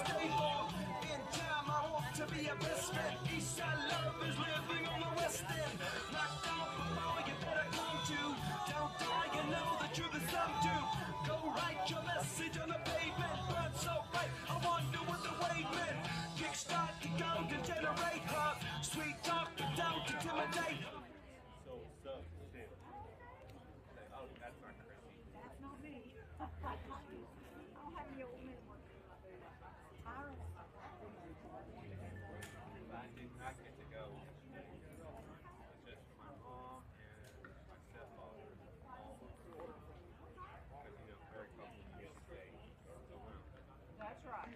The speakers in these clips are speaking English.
stable. In time, I hope to be a best friend. Eastside love is living on the west end. Knocked out before you better come to. Don't die, you know the truth is some do. Go write your message on the pavement. Burn so bright, I wonder what the wave meant. Kickstart to go to generate her. Sweet talk to don't intimidate. So stuff too. Oh, that's not Chris. That's not me. I'll have your old man work. I did not get to go. It's just my mom and my stepfather. Because, you know, very couple of years stay. So when That's right.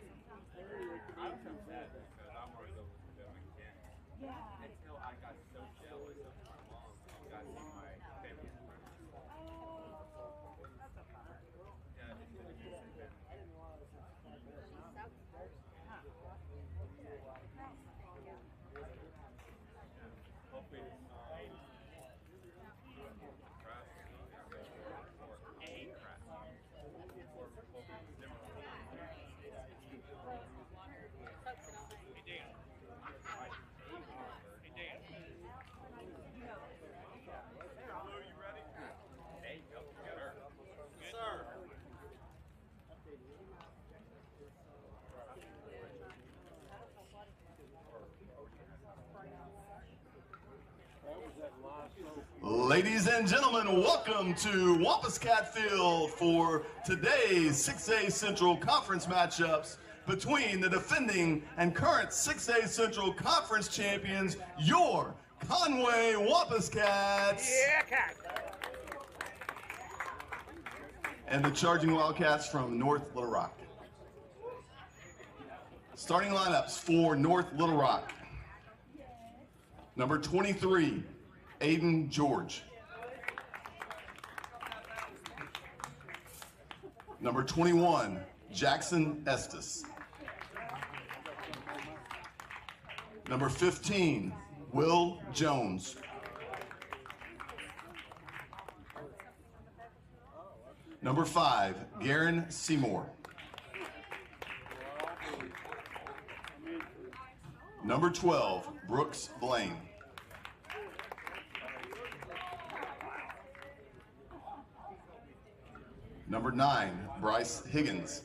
I'm so sad because I want to go with them again. Yeah. Until I got so jealous of my mom and got to see my family and friends. Oh, that's a fun. Yeah, it's been a good thing. Hopefully it's crash or a crash. Or hopefully it's different. Hey Dan. Hey Dan. Hello, you ready? Hey, go. Get her. Yes, sir. Ladies and gentlemen, welcome to Wampus Cat Field for today's 6A Central Conference matchups between the defending and current 6A Central Conference champions, your Conway Wampus Cats. Yeah, cat. And the Charging Wildcats from North Little Rock. Starting lineups for North Little Rock. Number 23, Aiden George. Number 21, Jackson Estes. Number 15, Will Jones. Number 5, Garen Seymour. Number 12, Brooks Blaine. Number 9, Bryce Higgins.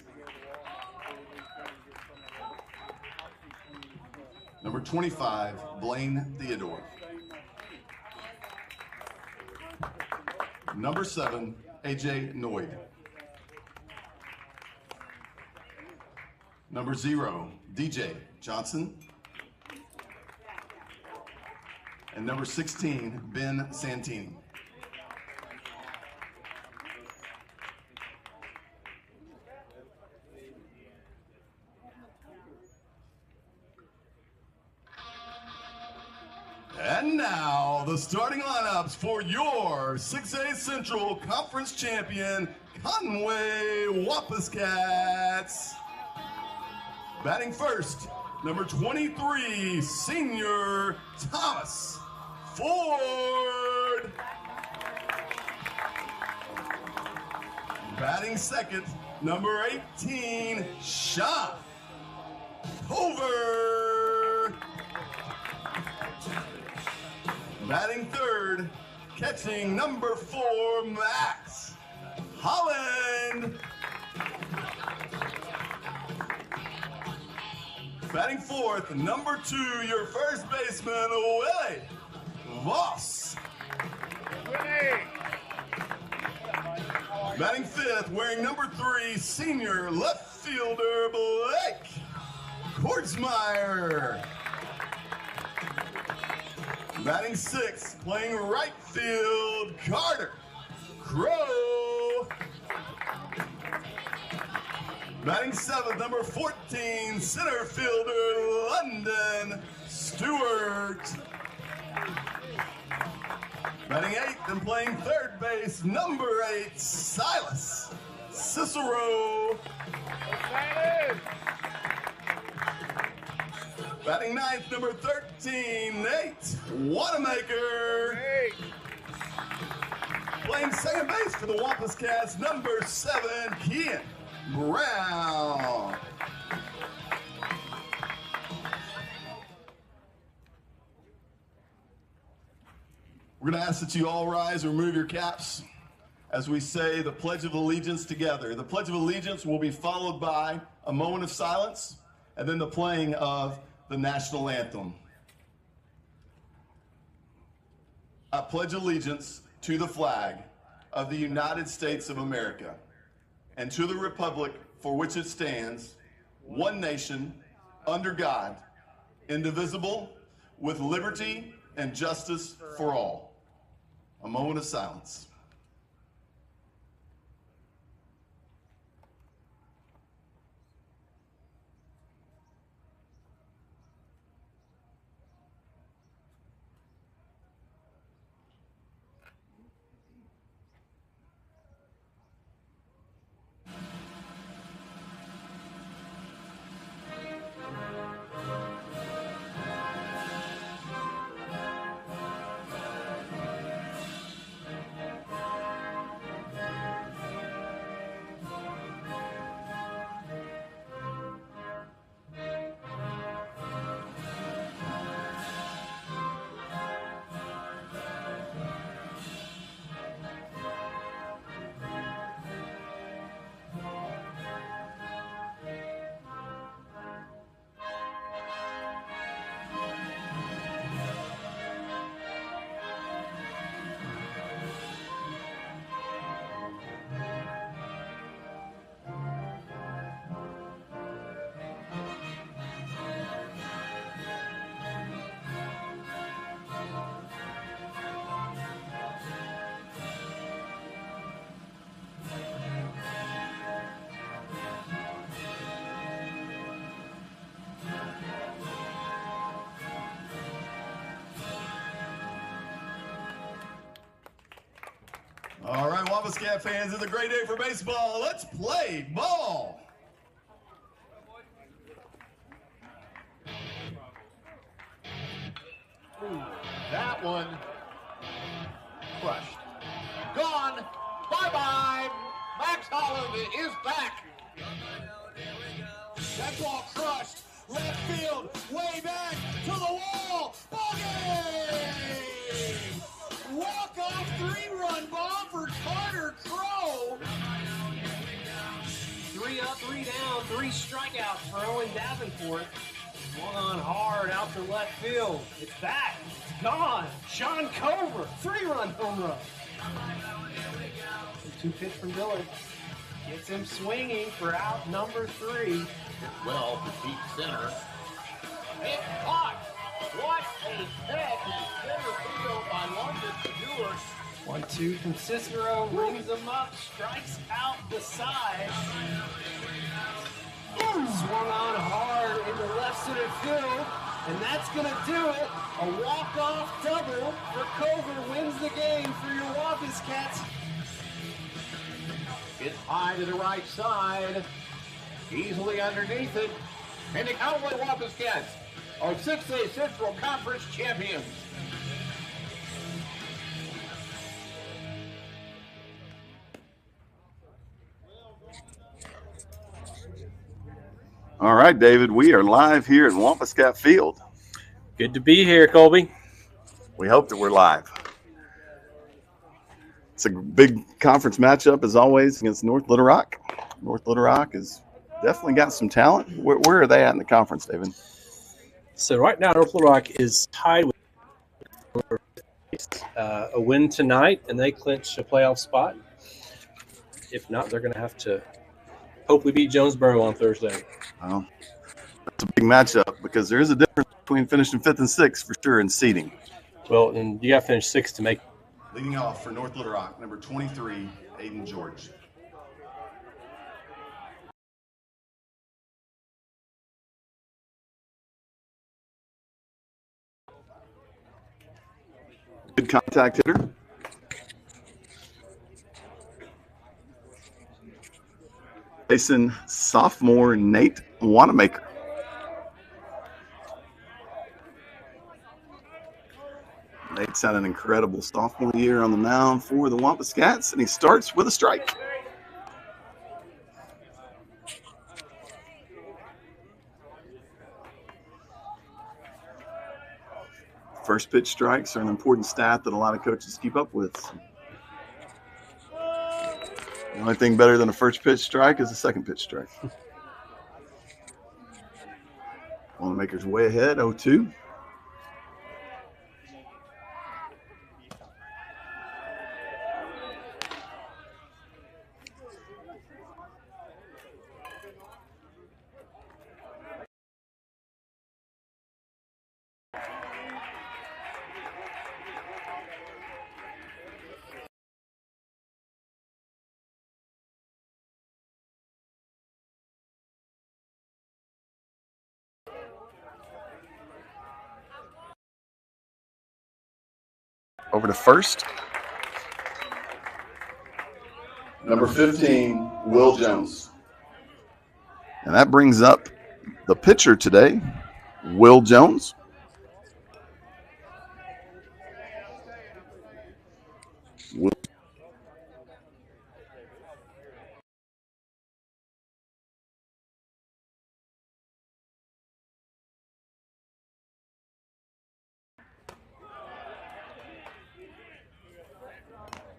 Number 25, Blaine Theodore. Number 7, AJ Noyd. Number 0, DJ Johnson. And number 16, Ben Santini. And now, the starting lineups for your 6A Central Conference champion, Conway Wampus Cats. Batting first, number 23, senior Thomas Ford. Batting second, number 18, Sean Hover. Batting third, catching number 4, Max Holland. Batting fourth, number 2, your first baseman, Willie Voss. Batting fifth, wearing number 3, senior left fielder, Blake Kortsmeyer. Batting sixth, playing right field, Carter Crow. Batting seventh, number 14, center fielder, London Stewart. Batting eighth and playing third base, number 8, Silas Cicero. Batting ninth, number 13, Nate Wanamaker. Playing second base for the Wampus Cats, number 7, Kian Brown. We're going to ask that you all rise and remove your caps as we say the Pledge of Allegiance together. The Pledge of Allegiance will be followed by a moment of silence and then the playing of the national anthem. I pledge allegiance to the flag of the United States of America and to the republic for which it stands, one nation, under God, indivisible, with liberty and justice for all. A moment of silence. All right, Wampus Cat fans, it's a great day for baseball. Let's play ball. Ooh, that one crushed. Gone. Bye-bye. Max Holland is back. That ball crushed. Left field, way back to the wall. Ball game! Walk-off three-run bomb for Carter Crow. 3 up, 3 down, 3 strikeouts for Owen Davenport. Swung on hard out to left field. It's back. It's gone. Sean Cover, 3-run home run. 2-pitch from Dillard. Gets him swinging for out number 3. Well, to deep center. It caught. What a catch in center field by London Stewart. 1-2 from Cicero, rings him up, strikes out the side. Swung on hard into left center field, and that's going to do it. A walk-off double for Cover wins the game for your Wampus Cats. It's high to the right side. Easily underneath it. And the Cowboy Wampus Cats are 6A Central Conference champions. All right, David, we are live here at Wampus Cat Field. Good to be here, Colby. We hope that we're live. It's a big conference matchup, as always, against North Little Rock. North Little Rock has definitely got some talent. Where are they at in the conference, David? So right now, North Little Rock is tied with a win tonight, and they clinch a playoff spot. If not, they're going to have to hopefully beat Jonesboro on Thursday. Well, it's a big matchup because there is a difference between finishing 5th and 6th for sure in seeding. Well, and you got to finish 6th to make. Leading off for North Little Rock, number 23, Aiden George. Good contact hitter. Facing sophomore Nate Wanamaker. Nate's had an incredible sophomore year on the mound for the Wampus Cats, and he starts with a strike. First pitch strikes are an important stat that a lot of coaches keep up with. The only thing better than a first pitch strike is a second pitch strike. Wanamaker's way ahead, 0-2. Over to first. Number 15, Will Jones. And that brings up the pitcher today, Will Jones. Will.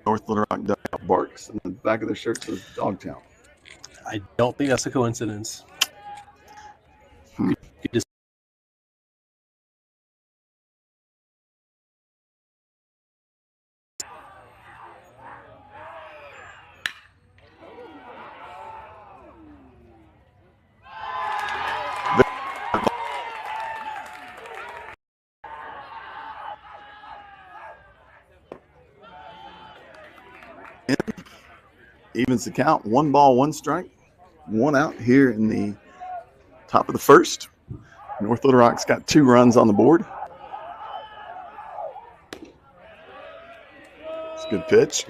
North Little Rock dugout barks, and the back of their shirt says Dogtown. I don't think that's a coincidence. You just Evens the count, 1 ball, 1 strike, 1 out here in the top of the first. North Little Rock's got 2 runs on the board. It's a good pitch.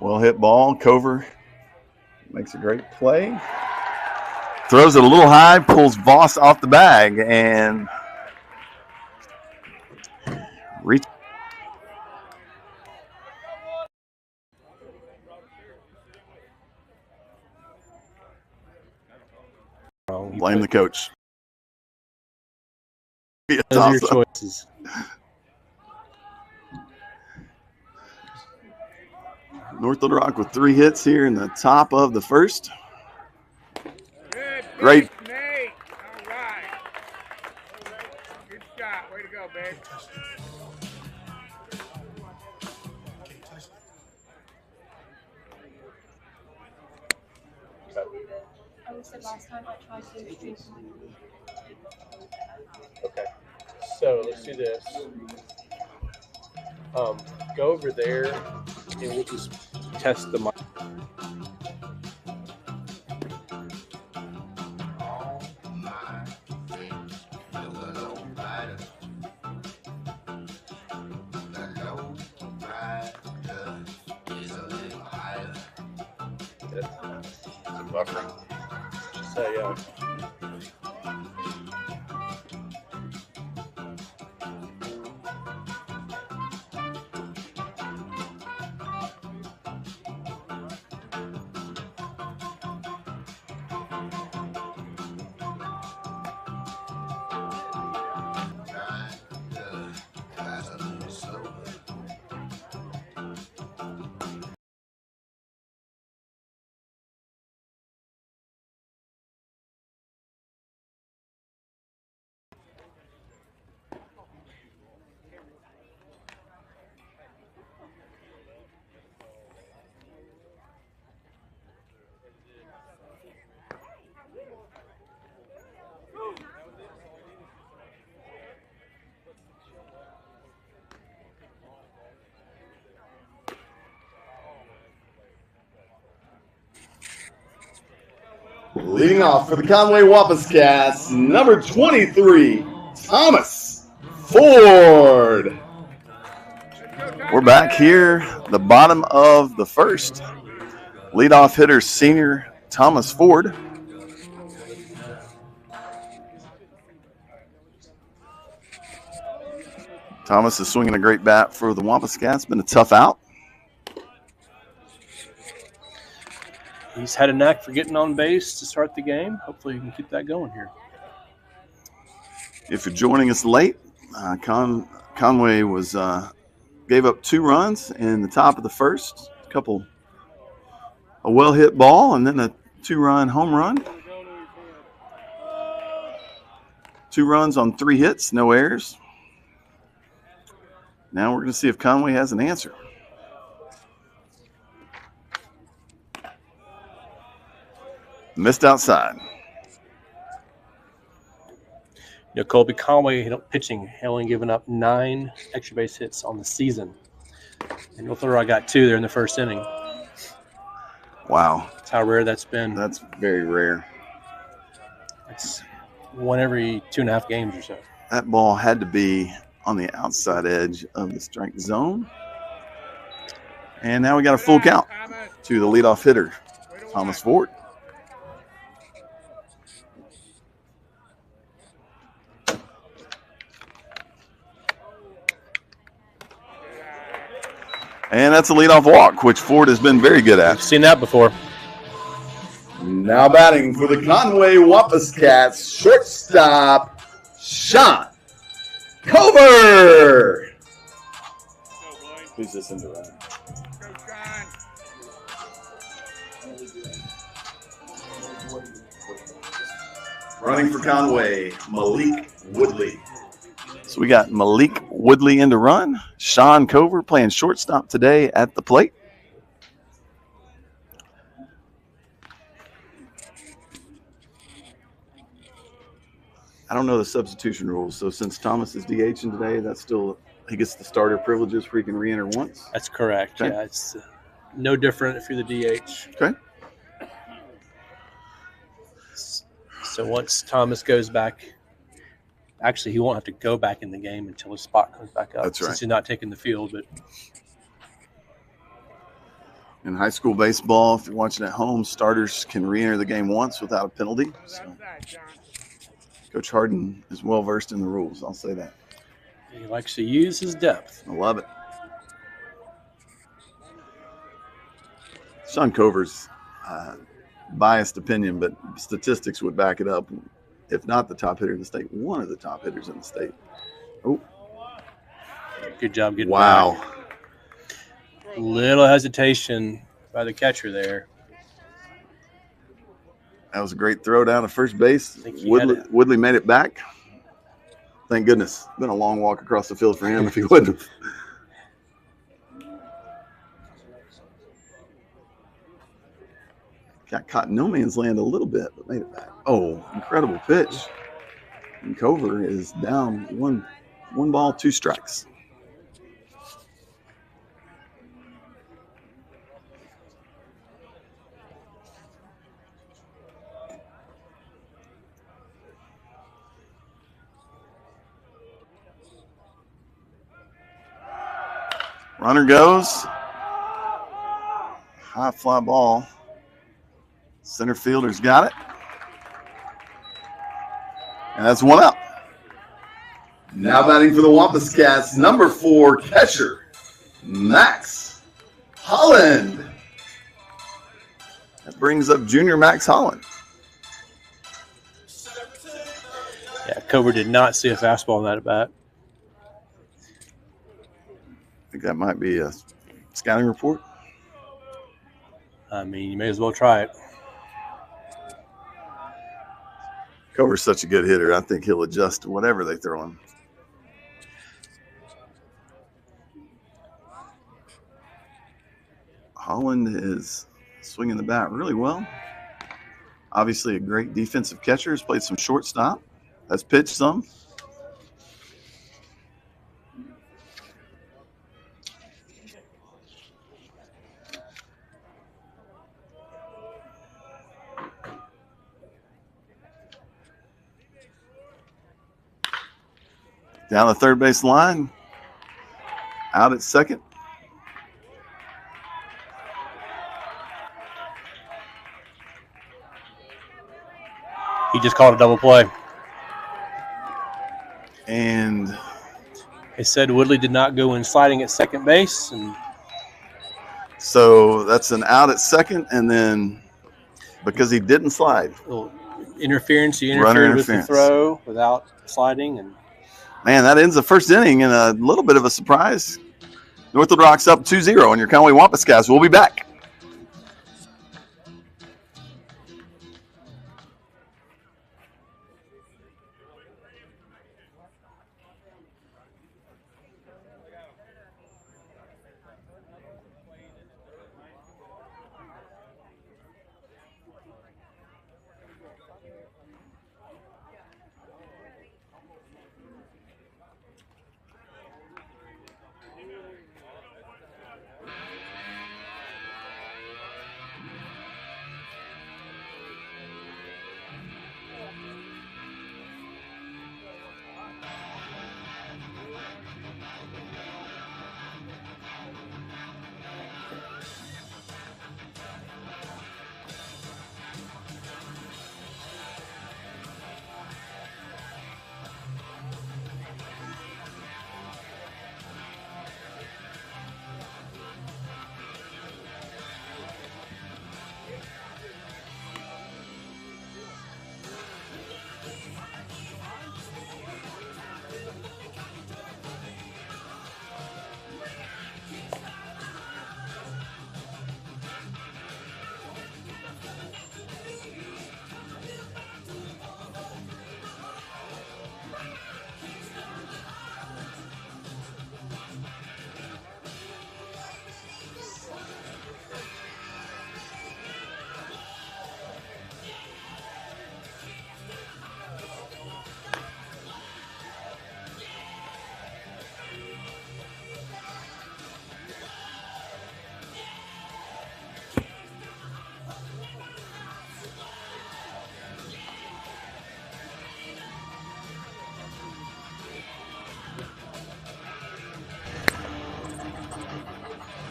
Well hit ball. Cover makes a great play. Throws it a little high, pulls Voss off the bag, and reach. Blame the coach. those are your choices. North Little Rock with 3 hits here in the top of the first. Great. Nate. All right. Good shot. Way to go, babe. Okay, so let's do this. Go over there, and we'll just test the mic. Buffering. So yeah. Leading off for the Conway Wampus Cats, number 23, Thomas Ford. We're back here, the bottom of the first. Leadoff hitter, senior Thomas Ford. Thomas is swinging a great bat for the Wampus Cats. Been a tough out. He's had a knack for getting on base to start the game. Hopefully he can keep that going here. If you're joining us late, Conway gave up 2 runs in the top of the first. A well-hit ball and then a 2-run home run. 2 runs on 3 hits, no errors. Now we're going to see if Conway has an answer. Missed outside. You know, Colby Conway pitching, only given up 9 extra base hits on the season. And North Little Rock got 2 there in the first inning. Wow. That's how rare that's been. That's very rare. It's 1 every 2.5 games or so. That ball had to be on the outside edge of the strike zone. And now we got a full count to the leadoff hitter, Thomas Ford. And that's a leadoff walk, which Ford has been very good at. I've seen that before. Now batting for the Conway Wampus Cats, shortstop, Sean Cover. Who's this into that? Running for Conway, Malik Woodley. So we got Malik Woodley in to run. Sean Cover playing shortstop today at the plate. I don't know the substitution rules. So since Thomas is DHing today, that's still he gets the starter privileges where he can re-enter once. That's correct. Okay. Yeah, it's no different if you're the DH. Okay. So once Thomas goes back, actually he won't have to go back in the game until his spot comes back up. That's right. Since he's not taking the field, but In high school baseball, if you're watching at home, starters can re-enter the game once without a penalty. So Coach Harden is well versed in the rules. I'll say that. he likes to use his depth. I love it. Sean Cover's biased opinion, but statistics would back it up. If not the top hitter in the state, one of the top hitters in the state. Oh, Good job getting wow. back. Little hesitation by the catcher there. That was a great throw down to first base. think he had it. Woodley made it back. Thank goodness. Been a long walk across the field for him if he wouldn't have. Got caught in no man's land a little bit, but made it back. Oh, incredible pitch. And Cover is down one ball, 2 strikes. Runner goes. High fly ball. Center fielder's got it. And that's 1 out. Now batting for the Wampus Cats, number 4 catcher, Max Holland. That brings up junior Max Holland. Yeah, Cover did not see a fastball in that at bat. I think that might be a scouting report. I mean, you may as well try it. Cover's such a good hitter. I think he'll adjust to whatever they throw him. Holland is swinging the bat really well. Obviously a great defensive catcher. Has played some shortstop. Has pitched some. Down the third base line. Out at second. He just called a double play. And They said Woodley did not go in sliding at second base, and So that's an out at second, and then because he didn't slide. little interference. He Runner interfered with the interference. throw without sliding, and Man, that ends the first inning in a little bit of a surprise. North Little Rock's up 2-0 on your Conway Wampus Cats. We'll be back.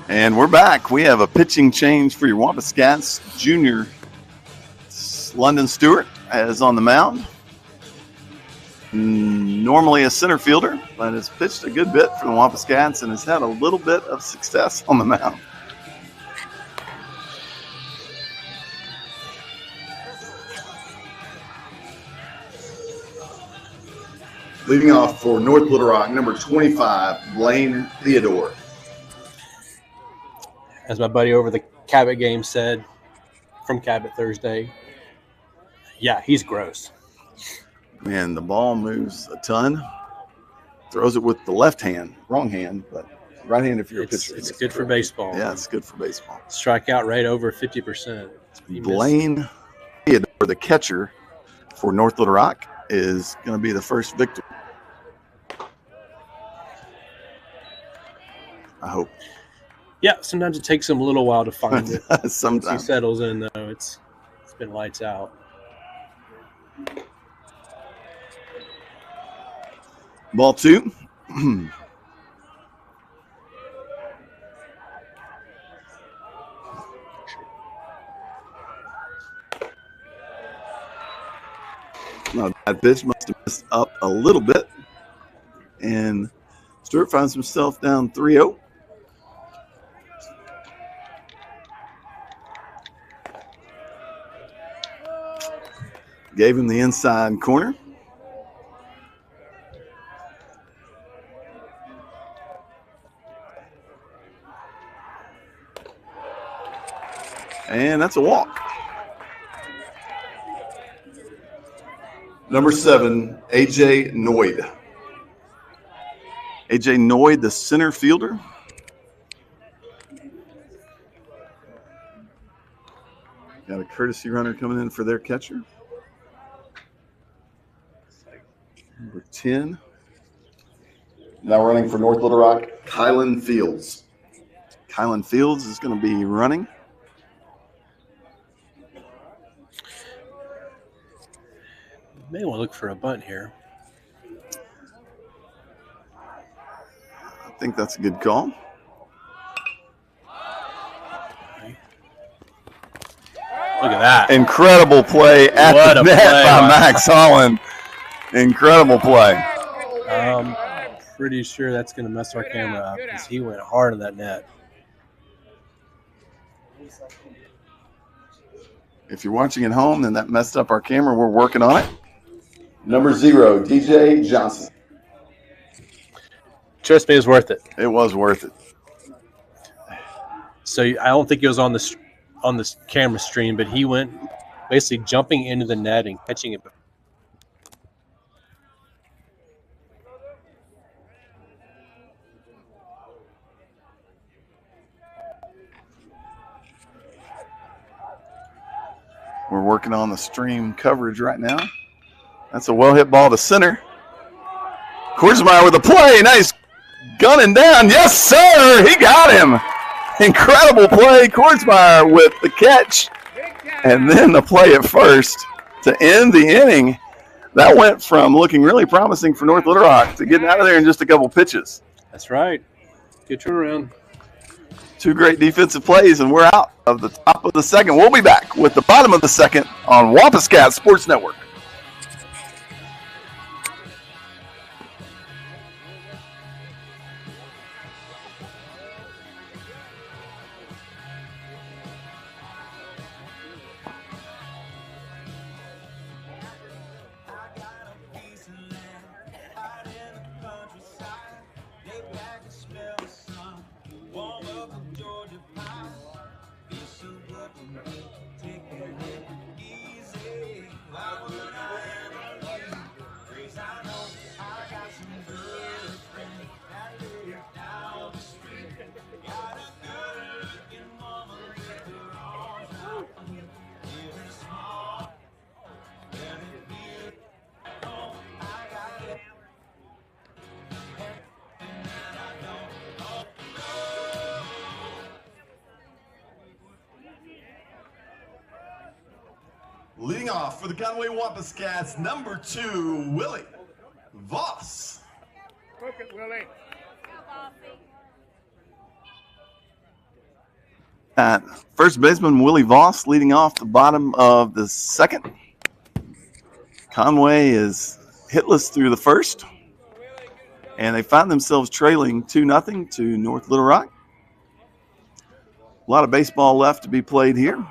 And we're back. We have a pitching change for your Wampus Cats. Junior London Stewart is on the mound. Normally a center fielder, but has pitched a good bit for the Wampus Cats and has had a little bit of success on the mound. Leading off for North Little Rock, number 25, Blaine Theodore. as my buddy over the Cabot game said from Cabot Thursday, yeah, he's gross. Man, the ball moves a ton. Throws it with the left hand, wrong hand, but right hand if you're a pitcher. It's good for baseball. Yeah, it's good for baseball. Strikeout rate over 50%. Blaine Theodore, the catcher for North Little Rock, is going to be the first victim. I hope. Yeah, sometimes it takes him a little while to find it. Sometimes. Once he settles in, though, it's been lights out. Ball two. No, that pitch must have missed up a little bit. And Stewart finds himself down 3-0. Gave him the inside corner. And that's a walk. Number 7, A.J. Noyd. A.J. Noyd, the center fielder. Got a courtesy runner coming in for their catcher. Number 10. Now running for North Little Rock, Kylan Fields. Kylan Fields is going to be running. May want to look for a bunt here. I think that's a good call. Look at that. Incredible play at What the a net play. by Max Holland. Incredible play. pretty sure that's going to mess our camera up because he went hard on that net. If you're watching at home, then that messed up our camera. We're working on it. Number 0, DJ Johnson. Trust me, it was worth it. It was worth it. So I don't think it was on this camera stream, but he went basically jumping into the net and catching it. We're working on the stream coverage right now. That's a well-hit ball to center. Kordsmeyer with a play. Nice gunning down. Yes, sir. He got him. Incredible play. Kordsmeyer with the catch. And then the play at first to end the inning. That went from looking really promising for North Little Rock to getting out of there in just a couple pitches. That's right. Good turnaround. 2 great defensive plays, and we're out of the top of the second. We'll be back with the bottom of the second on Wampus Cats Sports Network. Leading off for the Conway Wampus Cats, number 2, Willie Voss. Look at Willie. At first baseman Willie Voss leading off the bottom of the second. Conway is hitless through the first, and they find themselves trailing 2-0 to North Little Rock. A lot of baseball left to be played here.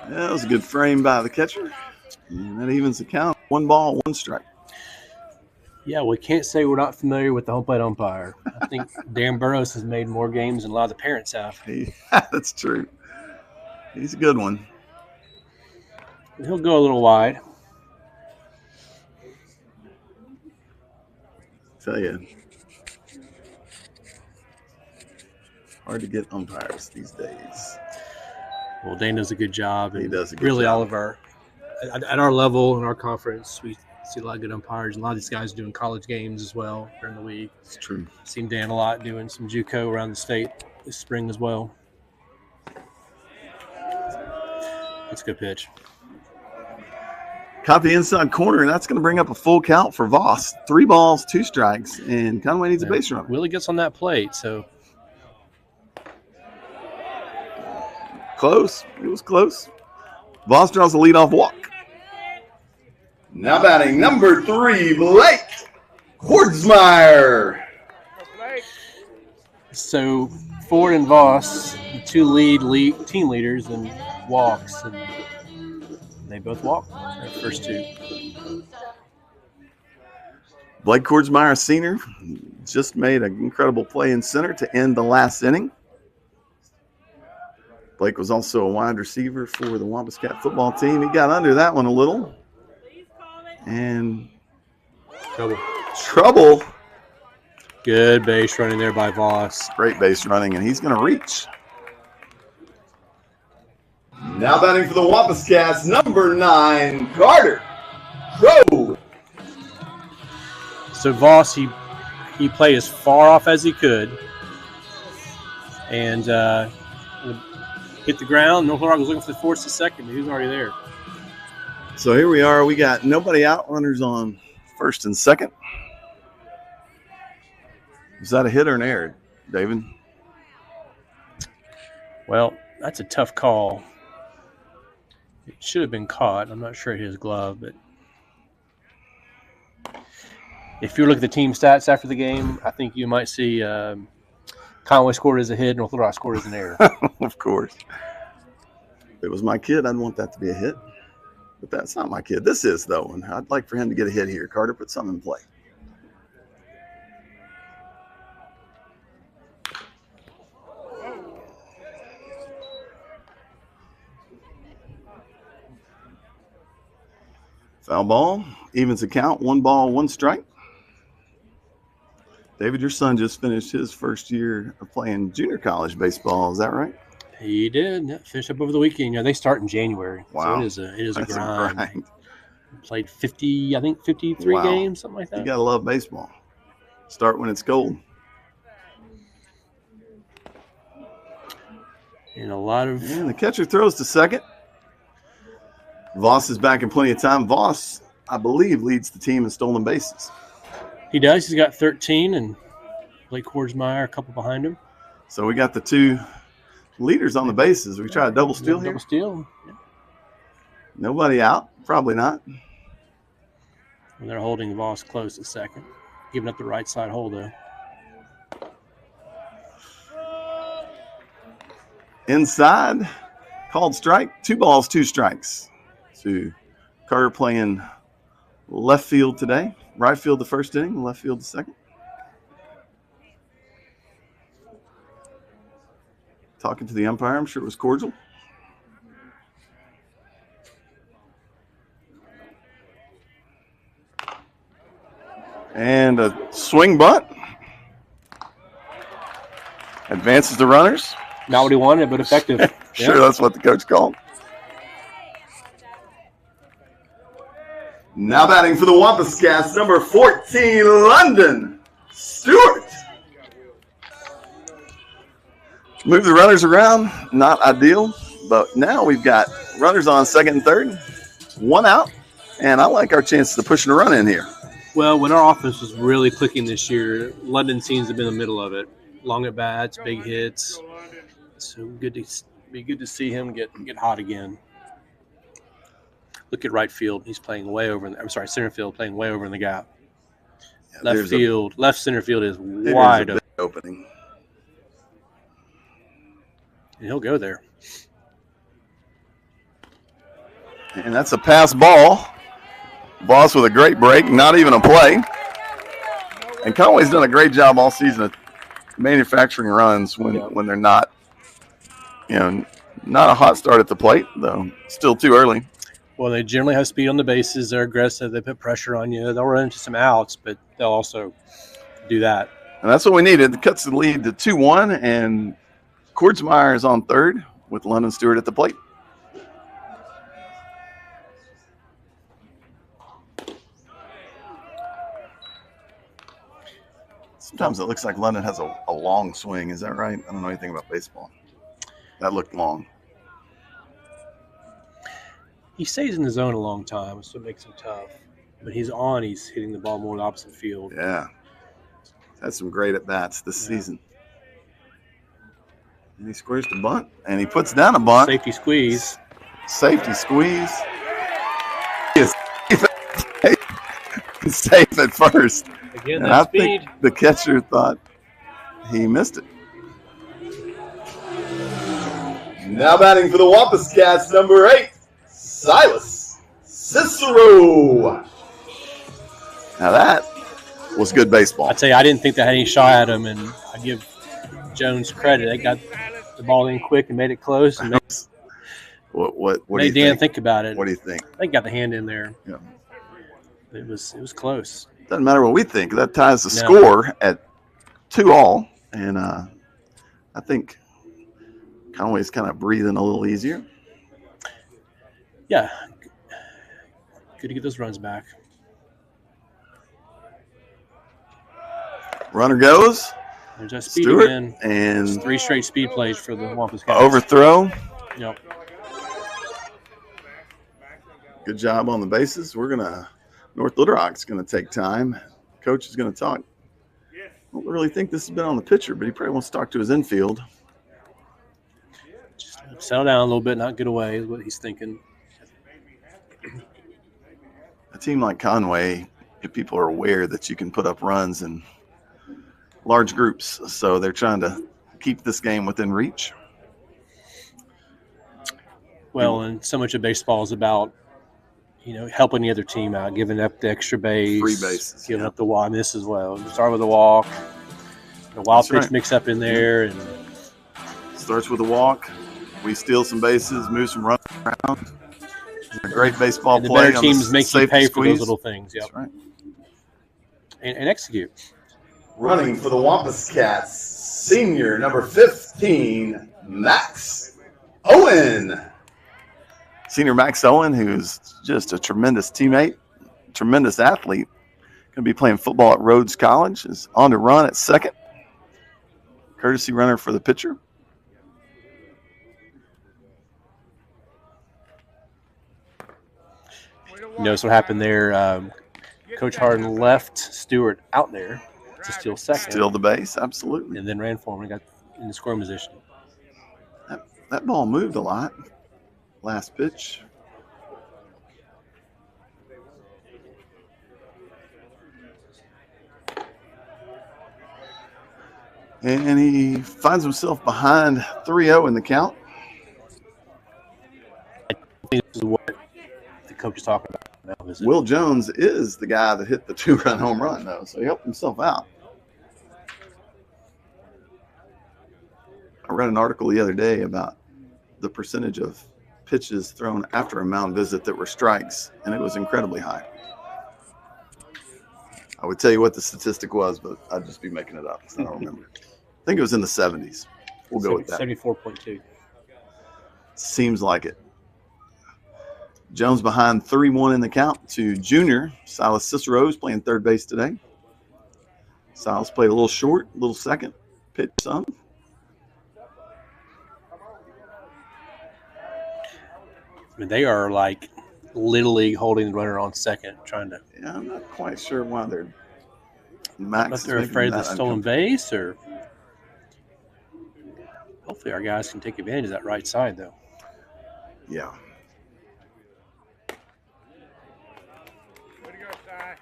That was a good frame by the catcher. And that evens the count. 1 ball, 1 strike. Yeah, we can't say we're not familiar with the home plate umpire. I think Darren Burrows has made more games than a lot of the parents have. That's true. He's a good one. He'll go a little wide. Tell you, hard to get umpires these days. Well, Dane does a good job. He does a good really job. all of our at our level in our conference, we see a lot of good umpires. A lot of these guys doing college games as well during the week. It's true. Seen Dan a lot doing some JUCO around the state this spring as well. That's a good pitch. Caught the inside corner, and that's going to bring up a full count for Voss. 3 balls, 2 strikes, and Conway needs a base runner. Willie gets on that plate, so close. It was close. Voss draws a leadoff walk. Now batting number 3, Blake Kordsmeyer. So Ford and Voss, the 2 team leaders in walks, and they both walked their first 2. Blake Kordsmeyer, senior, just made an incredible play in center to end the last inning. Blake was also a wide receiver for the Wampus Cat football team. He got under that one a little. And trouble. Good base running there by Voss. Great base running, and he's going to reach. Now batting for the Wampus Cats, number 9, Carter Crow. So Voss, he played as far off as he could, and hit the ground. North Little Rock was looking for the force to second, but he was already there. So here we are. We got nobody out. Runners on first and second. Is that a hit or an error? David? Well, that's a tough call. It should have been caught. I'm not sure it hit his glove, but if you look at the team stats after the game, I think you might see Conway scored as a hit, North Little Rock scored as an error. Of course. If it was my kid, I'd want that to be a hit. But that's not my kid. This is, though, and I'd like for him to get a hit here. Carter, put something in play. Foul ball, evens the count, 1 ball, 1 strike. David, your son just finished his first year of playing junior college baseball. Is that right? He did. Yeah, finished up over the weekend. You know, they start in January. Wow. So it is a That's grind. Played 53 Wow. games, something like that. You got to love baseball. Start when it's cold. And a lot of. And the catcher throws to second. Voss is back in plenty of time. Voss, I believe, leads the team in stolen bases. He does. He's got 13, and Blake Kordsmeyer a couple behind him. So we got the 2 leaders on the bases. We try a double steal here. Double steal. Yeah. Nobody out. Probably not. And they're holding Voss close at second. Giving up the right side hole, though. Inside, called strike. 2 balls, 2 strikes. So Carter playing left field today. Right field the first inning, left field the second. Talking to the umpire, I'm sure it was cordial. And a swing bunt. Advances the runners. Not what he wanted, but effective. Sure, that's what the coach called. Now batting for the Wampus Cats, number 14, London Stewart. Move the runners around, not ideal, but now we've got runners on second and third, 1 out, and I like our chances of pushing a run in here. Well, when our offense was really clicking this year, London seems to be in the middle of it. Long at bats, big hits. So good to see him get hot again. Look at right field. He's playing way over. Center field playing way over in the gap. Yeah, left center field is wide open. Opening. And he'll go there. And that's a pass ball. Boss with a great break, not even a play. And Conway's done a great job all season of manufacturing runs when they're not, not a hot start at the plate, though. Still too early. Well, they generally have speed on the bases. They're aggressive. They put pressure on you. They'll run into some outs, but they'll also do that. And that's what we needed. It cuts the lead to 2-1, and Kordsmeyer is on third with London Stewart at the plate. Sometimes it looks like London has a long swing. Is that right? I don't know anything about baseball. That looked long. He stays in the zone a long time, so it makes him tough. But he's hitting the ball more in the opposite field. Yeah. Had some great at-bats this season. And he squares the bunt, and he puts down a bunt. Safety squeeze. Safety squeeze. He is safe at first. Again, and that I speed. think the catcher thought he missed it. Now batting for the Wampus Cats, number 8, Silas Cicero. Now that was good baseball. I tell you, I didn't think they had any shot at him, and I give Jones credit. They got the ball in quick and made it close. And What do made you Dan think? think about it. What do you think? They got the hand in there. Yeah. It was close. Doesn't matter what we think. That ties the score at 2-2, and I think Conway's kind of breathing a little easier. Yeah. Good to get those runs back. Runner goes. There's that speed Stewart, again. and It's 3 straight speed plays for the Wampus Cats. overthrow. Yep. Good job on the bases. North Little Rock's gonna take time. Coach is gonna talk. don't really think this has been on the pitcher, but he probably wants to talk to his infield. Just settle down a little bit, not get away is what he's thinking. A team like Conway, if people are aware that you can put up runs in large groups, so they're trying to keep this game within reach. Well, and so much of baseball is about, helping the other team out, giving up the extra base, Free bases, giving up the walk. This as well. Start with a walk, the wild That's pitch right. mix up in there, and Starts with a walk. We steal some bases, move some runs around. A great baseball the play. better teams make you pay for those little things. Yep. That's right. And execute. Running for the Wampus Cats, senior number 15, Max Owen. Senior Max Owen, who's just a tremendous teammate, tremendous athlete. Going to be playing football at Rhodes College. Is on to run at second. Courtesy runner for the pitcher. Notice what happened there. Coach Harden left Stewart out there to steal second. Steal the base, absolutely. And then ran for him and got in the scoring position. That ball moved a lot. Last pitch. And he finds himself behind 3-0 in the count. I think this is what the coach is talking about now. Will Jones is the guy that hit the 2-run home run, though, so he helped himself out. I read an article the other day about the percentage of pitches thrown after a mound visit that were strikes, and it was incredibly high. I would tell you what the statistic was, but I'd just be making it up because I don't remember. I think it was in the 70s. We'll go with that. 74.2. Seems like it. Jones behind 3-1 in the count to junior Silas Cicero, who's playing third base today. Silas played a little short, a little second, pitched some. I mean, they are like Little League holding the runner on second, trying to. Yeah, I'm not quite sure why they're. Max But they're afraid of the stolen base, or hopefully our guys can take advantage of that right side, though. Yeah. Way to go, Ty.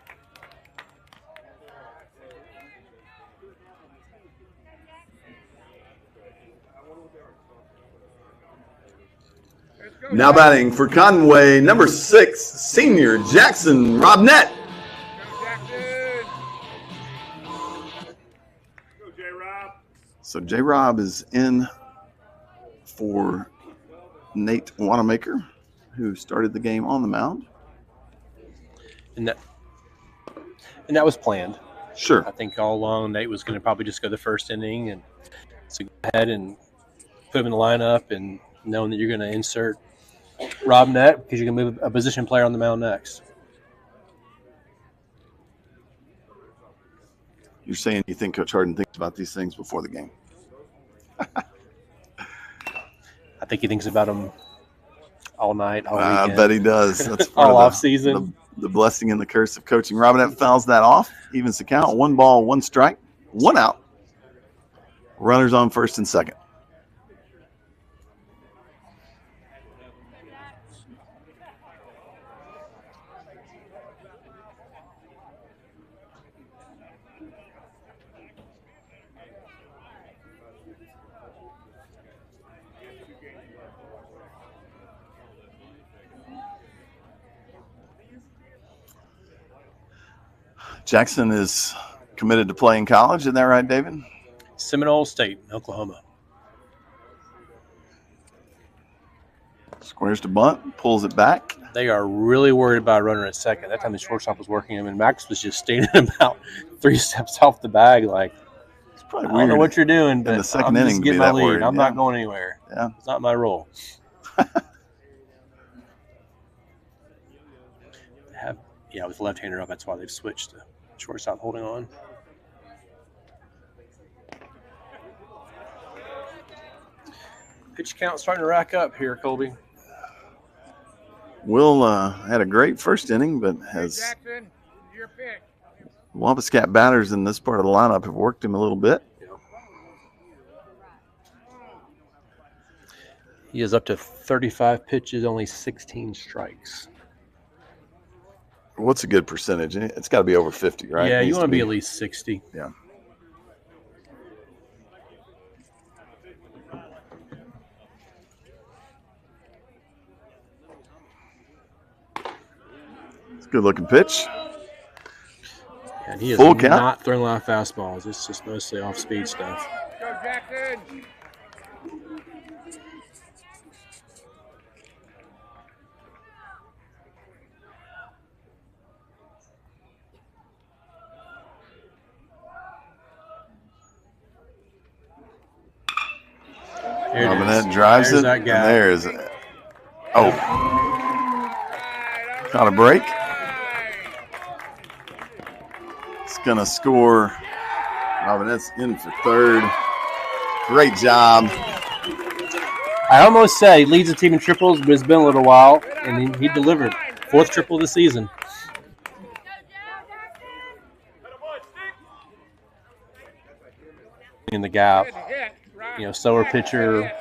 Let's go, Now Ty. batting for Conway, number 6, senior Jackson Robnett. Go, Jackson. Go, J-Rob. So J-Rob is in for Nate Wanamaker, who started the game on the mound. And that was planned. Sure. I think all along Nate was going to probably just go the first inning, and so go ahead and put him in the lineup, and knowing that you're going to insert Robnett because you're going to move a position player on the mound next. You're saying you think Coach Harden thinks about these things before the game? I think he thinks about them all night, all I weekend. bet he does. That's part all of off season. the blessing and the curse of coaching. Robinette fouls that off, evens the count. 1 ball, 1 strike, 1 out. Runners on first and second. Jackson is committed to playing college. Isn't that right, David? Seminole State, Oklahoma. Squares to bunt, pulls it back. They are really worried about a runner at second. That time the shortstop was working him, and Max was just standing about 3 steps off the bag like, It's probably I weird. don't know what you're doing, but in the second I'm inning just to be getting my that lead. worried. I'm Yeah. not going anywhere. Yeah. It's not my role. With the left-hander up, that's why they've switched to shortstop holding on. Pitch count starting to rack up here, Colby. Will had a great first inning, but Hey, has Jackson, your pick. Wampus Cat batters in this part of the lineup have worked him a little bit. He is up to 35 pitches, only 16 strikes. What's a good percentage? It's got to be over 50, right? Yeah, you want to be at least 60. Yeah. It's a good-looking pitch. And he is Full count. not throwing a lot of fastballs. It's just mostly off-speed stuff. Go, Jackson. Robinette drives There's it, that and gap. there's got a break. It's going to score. Robinette's in for third. Great job. I almost say he leads the team in triples, but it's been a little while, and he delivered. 4th triple of the season. In the gap. Slower pitcher,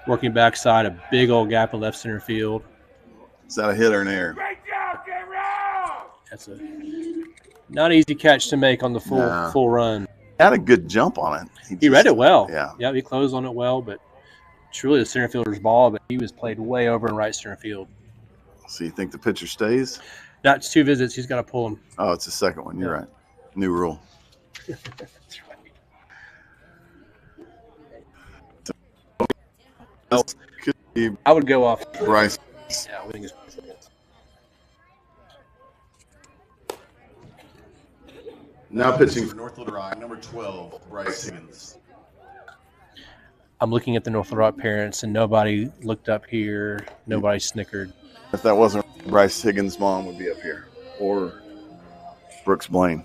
working backside, a big old gap in left center field. Is that a hit or an error? That's a not easy catch to make on the full run. Had a good jump on it. He read it well. Yeah, he closed on it well, but truly the center fielder's ball, but he was played way over in right center field. So you think the pitcher stays? That's 2 visits. He's got to pull him. Oh, it's the second one. You're right. New rule. That's right. I would go off. Bryce. Yeah, I think it's. Now pitching for North Little Rock, number 12, Bryce Higgins. I'm looking at the North Little Rock parents, and nobody looked up here. Nobody snickered. If that wasn't Bryce Higgins' mom, would be up here, or Brooks Blaine.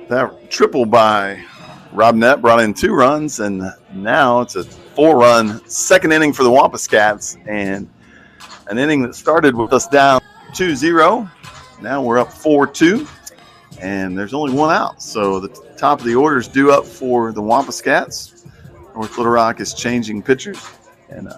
That triple by Robinette brought in 2 runs, and now it's a 4-run second inning for the Wampus Cats, and an inning that started with us down 2-0. Now we're up 4-2, and there's only 1 out. So the top of the order is due up for the Wampus Cats. North Little Rock is changing pitchers, and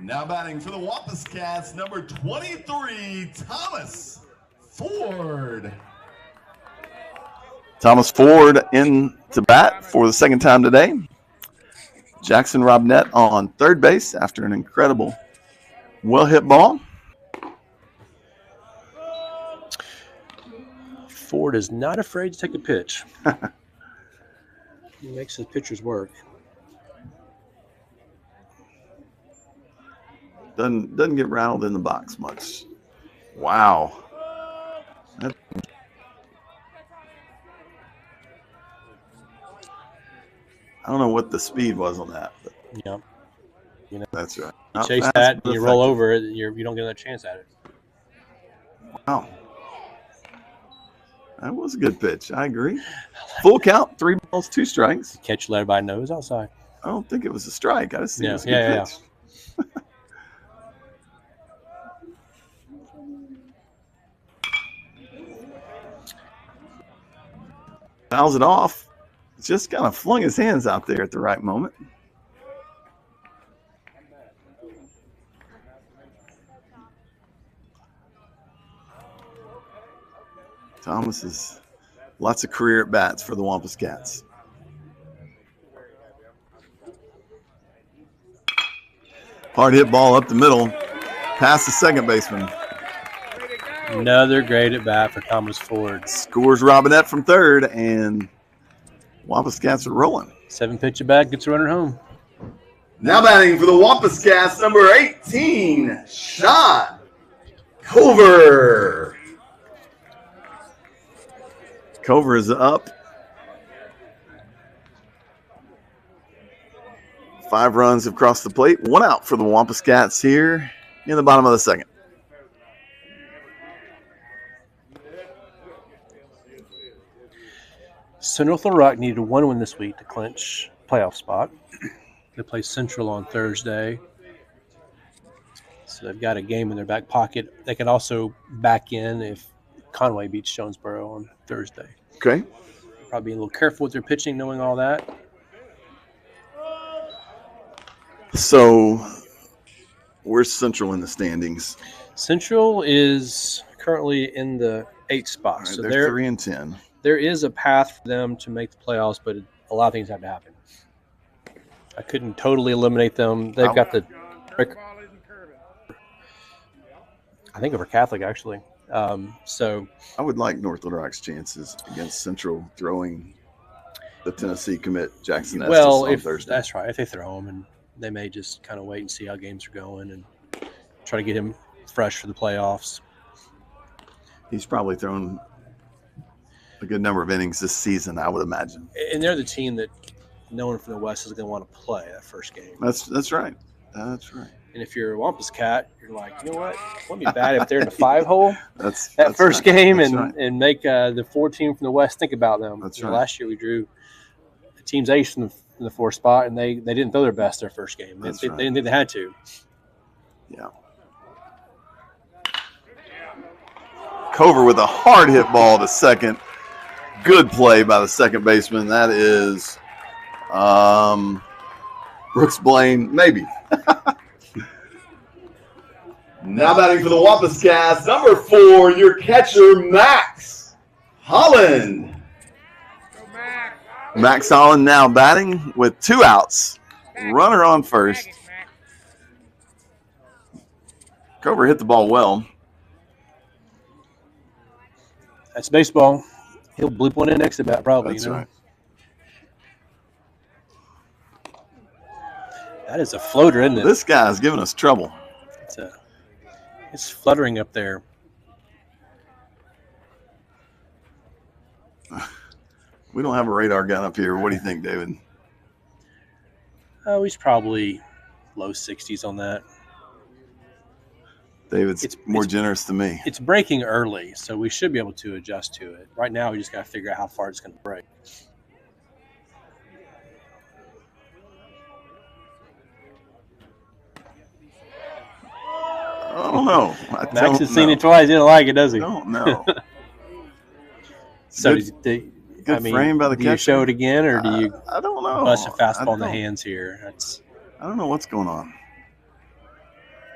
now batting for the Wampus Cats, number 23, Thomas Ford. Thomas Ford in to bat for the second time today. Jackson Robinette on third base after an incredible well-hit ball. Ford is not afraid to take a pitch. He makes his pitchers work. Doesn't get rattled in the box much. Wow. I don't know what the speed was on that. But Yeah. that's right. You Not chase fast, that, but and you roll effective. over it, you don't get another chance at it. Wow. That was a good pitch. I agree. Full count, 3 balls, 2 strikes. Catch led by nose outside. I don't think it was a strike. I just think it was a good Yeah. pitch. Fouls it off. Just kind of flung his hands out there at the right moment. Thomas has lots of career at bats for the Wampus Cats. Hard hit ball up the middle, past the second baseman. Another great at bat for Thomas Ford. Scores Robinette from third, and Wampus Cats are rolling. 7-pitch at bat, gets a runner home. Now batting for the Wampus Cats, number 18, Sean Cover. Cover is up. 5 runs have crossed the plate. 1 out for the Wampus Cats here in the bottom of the second. So North Little Rock needed 1 win this week to clinch playoff spot. They play Central on Thursday. So they've got a game in their back pocket. They can also back in if Conway beats Jonesboro on Thursday. Okay. Probably be a little careful with their pitching, knowing all that. So where's Central in the standings? Central is currently in the 8th spot. Right, So they're 3-10. there is a path for them to make the playoffs, but a lot of things have to happen. I couldn't totally eliminate them. They've got the, I think, over Catholic, actually. So I would like North Little Rock's chances against Central throwing the Tennessee commit Jackson Estes on Thursday. That's right. If they throw him, and they may just kind of wait and see how games are going and try to get him fresh for the playoffs. He's probably thrown a good number of innings this season, I would imagine. And they're the team that no one from the West is going to want to play that first game. That's right. That's right. And if you're a Wampus Cat, you're like, you know what? Wouldn't be bad if they're in the 5-hole That's first right. game That's and, right. and make the 4 team from the West think about them. That's You know, right. last year we drew the team's ace in the 4th spot, and they didn't throw their best their first game. They That's didn't think they had to. Yeah. Cover with a hard hit ball to second. Good play by the second baseman. That is Brooks Blaine, maybe. Now batting for the Wampus Cats, number 4, your catcher, Max Holland. Max Holland now batting with 2 outs. Runner on first. Cover hit the ball well. That's baseball. He'll bloop one in next at bat, probably. That's you know? right. That is a floater, isn't it? This guy's giving us trouble. It's fluttering up there. We don't have a radar gun up here. What do you think, David? Oh, he's probably low 60s on that. David's more generous than me. It's breaking early, so we should be able to adjust to it. Right now, we just got to figure out how far it's going to break. I don't know. Max has seen it twice. He didn't like it, does he? No. So, good frame by the do you catcher. show it again, or do you I don't know. bust a fastball in the hands here? I don't know what's going on.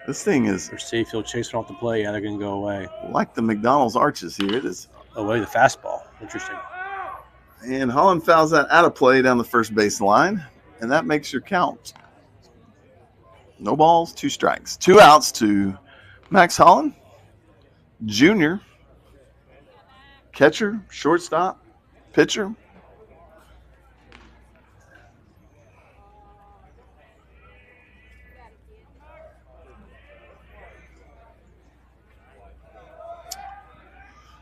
This thing is Or see if he'll chase it off the play. Yeah, they're going to go away. like the McDonald's arches here. It is. Away the fastball. Interesting. And Holland fouls that out of play down the first base line, and that makes your count. No balls, 2 strikes. 2 outs to Max Holland, junior, catcher, shortstop, pitcher.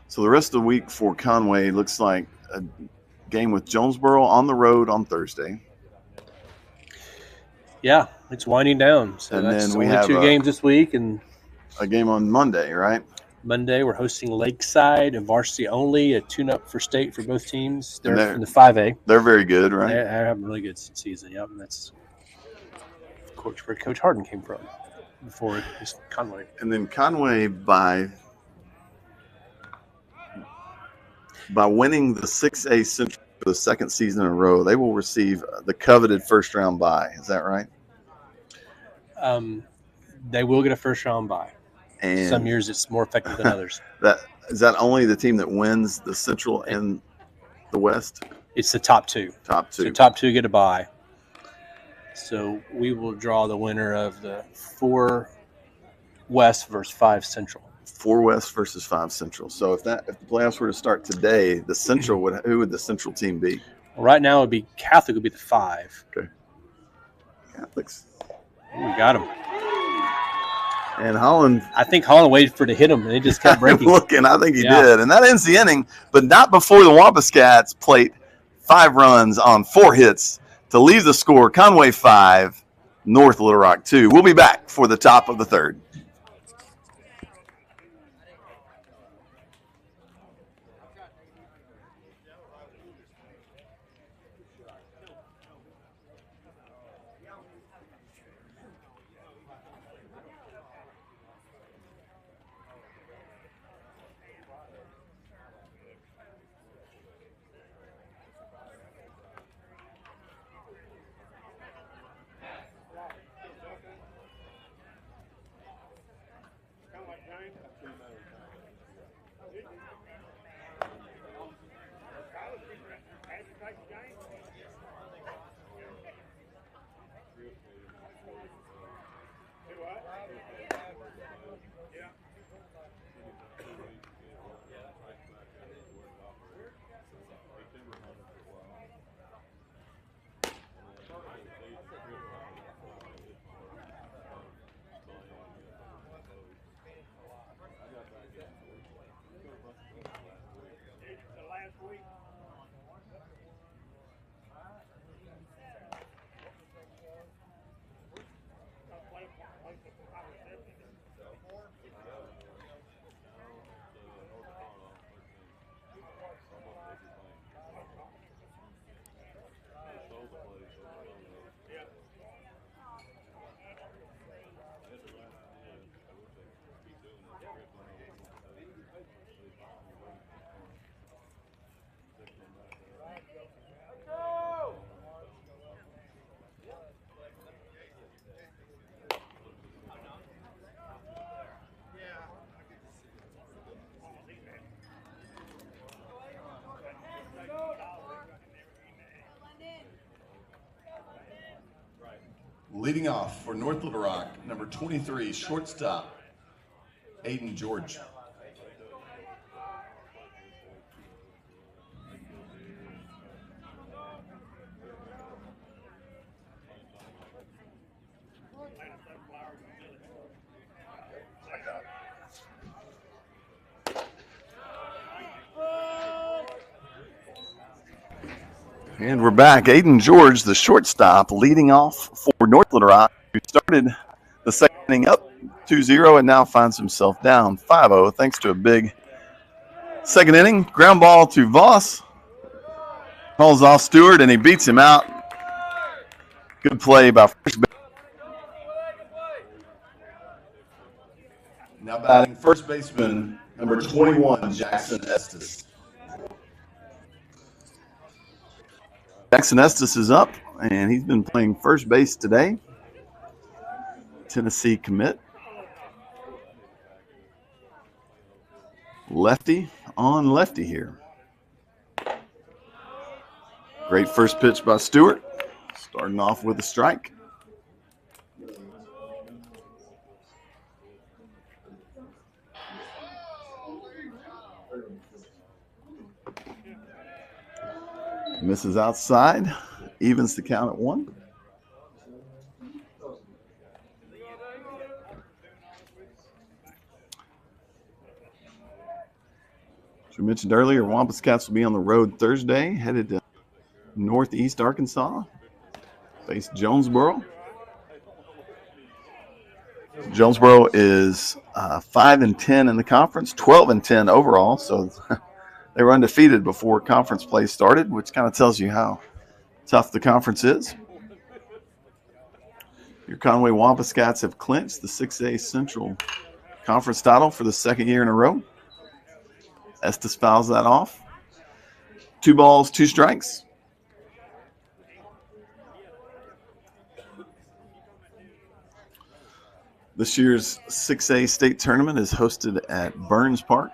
So the rest of the week for Conway looks like a game with Jonesboro on the road on Thursday. Yeah, it's winding down. So And that's then we only have 2 games this week, and a game on Monday, right? Monday we're hosting Lakeside, a varsity only, a tune-up for state for both teams. They're they're- in the 5A. They're very good, right? They're having a really good season. Yep, and that's where Coach Harden came from before it was Conway. And then Conway, by winning the 6A Central for the second season in a row, they will receive the coveted first-round bye. Is that right? They will get a first-round bye. And Some years it's more effective than others. is that only the team that wins the Central and the West? It's the top 2. Top 2. So top 2 get a bye. So we will draw the winner of the 4 West versus 5 Central. 4 West versus 5 Central. So if the playoffs were to start today, the Central who would the Central team be? Well, right now, it'd be Catholic would be the 5. Okay. Catholics. We got him. And Holland. I think Holland waited for it to hit him, and it just kept breaking. Looking, I think he did. And that ends the inning, but not before the Wampus Cats plate 5 runs on 4 hits to leave the score Conway 5, North Little Rock 2. We'll be back for the top of the 3rd. Leading off for North Little Rock, number 23, shortstop, Aiden George. And we're back. Aiden George, the shortstop, leading off for North Little Rock, who started the second inning up 2-0 and now finds himself down 5-0 thanks to a big second inning. Ground ball to Voss. Calls off Stewart, and he beats him out. Good play by first base. Now batting first baseman, number 21, Jackson Estes. Jackson Estes is up, and he's been playing first base today. Tennessee commit. Lefty on lefty here. Great first pitch by Stewart, starting off with a strike. Misses outside, evens the count at 1. As we mentioned earlier, Wampus Cats will be on the road Thursday, headed to Northeast Arkansas, face Jonesboro. Jonesboro is 5-10 in the conference, 12-10 overall, so they were undefeated before conference play started, which kind of tells you how tough the conference is. Your Conway Wampus Cats have clinched the 6A Central Conference title for the second year in a row. Estes fouls that off. 2 balls, 2 strikes. This year's 6A state tournament is hosted at Burns Park.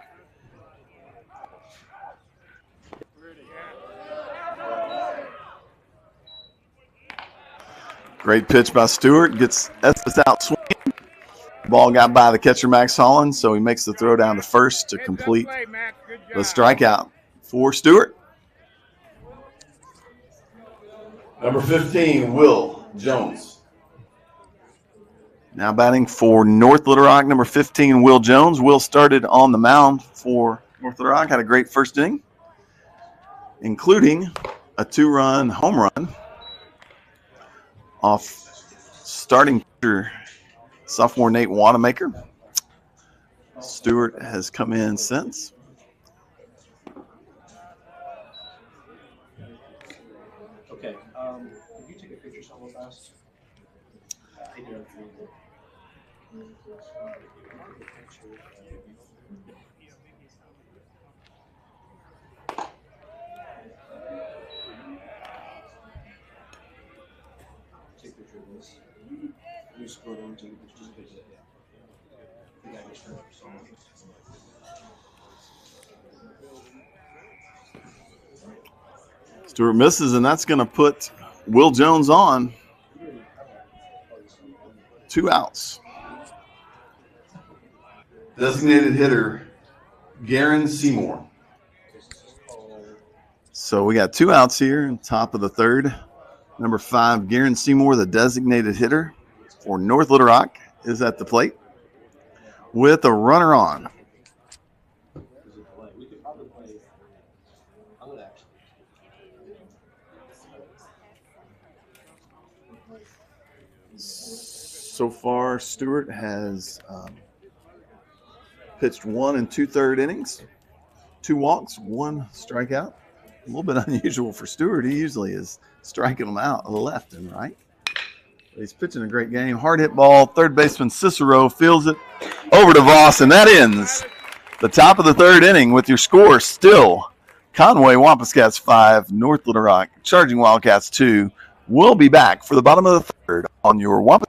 Great pitch by Stewart. Gets Estes out swinging. Ball got by the catcher, Max Holland, so he makes the throw down to first to complete the strikeout for Stewart. Number 15, Will Jones. Now batting for North Little Rock, number 15, Will Jones. Will started on the mound for North Little Rock, had a great first inning, including a 2-run home run off starting pitcher, sophomore Nate Wanamaker. Stewart has come in since. Okay. Could you take a picture somewhere fast? Take a picture of this. You scroll down to just a picture. The guy just turned up so much. Stewart misses, and that's going to put Will Jones on. 2 outs. Designated hitter, Garen Seymour. So we got 2 outs here in top of the third. Number 5, Garen Seymour, the designated hitter for North Little Rock, is at the plate with a runner on. So far, Stewart has pitched 1 2/3 innings, 2 walks, 1 strikeout. A little bit unusual for Stewart. He usually is striking them out left and right. He's pitching a great game. Hard hit ball. Third baseman Cicero fields it over to Voss, and that ends the top of the third inning with your score still Conway Wampus Cats 5, North Little Rock Charging Wildcats 2. We'll be back for the bottom of the third on your Wampus.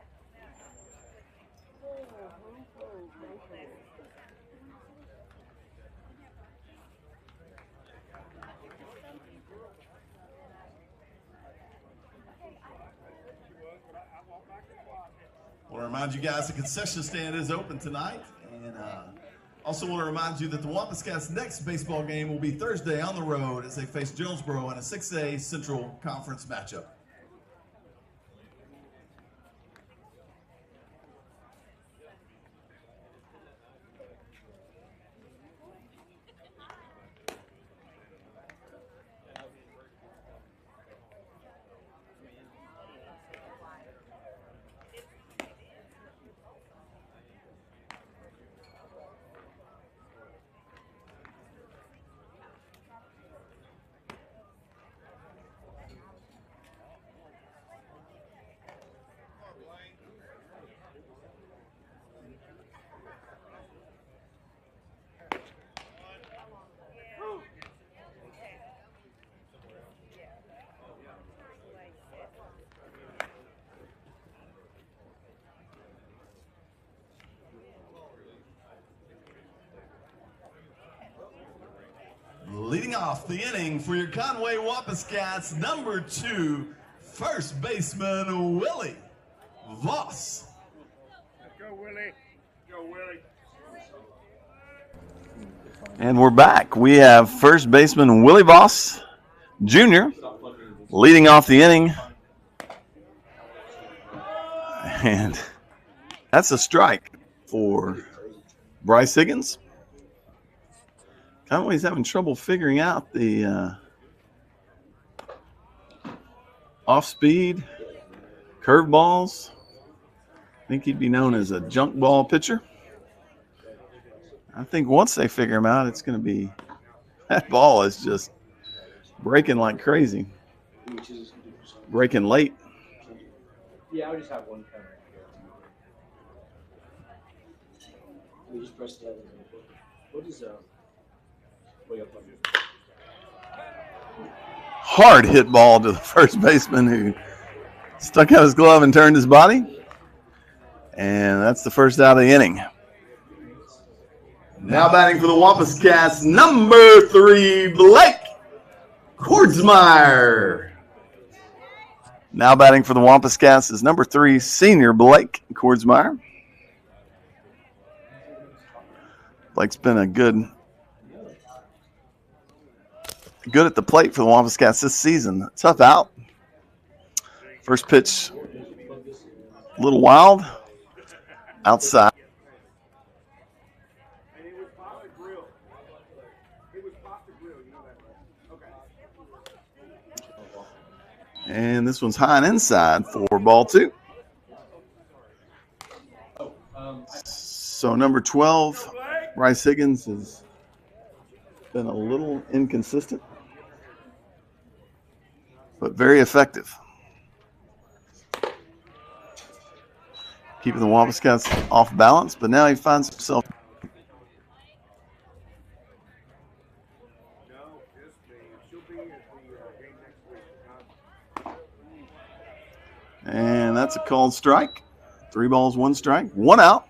I want to remind you guys the concession stand is open tonight. And also want to remind you that the Wampus Cats' next baseball game will be Thursday on the road as they face Jonesboro in a 6A Central Conference matchup. Leading off the inning for your Conway Wampus Cats, number 2, first baseman Willie Voss. Let's go, Willie. Go, Willie. And we're back. We have first baseman Willie Voss Jr. leading off the inning. And that's a strike for Bryce Higgins. Conway's having trouble figuring out the off-speed curveballs. I think he'd be known as a junk ball pitcher. I think once they figure him out, it's going to be – that ball is just breaking like crazy. Breaking late. Yeah, I would just have one camera. We just press that. What is hard hit ball to the first baseman who stuck out his glove and turned his body. And that's the first out of the inning. Now batting for the Wampus Cats, number 3, Blake Kordsmeyer. Now batting for the Wampus Cats is number 3, senior Blake Kordsmeyer. Blake's been a good at the plate for the Wampus Cats this season. Tough out. First pitch, a little wild. Outside. And this one's high and inside for ball 2. So number 12, Bryce Higgins, has been a little inconsistent, but very effective. Keeping the Wampus Cats off balance, but now he finds himself. And that's a called strike. 3 balls, 1 strike, 1 out.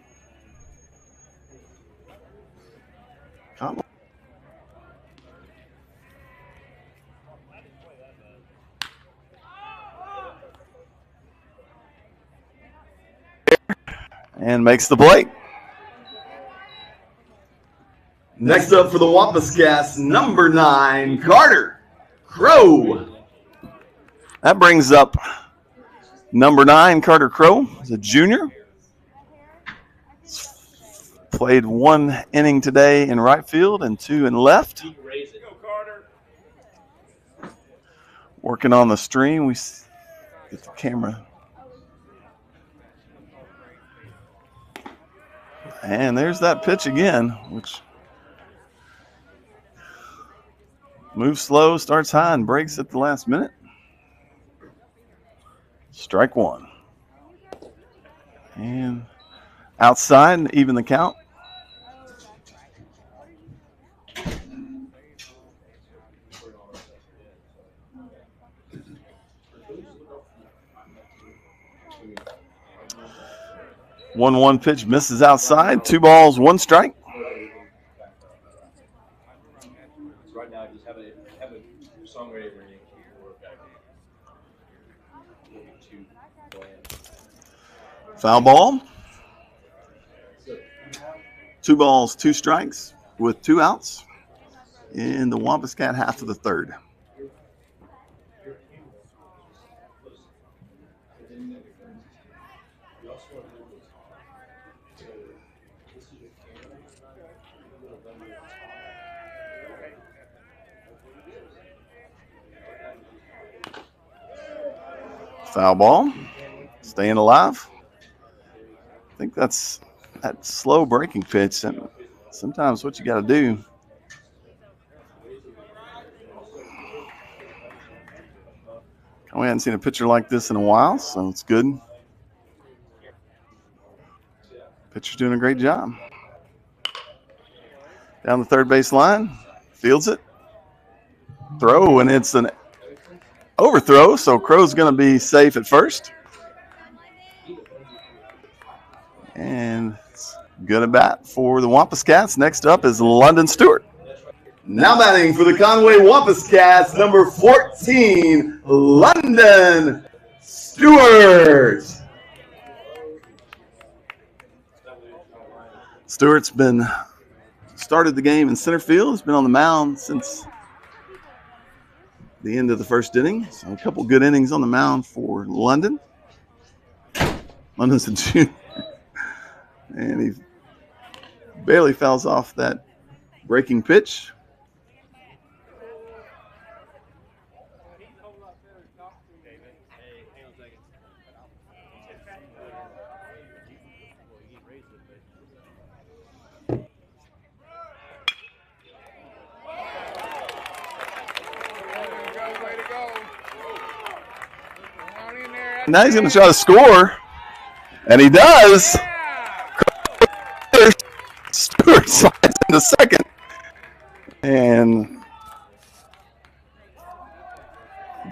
And makes the play. Next up for the Wampus Cats, number 9, Carter Crow. That brings up number 9, Carter Crow. He's a junior. He's played 1 inning today in right field and 2 in left. Working on the stream. We get the camera. And there's that pitch again, which moves slow, starts high, and breaks at the last minute. Strike 1. And outside, even the count. One pitch misses outside. 2 balls, 1 strike. Right now, just have a song ready for you. Foul ball. 2 balls, 2 strikes with 2 outs in the Wampus Cat half of the 3rd. Foul ball, staying alive. I think that's that slow breaking pitch. Sometimes what you got to do. We hadn't seen a pitcher like this in a while, so it's good. Pitcher's doing a great job. Down the third base line, fields it. Throw, and it's an overthrow, so Crow's going to be safe at first. And it's good at bat for the Wampus Cats. Next up is London Stewart. Now batting for the Conway Wampus Cats, number 14, London Stewart. Stewart's started the game in center field. He's been on the mound since the end of the first inning. So a couple good innings on the mound for London. London's a junior. And he barely fouls off that breaking pitch. Now he's going to try to score, and he does. Stewart slides into second, and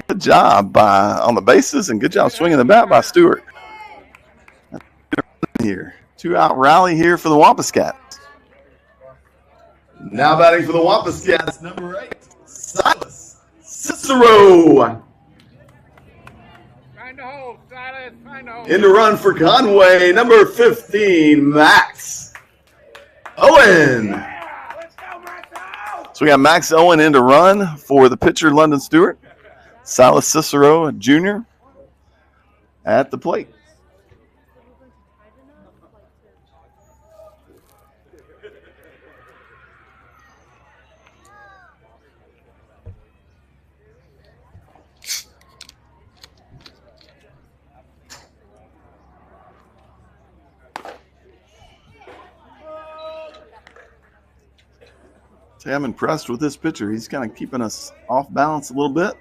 good job on the bases, and good job swinging the bat by Stewart. Here, 2-out rally here for the Wampus Cats. Now batting for the Wampus Cats, number 8, Silas Cicero. In the run for Conway, number 15, Max. Owen. So we got Max Owen in to run for the pitcher, London Stewart. Silas Cicero Jr. at the plate. See, I'm impressed with this pitcher. He's kind of keeping us off balance a little bit.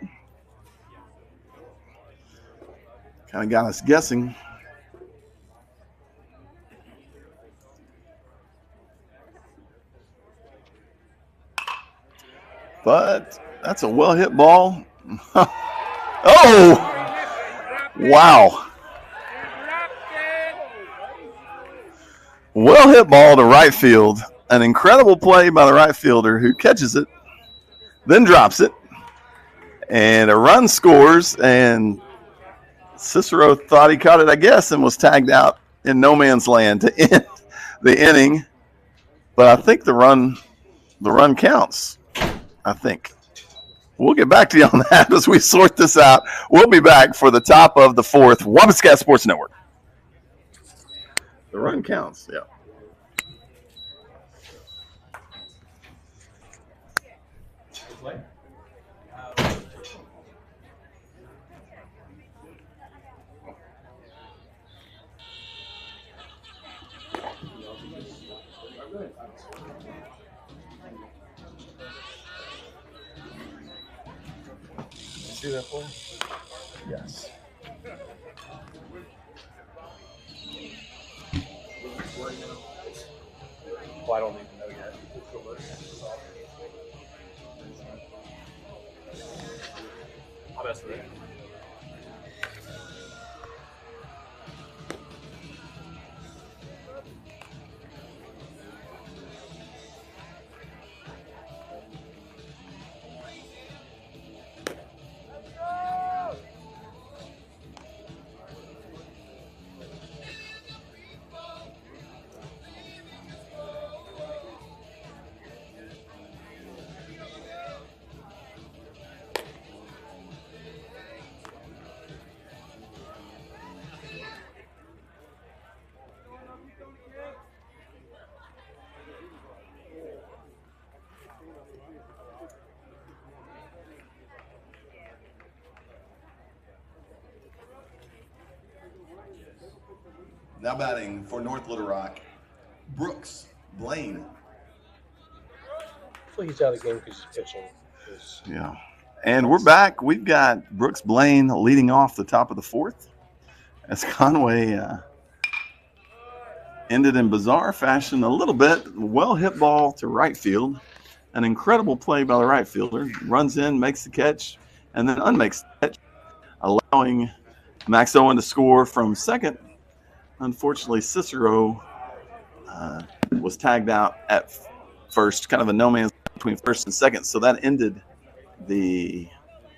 Kind of got us guessing. But that's a well-hit ball. Oh! Wow. Well-hit ball to right field. An incredible play by the right fielder who catches it, then drops it, and a run scores, and Cicero thought he caught it, I guess, and was tagged out in no man's land to end the inning. But I think the run counts, I think. We'll get back to you on that as we sort this out. We'll be back for the top of the fourth. Wampus Cats Sports Network. The run counts, yeah. See that play? Yes. Well, I don't even know yet. I'll mess with it. Now batting for North Little Rock, Brooks Blaine. I feel he's out of the game because he's pitching. Yeah. And we're back. We've got Brooks Blaine leading off the top of the fourth as Conway ended in bizarre fashion a little bit. Well hit ball to right field. An incredible play by the right fielder. Runs in, makes the catch, and then unmakes the catch, allowing Max Owen to score from second. Unfortunately, Cicero was tagged out at first, kind of a no man's land between first and second. So that ended the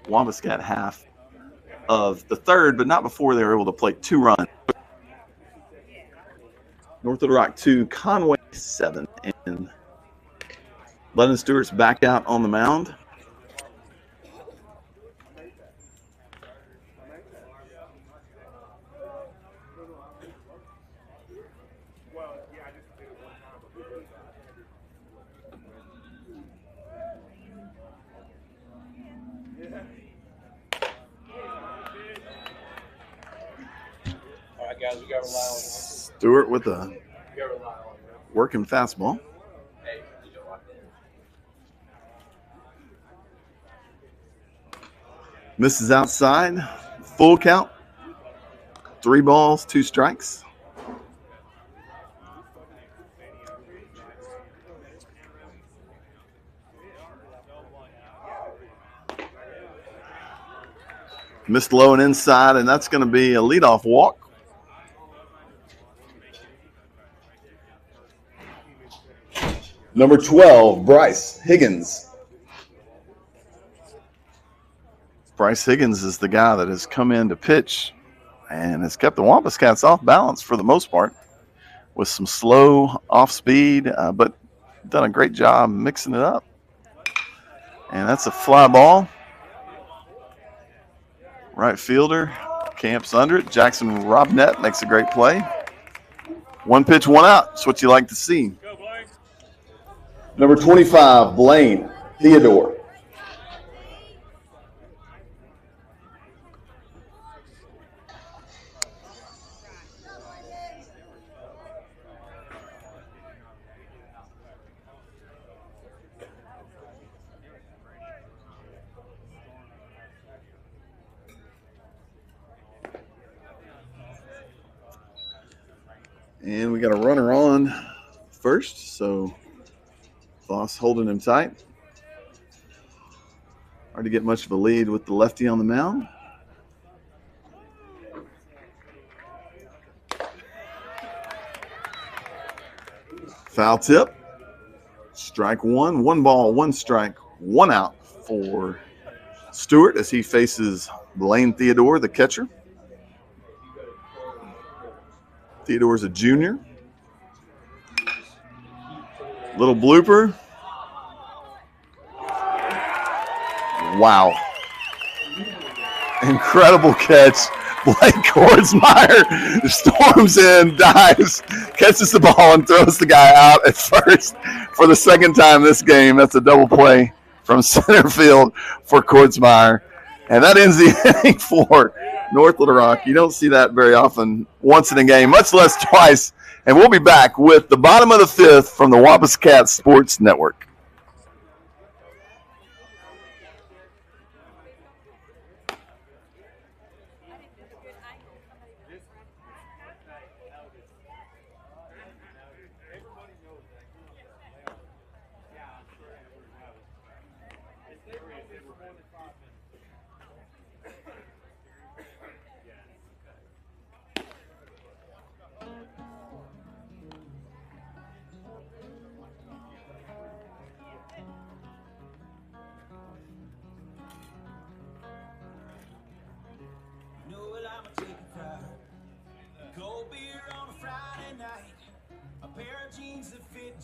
Wampus Cat half of the third, but not before they were able to play 2 runs. North Little Rock 2, Conway 7, and London Stewart's back out on the mound. All right, guys, we got to rely on Stewart with a working fastball. Hey, you don't lock in. Misses outside. Full count. 3 balls, 2 strikes. Missed low and inside, and that's going to be a leadoff walk. Number 12, Bryce Higgins. Bryce Higgins is the guy that has come in to pitch and has kept the Wampus Cats off balance for the most part. with some slow off speed, but done a great job mixing it up. And that's a fly ball. Right fielder camps under it. Jackson Robnett makes a great play. 1 pitch, 1 out. That's what you like to see. Number 25, Blaine Theodore. And we got a runner on first, so Voss holding him tight. Hard to get much of a lead with the lefty on the mound. Foul tip. Strike one. 1 ball, 1 strike, 1 out for Stewart as he faces Blaine Theodore, the catcher. Theodore's a junior. Little blooper. Wow. Incredible catch. Blake Kordsmeyer storms in, dives, catches the ball, and throws the guy out at first for the second time this game. That's a double play from center field for Kordsmeyer. And that ends the inning for North Little Rock. You don't see that very often, once in a game, much less twice. And we'll be back with the bottom of the 5th from the Wampus Cats Sports Network.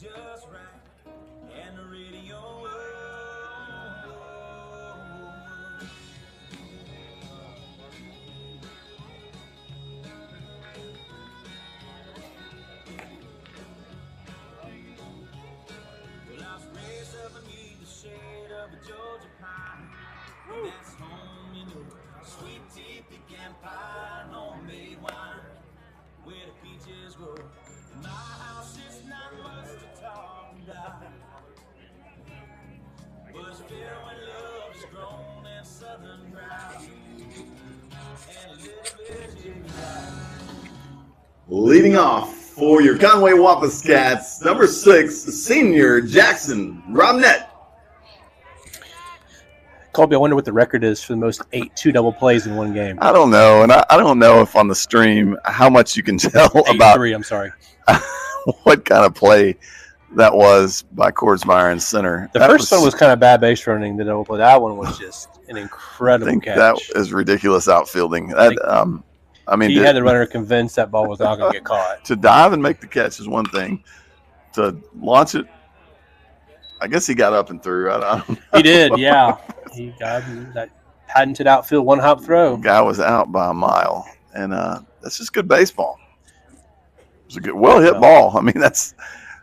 Just right, and the radio. Well, I was raised up beneath the shade of a Georgia pine. That's home, you know, sweet tea, pecan pie, and homemade wine, where the peaches grow. My house is not much to talk about, but it's filled when love is grown in southern ground, and a little bit of chicken. Leading off for your Conway Wampus Cats, number 6, senior Jackson Robnett. Colby, I wonder what the record is for the most 8-2 double plays in one game. I don't know, and I don't know if on the stream how much you can tell about 8-3, I'm sorry. what kind of play that was by Kordsmeyer in center. The first one was kind of bad base running, the double play. That one was just an incredible catch. That is ridiculous outfielding. I mean, he had the runner convinced that ball was not going to get caught. To dive and make the catch is one thing. To launch it, I guess he got up and threw. I don't know. He did, yeah. He got that patented outfield one-hop throw. The guy was out by a mile, and that's just good baseball. It was a good, well-hit ball. I mean, that's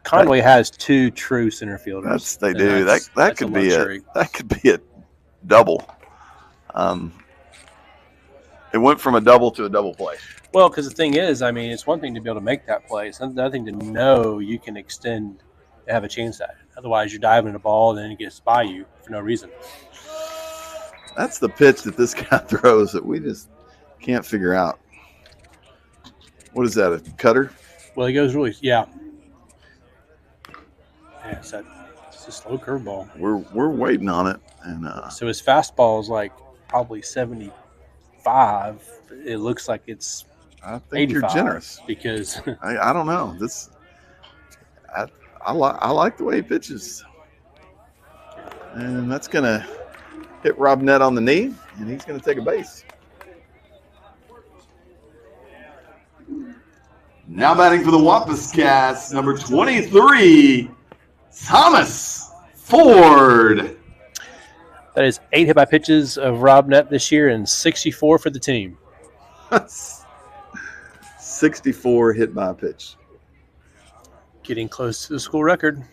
Conway has 2 true center fielders. They do. That could be a double. It went from a double to a double play. Well, because the thing is, I mean, it's one thing to be able to make that play. It's another thing to know you can extend and have a chance at it. Otherwise, you're diving in a ball and then it gets by you for no reason. That's the pitch that this guy throws that we just can't figure out. What is that, a cutter? Well, he goes really, yeah. Yeah, it's a slow curveball. We're waiting on it. And so his fastball is like probably 75. It looks like it's I think you're generous. Because I don't know. I like the way he pitches. And that's going to hit Robnett on the knee, and he's going to take a base. Now batting for the Wampus Cats, number 23, Thomas Ford. That is 8 hit by pitches of Rob Net this year and 64 for the team. 64 hit by pitch. Getting close to the school record.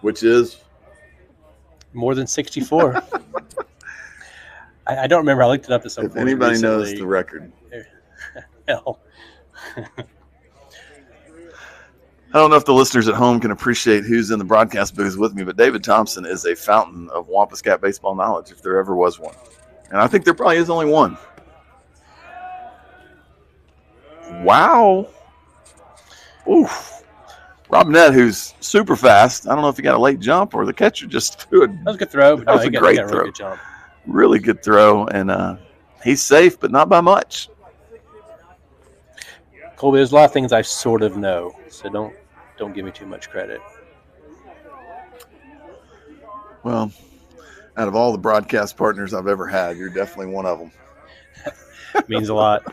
Which is? More than 64. I don't remember. I looked it up at some If point anybody recently. knows the record. Hell. I don't know if the listeners at home can appreciate who's in the broadcast booth with me, but David Thompson is a fountain of Wampus Cat baseball knowledge, if there ever was one. And I think there probably is only one. Wow. Oof. Rob Nett, who's super fast. I don't know if he got a late jump or the catcher just threw it. That was a good throw. But That was a great got a throw. really good jump. Really good throw, and he's safe, but not by much. Colby, there's a lot of things I sort of know, so don't give me too much credit. Well, out of all the broadcast partners I've ever had, you're definitely one of them. Means a lot.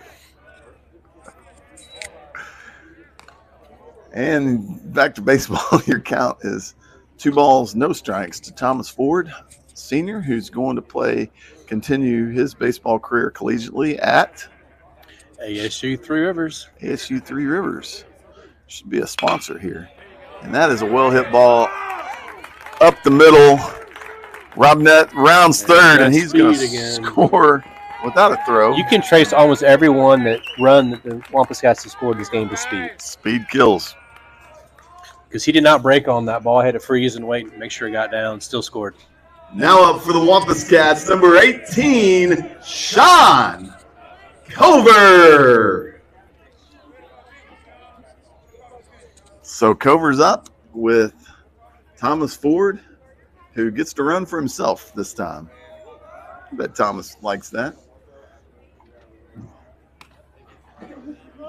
And back to baseball, your count is 2 balls, no strikes to Thomas Ford, senior, who's going to continue his baseball career collegiately at ASU Three Rivers. ASU Three Rivers. Should be a sponsor here. And that is a well-hit ball up the middle. Rob Nett rounds third, and he's going to score without a throw. You can trace almost everyone that the Wampus Cats have scored this game to speed. Speed kills. Because he did not break on that ball. Had to freeze and wait and make sure it got down. Still scored. Now up for the Wampus Cats, number 18, Sean Cover. So Cover's up with Thomas Ford, who gets to run for himself this time. I bet Thomas likes that.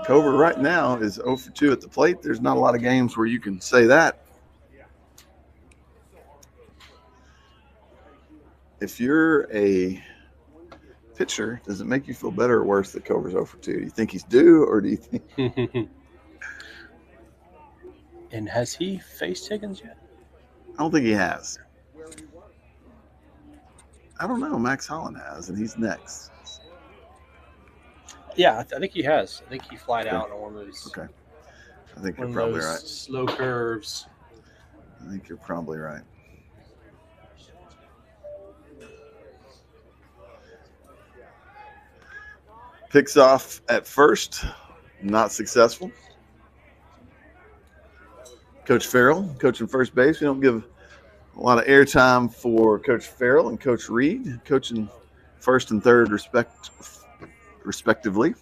Cover right now is 0 for 2 at the plate. There's not a lot of games where you can say that. If you're a pitcher, does it make you feel better or worse that Cover's 0 for 2? Do you think he's due, or do you think? And has he faced Higgins yet? I don't think he has. I don't know. Max Holland has, and he's next. Yeah, I think he has. I think he flied out on one of those. Okay. I think you're probably right. Slow curves. I think you're probably right. Picks off at first, not successful. Coach Farrell, coaching first base. We don't give a lot of airtime for Coach Farrell and Coach Reed, coaching first and third respectively.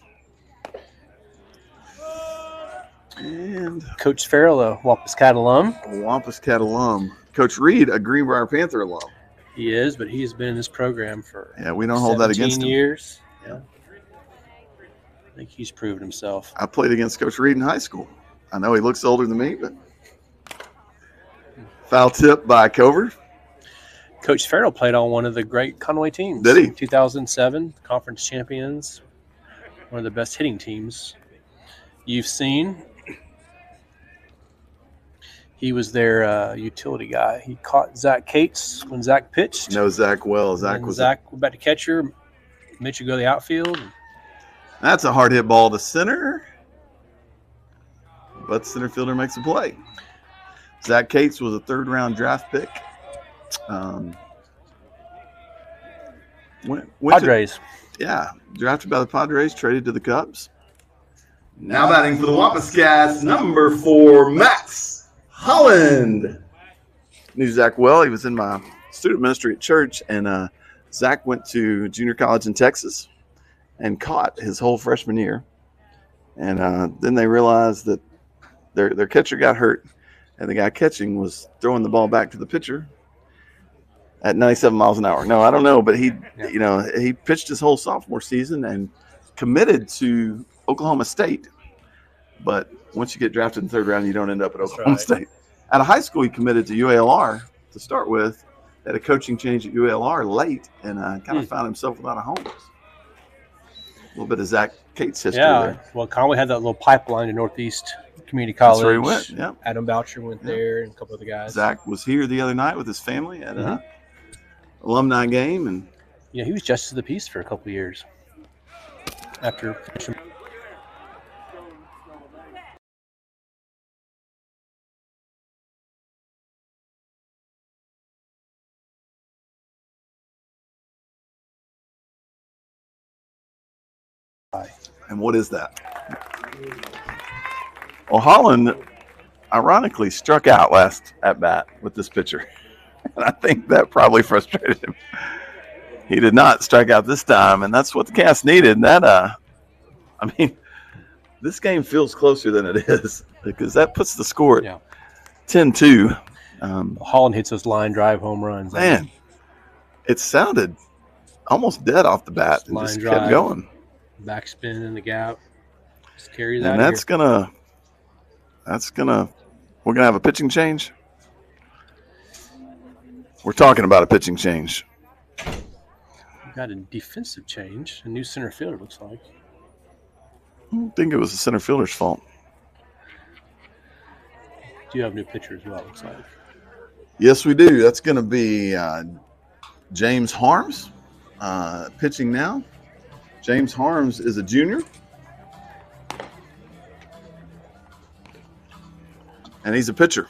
And Coach Farrell, a Wampus Cat alum. A Wampus Cat alum. Coach Reed, a Greenbrier Panther alum. He is, but he has been in this program for we don't hold that against him. Years. Yeah. I think he's proven himself. I played against Coach Reed in high school. I know he looks older than me, but foul tip by Cover. Coach Farrell played on one of the great Conway teams. Did he? 2007, conference champions, one of the best hitting teams you've seen. He was their utility guy. He caught Zach Cates when Zach pitched. No, Zach well. Zach was back to catcher. Mitch would go to the outfield. That's a hard hit ball to center. But the center fielder makes a play. Zach Cates was a third-round draft pick. Padres. Drafted by the Padres, traded to the Cubs. Now batting for the Wampus Cats, number 4, Max Holland. Knew Zach well. He was in my student ministry at church, and Zach went to junior college in Texas and caught his whole freshman year. And then they realized that their catcher got hurt, and the guy catching was throwing the ball back to the pitcher at 97 miles an hour. No, I don't know, but he pitched his whole sophomore season and committed to Oklahoma State. But once you get drafted in the third round, you don't end up at Oklahoma State. Out of high school, he committed to UALR to start with. Had a coaching change at UALR late, and kind of found himself without a home. little bit of Zach Cates history Yeah. there. Well, Conway had that little pipeline to Northeast Community College. That's where he went. Yeah. Adam Boucher went there, and a couple other guys. Zach was here the other night with his family at Mhm. a alumni game, and Yeah, he was justice of the peace for a couple of years. After finishing. and what is that? Well, Holland ironically struck out last at bat with this pitcher, and I think that probably frustrated him. He did not strike out this time, and that's what the Cats needed. And that, I mean, this game feels closer than it is because that puts the score at 10-2. Holland hits those line drive home runs. Man, it sounded almost dead off the bat and Line just drive, kept going. Backspin in the gap. Just carries out And of that's gonna we're gonna have a pitching change. We're talking about a pitching change. Got a defensive change. A new center fielder, looks like. I don't think it was the center fielder's fault. Do you have a new pitcher as well, looks like? Yes, we do. That's going to be James Harms pitching now. James Harms is a junior. And he's a pitcher.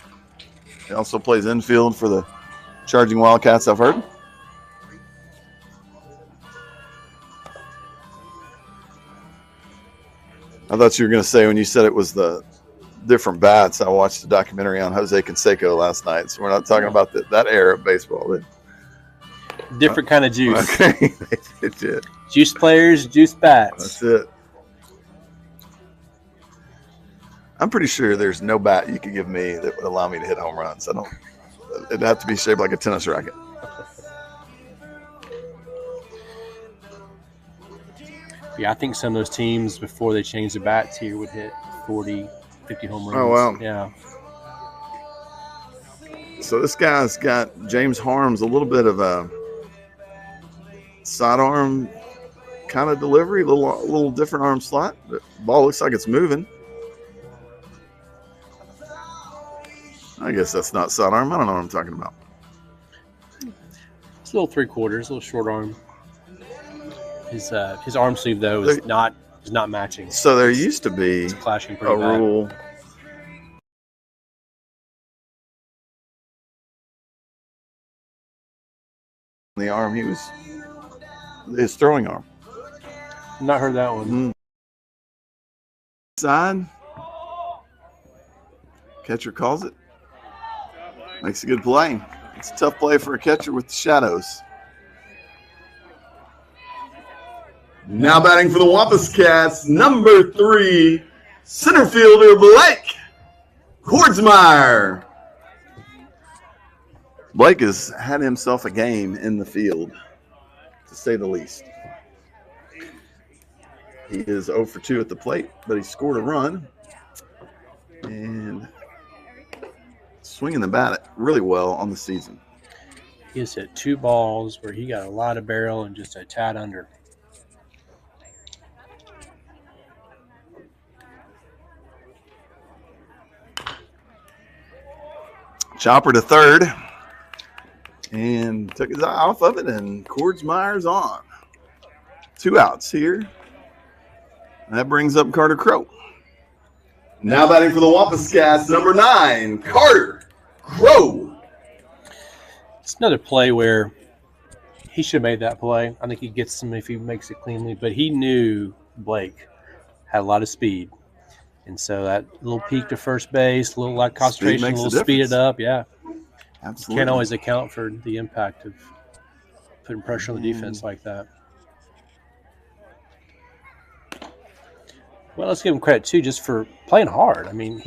He also plays infield for the Charging Wildcats, I've heard. I thought you were going to say when you said it was the different bats. I watched a documentary on Jose Canseco last night, so we're not talking about that era of baseball. Different kind of juice. Okay, that's it. Juice players, juice bats. That's it. I'm pretty sure there's no bat you could give me that would allow me to hit home runs. It'd have to be shaped like a tennis racket. Yeah, I think some of those teams, before they changed the bats here, would hit 40, 50 home runs. Oh, wow. Yeah. So this guy's got James Harms, a little bit of a sidearm kind of delivery, a little different arm slot. The ball looks like it's moving. I guess that's not sidearm. I don't know what I'm talking about. It's a little 3/4, a little short arm. His arm sleeve though is not matching. So there used to be it's clashing pretty a bad. rule. The arm he was his throwing arm. Not heard that one. Mm. Side. Catcher calls it. Makes a good play. It's a tough play for a catcher with the shadows. Now batting for the Wampus Cats, number 3, center fielder Blake Kordsmeyer. Blake has had himself a game in the field, to say the least. He is 0 for 2 at the plate, but he scored a run. And swinging the bat really well on the season. He has hit 2 balls where he got a lot of barrel and just a tad under. Chopper to third. And took his eye off of it, and Kordsmeyer's on. 2 outs here. That brings up Carter Crow. Now batting for the Wampus Cats, number 9, Carter Crow. It's another play where he should have made that play. I think he gets him if he makes it cleanly, but he knew Blake had a lot of speed. And so that little peek to first base, a little like concentration, a little speed it up. Yeah. Absolutely. Can't always account for the impact of putting pressure on the defense like that. Well, let's give him credit, too, just for playing hard. I mean,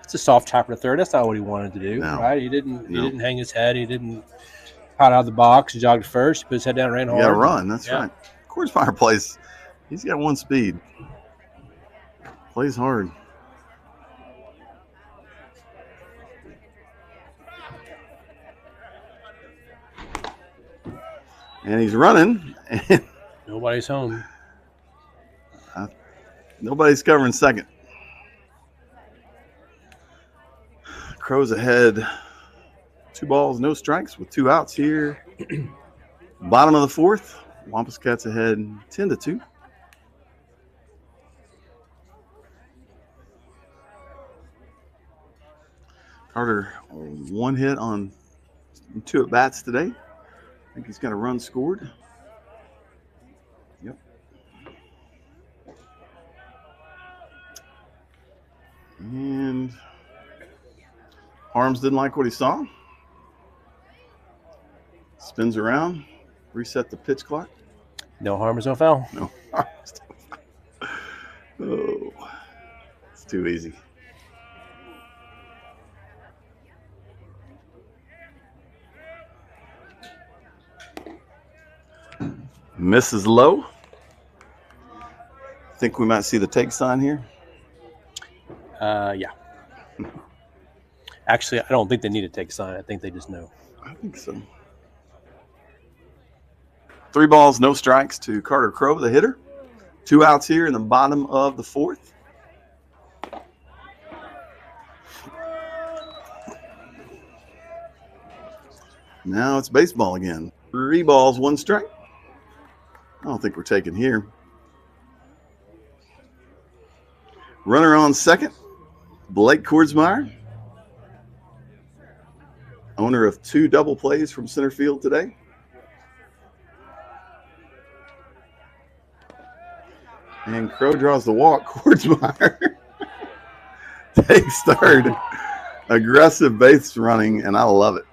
it's a soft chopper to third. That's not what he wanted to do, right? He didn't hang his head. He didn't pot out of the box, jogged first, put his head down, ran hard. Yeah, run. That's right. Kordsmeyer plays. He's got one speed. Plays hard. And he's running. Nobody's home. Nobody's covering second. Crows ahead. 2 balls, no strikes with 2 outs here. Bottom of the 4th. Wampus Cats ahead 10-2. Carter 1 hit on 2 at bats today. I think he's got a run scored. Yep. And Harms didn't like what he saw. Spins around, reset the pitch clock. No harm, no foul. No. Oh, it's too easy. Misses low. Think we might see the take sign here. Yeah. Actually, I don't think they need to take sign. I think they just know. I think so. 3 balls, no strikes to Carter Crow, the hitter. 2 outs here in the bottom of the 4th. Now it's baseball again. 3 balls, 1 strike. I don't think we're taking here. Runner on second, Blake Kordsmeyer, owner of 2 double plays from center field today. And Crow draws the walk. Kordsmeyer takes third. Aggressive base running, and I love it.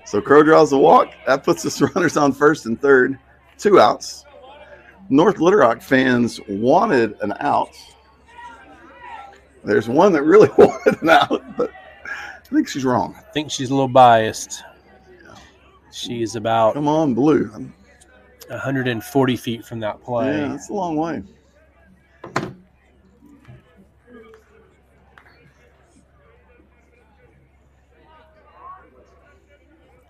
So Crow draws the walk. That puts us runners on first and third. 2 outs. North Little Rock fans wanted an out. There's one that really wanted an out, but I think she's wrong. I think she's a little biased. Yeah. She's about Come on, Blue. 140 feet from that play. Yeah, that's a long way.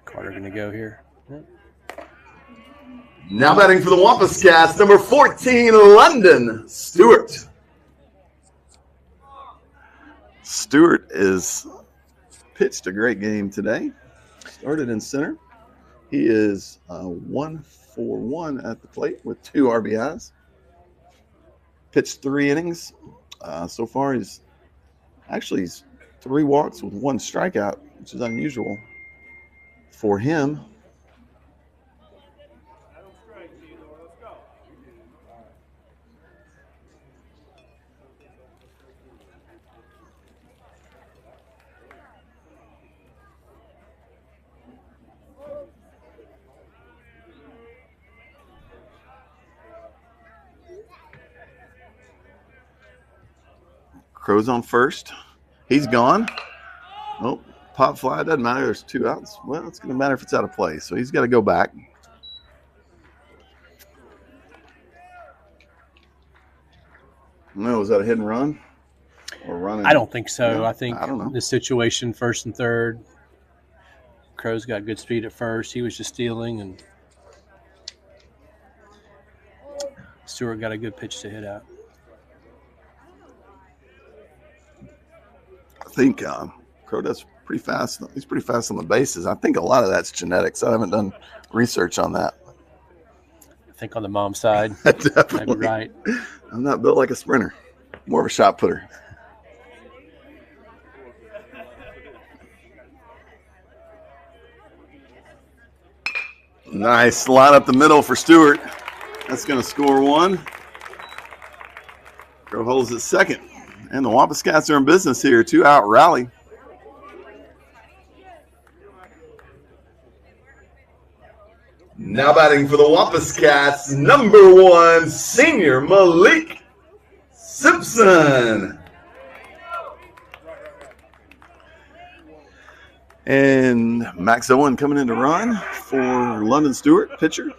Carter going to go here. Now batting for the Wampus Cats, number 14, London Stewart. Stewart is pitched a great game today. Started in center. He is 1-for-1 at the plate with 2 RBIs. Pitched 3 innings. So far, he's 3 walks with 1 strikeout, which is unusual for him. Crow's on first. He's gone. Oh, pop fly. Doesn't matter. There's 2 outs. Well, it's going to matter if it's out of play. So he's got to go back. No, was that a hit and run? Or running? I don't think so. No, I think I don't know. the situation, first and third. Crow's got good speed at first. He was just stealing, and Stewart got a good pitch to hit out. I think Crow does pretty fast. He's pretty fast on the bases. I think a lot of that's genetics. I haven't done research on that. I think on the mom side, Definitely. might be right. I'm not built like a sprinter. More of a shot putter. Nice line up the middle for Stewart. That's going to score 1. Crow holds it second. And the Wampus Cats are in business here. 2-out rally. Now batting for the Wampus Cats, number 1, senior Malik Simpson. And Max Owen coming in to run for London Stewart, pitcher.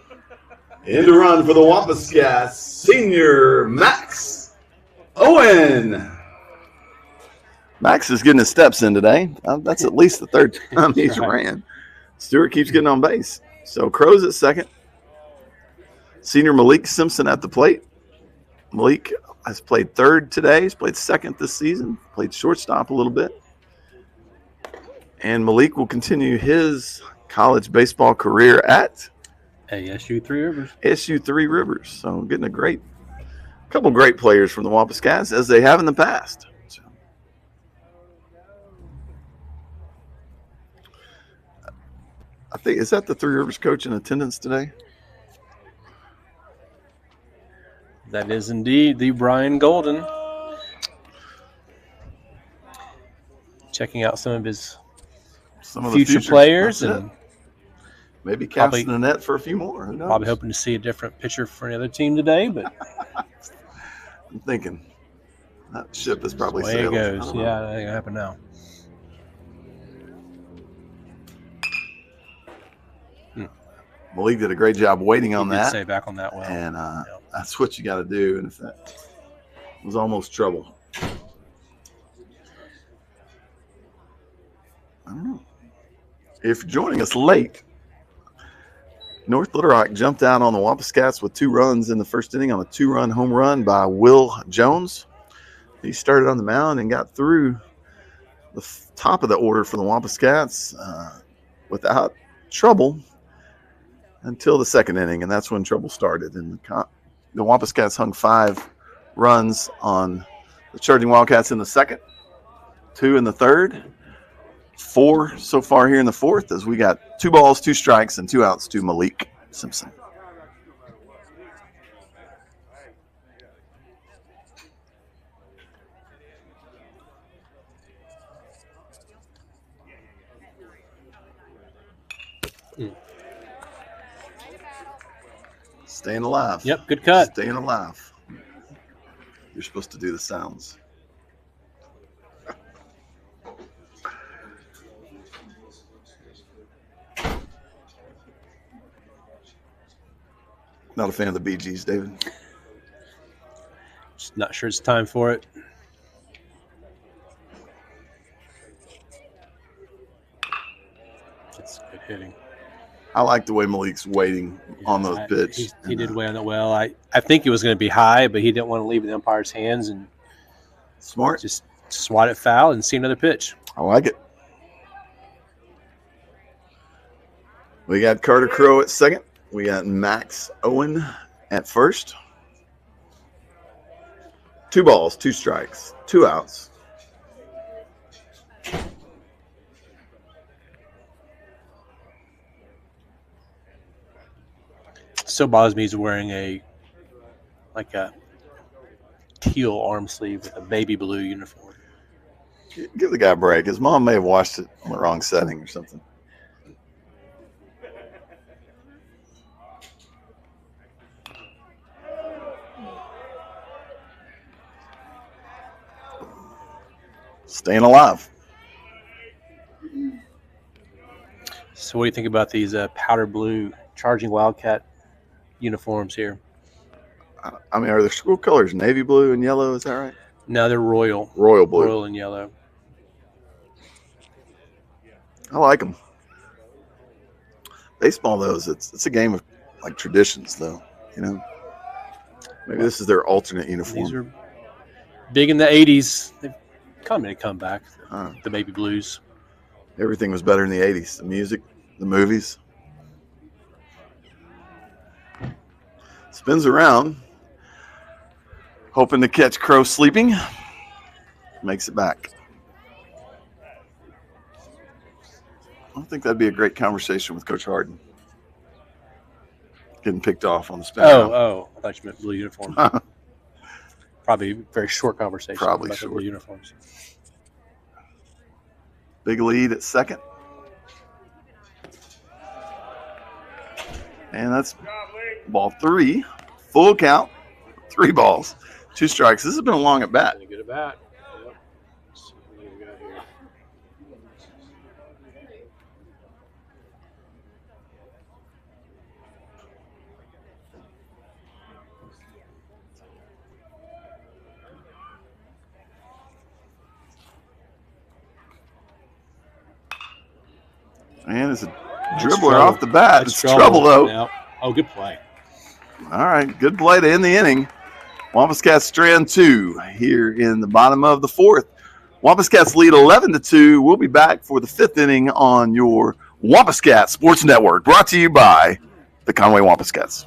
In to run for the Wampus Cats, senior Max Owen. Max is getting his steps in today. That's at least the 3rd time he's ran. Stewart keeps getting on base. So Crow's at second. Senior Malik Simpson at the plate. Malik has played third today. He's played second this season. Played shortstop a little bit. And Malik will continue his college baseball career at ASU Three Rivers. ASU Three Rivers. So getting a couple great players from the Wampus Cats, as they have in the past. So, I think, is that the Three Rivers coach in attendance today? That is indeed the Brian Golden. Checking out some of his future players and maybe casting a net for a few more. Who knows? Probably hoping to see a different pitcher for another team today, but I'm thinking that ship is probably way sailed. it goes. Yeah, that ain't gonna happen now. Malik did a great job waiting on that. Stay back on that well, and that's what you got to do. And if that was almost trouble, I don't know. If you're joining us late, North Little Rock jumped out on the Wampus Cats with 2 runs in the first inning on a 2-run home run by Will Jones. He started on the mound and got through the top of the order for the Wampus Cats without trouble until the second inning, and that's when trouble started. And the Wampus Cats hung 5 runs on the Charging Wildcats in the second, 2 in the third, 4 so far here in the fourth, as we got 2 balls, 2 strikes, and 2 outs to Malik Simpson. Staying alive. Yep, good cut. Staying alive. You're supposed to do the sounds. Not a fan of the Bee Gees, David. Just not sure it's time for it. It's good hitting. I like the way Malik's waiting on those pitches. He did wait on it well. I think it was going to be high, but he didn't want to leave it in the umpire's hands and smart. Just swat it foul and see another pitch. I like it. We got Carter Crow at second. We got Max Owen at first. 2 balls, 2 strikes, 2 outs. So bothers me he's wearing a teal arm sleeve with a baby blue uniform. Give the guy a break. His mom may have washed it on the wrong setting or something. Staying alive. So what do you think about these powder blue Charging Wildcat uniforms here? I mean, are their school colors navy blue and yellow? Is that right? No, they're royal. Royal blue. Royal and yellow. I like them. Baseball, though, it's a game of like traditions, though. You know, maybe this is their alternate uniform. These are big in the '80s. They've kind of made a comeback. The baby blues. Everything was better in the '80s. The music, the movies. Spins around, hoping to catch Crow sleeping. Makes it back. I think that'd be a great conversation with Coach Harden. Getting picked off on the spin. Oh, I thought you meant blue uniforms. Probably a very short conversation. Probably about short. The blue uniforms. Big lead at second. And that's ball 3. Full count. 3 balls. 2 strikes. This has been a long at bat. Good at bat. Yep. So what do we got here? And it's a dribbler off the bat. It's trouble, though. Yep. Oh, good play. All right. Good play to end the inning. Wampus Cats strand 2 here in the bottom of the 4th. Wampus Cats lead 11-2. We'll be back for the 5th inning on your Wampus Cats Sports Network, brought to you by the Conway Wampus Cats.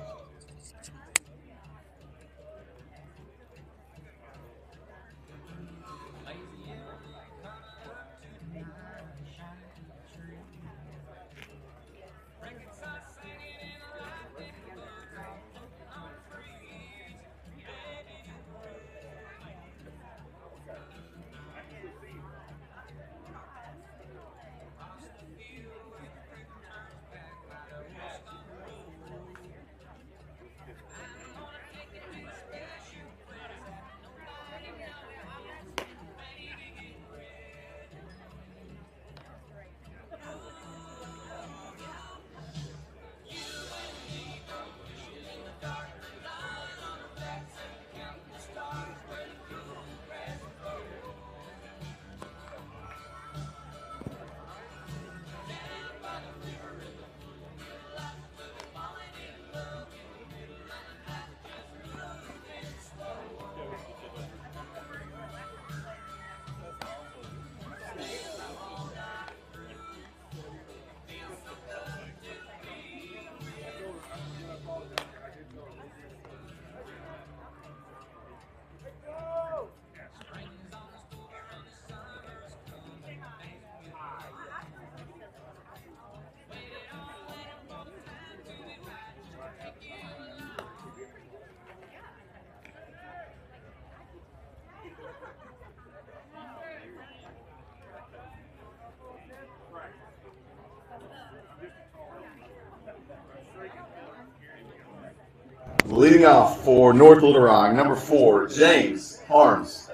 Leading off for North Little Rock, number 4, James Harms.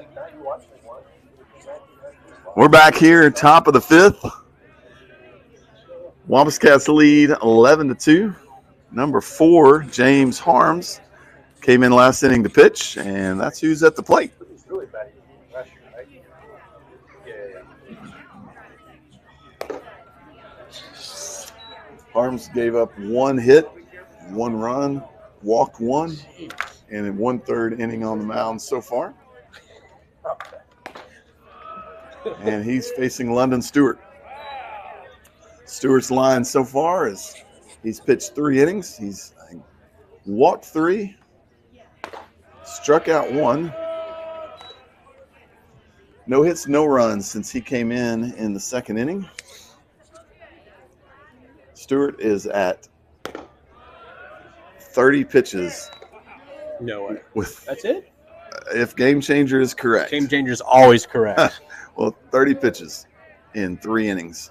We're back here, top of the 5th. Wampus Cats lead 11-2. Number 4, James Harms, came in last inning to pitch, and that's who's at the plate. Harms gave up 1 hit, 1 run, walked 1, and in 1/3 inning on the mound so far. And he's facing London Stewart. Stewart's line so far is he's pitched 3 innings. He's walked 3, struck out 1. No hits, no runs since he came in the 2nd inning. Stewart is at 30 pitches. No way. With That's it? If Game Changer is correct. Game Changer is always correct. Well, 30 pitches in 3 innings.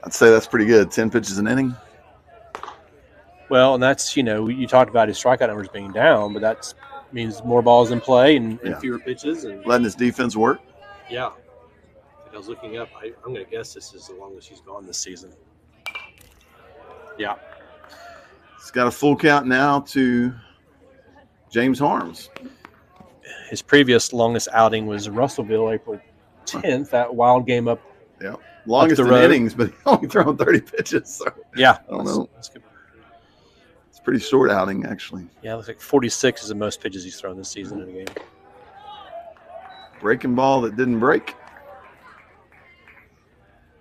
I'd say that's pretty good. 10 pitches an inning. Well, and that's, you talked about his strikeout numbers being down, but that means more balls in play and fewer pitches. And letting his defense work. Yeah. I was looking up. I'm going to guess this is the longest he's gone this season. Yeah. He's got a full count now to James Harms. His previous longest outing was Russellville, April 10th, that wild game up. Yeah. Longest in innings, but he only thrown 30 pitches. So yeah. I don't know. It's a pretty short outing, actually. Yeah, it looks like 46 is the most pitches he's thrown this season in a game. Breaking ball that didn't break.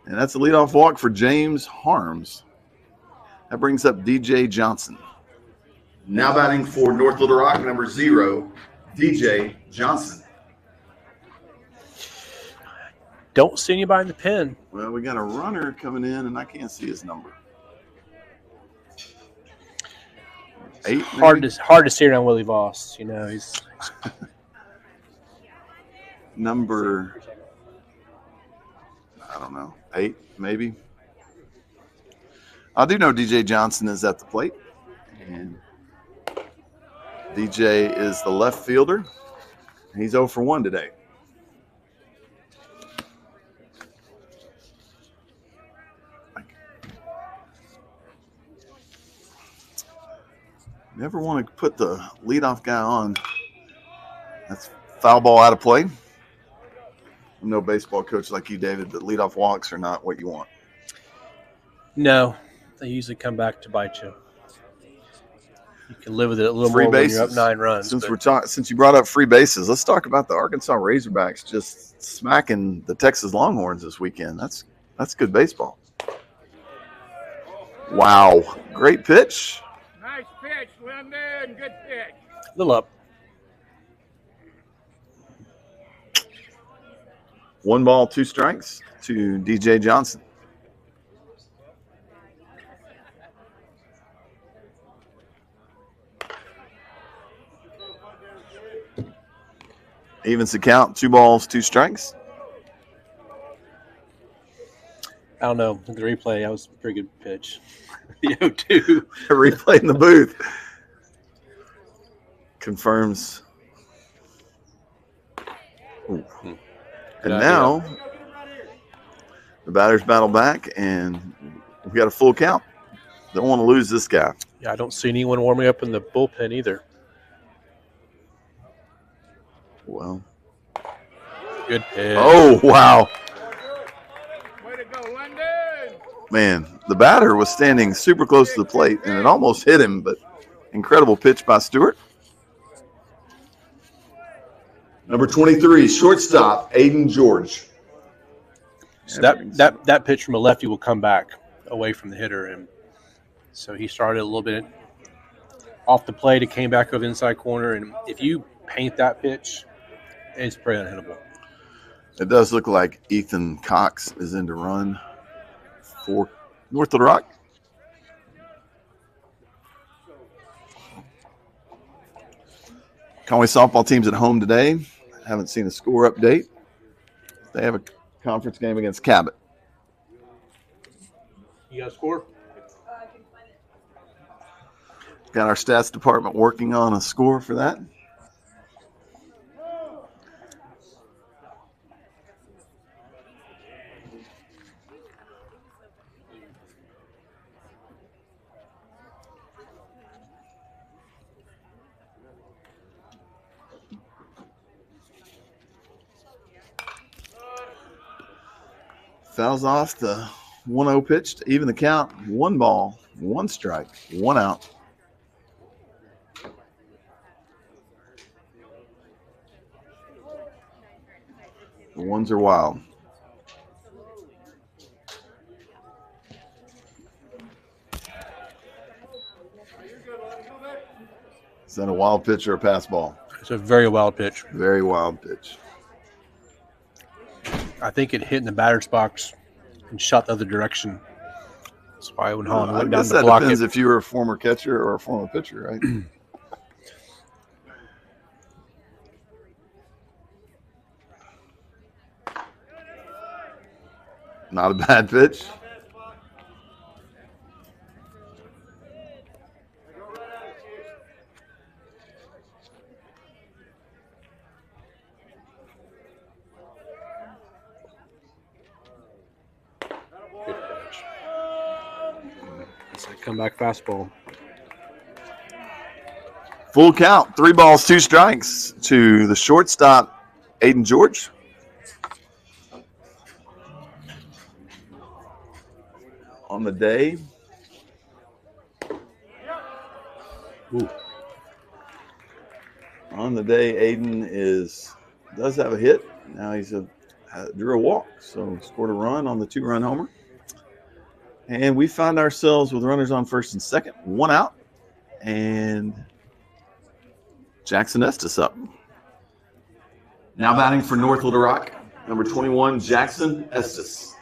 And that's a leadoff walk for James Harms. That brings up DJ Johnson. Now batting for North Little Rock, number 0, DJ Johnson. Don't see anybody in the pen. Well, we got a runner coming in, and I can't see his number. 8. Hard to see around Willie Voss. He's number, I don't know, 8 maybe. I do know DJ Johnson is at the plate, and DJ is the left fielder. He's 0 for 1 today. Never want to put the leadoff guy on. That's foul ball out of play. I'm no baseball coach like you, David, but leadoff walks are not what you want. No, they usually come back to bite you. You can live with it a little Free more bases. when you're up 9 runs. Since you brought up free bases, let's talk about the Arkansas Razorbacks just smacking the Texas Longhorns this weekend. That's good baseball. Wow, great pitch. Nice pitch, Lyndon. Good pitch. A little up. 1 ball, 2 strikes to DJ Johnson. Evens the count, 2 balls, 2 strikes. I don't know. The replay, that was a pretty good pitch. The 0-2. Replay in the booth confirms. Ooh. And now the batters battle back, and we got a full count. Don't want to lose this guy. Yeah, I don't see anyone warming up in the bullpen either. Well, good pitch. Oh, wow. Way to go, London. Man, the batter was standing super close to the plate, and it almost hit him, but incredible pitch by Stewart. Number 23, shortstop, Aiden George. So that pitch from a lefty will come back away from the hitter, and so he started a little bit off the plate. It came back over the inside corner, and if you paint that pitch, it's pretty unhittable. It does look like Ethan Cox is in to run for North Little Rock. Conway softball team's at home today. Haven't seen a score update. They have a conference game against Cabot. You got a score? Got our stats department working on a score for that. Fouls off the 1-0 pitch to even the count. 1 ball, 1 strike, 1 out. The ones are wild. Is that a wild pitch or a pass ball? It's a very wild pitch. Very wild pitch. I think it hit in the batter's box and shot the other direction. That's why when Holland went down to block it. Depends if you were a former catcher or a former pitcher, right? Not a bad pitch. It's a comeback fastball. Full count, 3 balls, 2 strikes to the shortstop, Aiden George. On the day. Ooh. On the day, Aiden does have a hit. Now he's drew a walk, so scored a run on the 2-run homer. And we find ourselves with runners on first and second, 1 out, and Jackson Estes up. Now batting for North Little Rock, number 21, Jackson Estes.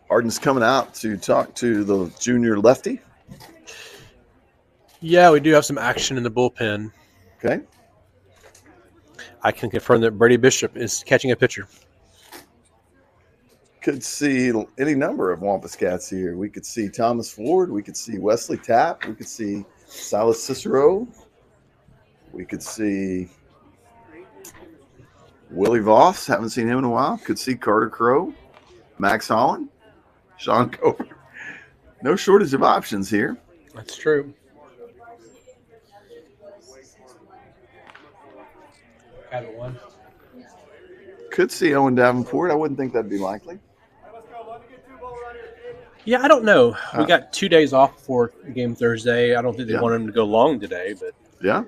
Arden's coming out to talk to the junior lefty. Yeah, we do have some action in the bullpen. Okay. I can confirm that Brady Bishop is catching a pitcher. Could see any number of Wampus Cats here. We could see Thomas Ford. We could see Wesley Tapp. We could see Silas Cicero. We could see Willie Voss. Haven't seen him in a while. Could see Carter Crow, Max Holland, Sean Cover. No shortage of options here. That's true. Cabot one. Could see Owen Davenport. I wouldn't think that'd be likely. Yeah, I don't know. We got 2 days off before the game Thursday. I don't think they Yeah. want him to go long today, but Yeah,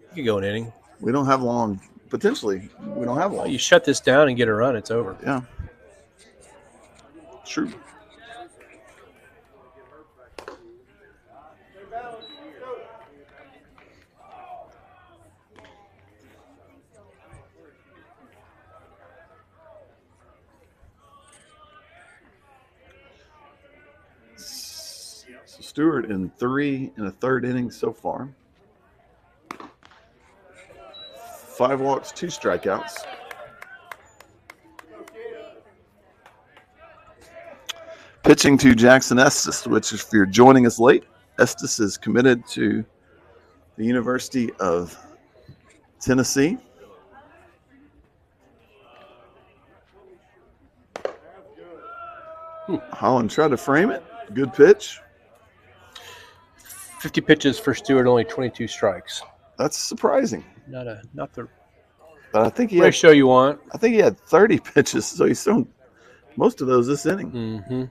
he could go an inning. we don't have long. Potentially, we don't have Well, long. you shut this down and get a run, it's over. Yeah, true. So Stewart in 3 in the 3rd inning so far. 5 walks, 2 strikeouts. Pitching to Jackson Estes, which if you're joining us late, Estes is committed to the University of Tennessee. Holland tried to frame it. Good pitch. 50 pitches for Stewart, only 22 strikes. That's surprising. Not the But I think he had, ratio you want. I think he had 30 pitches, so he's thrown most of those this inning. Mm-hmm.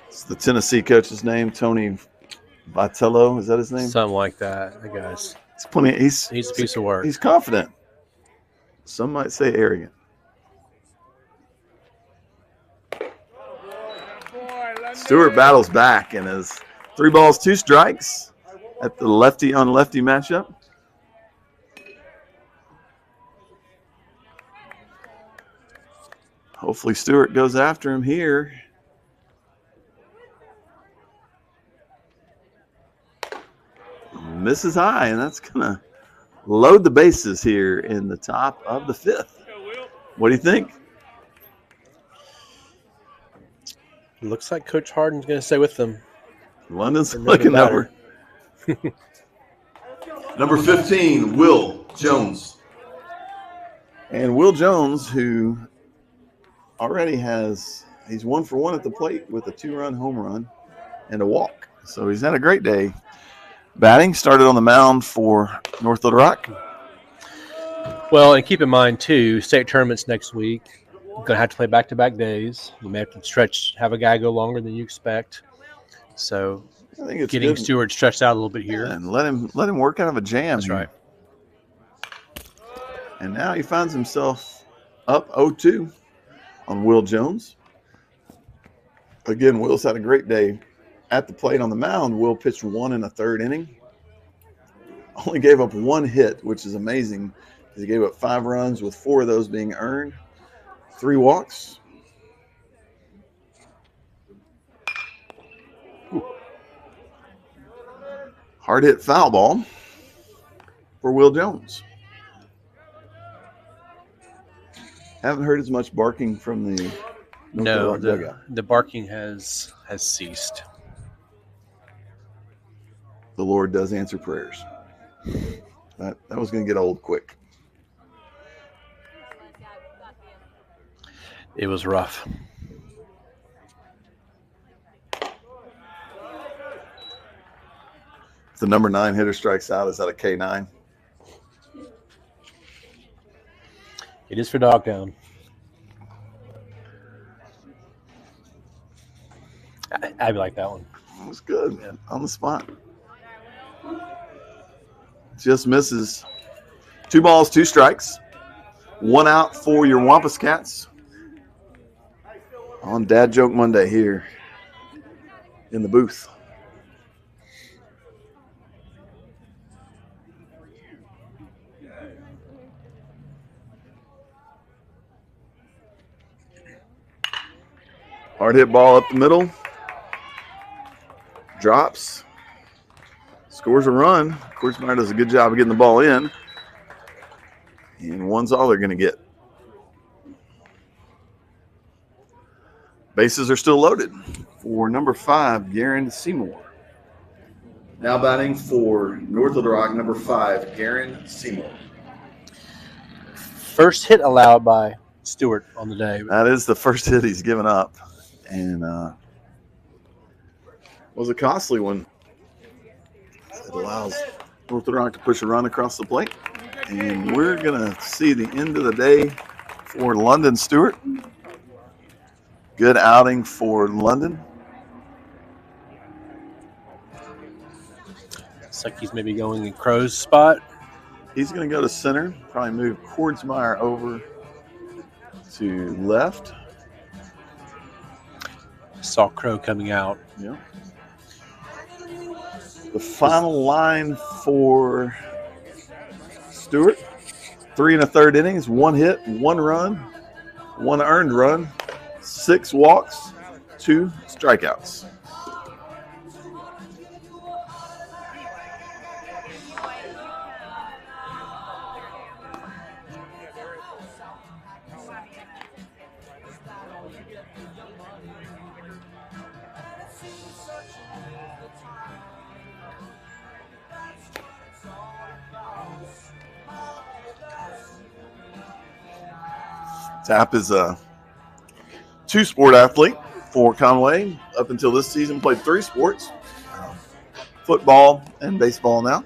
It's the Tennessee coach's name, Tony Vitello. Is that his name? Something like that, I guess. He's plenty. He's a piece of work. He's confident. Some might say arrogant. Stewart battles back and is 3 balls, 2 strikes at the lefty on lefty matchup. Hopefully Stewart goes after him here. Misses high, and that's gonna load the bases here in the top of the 5th. What do you think? Looks like Coach Harden's going to stay with them. London's looking over. Number 15, Will Jones. And Will Jones, who already he's 1 for 1 at the plate with a 2-run home run and a walk. So he's had a great day. Batting started on the mound for North Little Rock. Well, and keep in mind, too, state tournaments next week. Going to have to play back-to-back days. You may have to have a guy go longer than you expect. So I think it's getting good. Stewart stretched out a little bit here. And let him work out of a jam. That's here. right. And now he finds himself up 0-2 on Will Jones. Again, Will's had a great day at the plate. On the mound, Will pitched 1 in the 3rd inning. Only gave up 1 hit, which is amazing because he gave up 5 runs with 4 of those being earned. 3 walks. Hard hit foul ball for Will Jones. Haven't heard as much barking from the No, dugout. the barking has ceased. The Lord does answer prayers. That was going to get old quick. It was rough. If the number 9 hitter strikes out, is that a K9? It is for Dogtown. I like that one. That was good. Yeah. On the spot. Just misses. 2 balls, 2 strikes. 1 out for your Wampus Cats on Dad Joke Monday here in the booth. Hard hit ball up the middle. Drops. Scores a run. Korsmeyer does a good job of getting the ball in. And 1's all they're going to get. Bases are still loaded for number 5, Garen Seymour. Now batting for North Little Rock, number 5, Garen Seymour. First hit allowed by Stewart on the day. That is the first hit he's given up. And was a costly one. It allows North Little Rock to push a run across the plate. And we're going to see the end of the day for London Stewart. Good outing for London. Looks like he's maybe going in Crow's spot. He's going to go to center. Probably move Kordsmeyer over to left. Saw Crow coming out. Yeah. The final line for Stewart. 3 1/3 innings, 1 hit, 1 run, 1 earned run, 6 walks, 2 strikeouts. Tapp is a 2-sport athlete for Conway. Up until this season, played 3 sports, football and baseball now.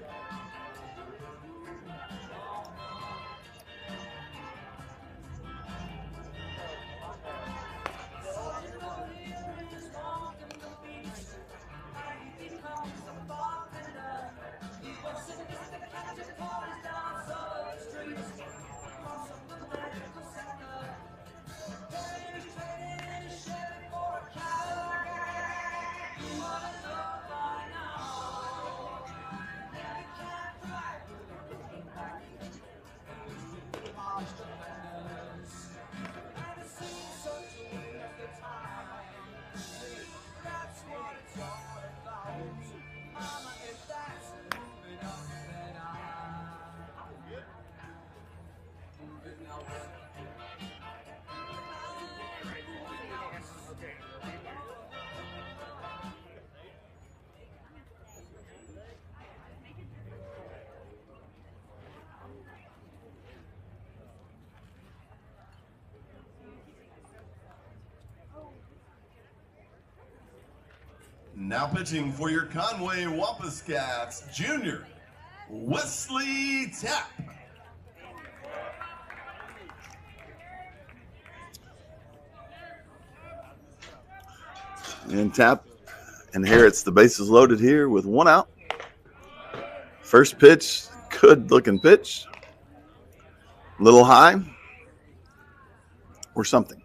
Now pitching for your Conway Wampus Cats, Junior Wesley Tapp. And Tapp inherits the bases loaded here with 1 out. First pitch, good looking pitch. Little high or something.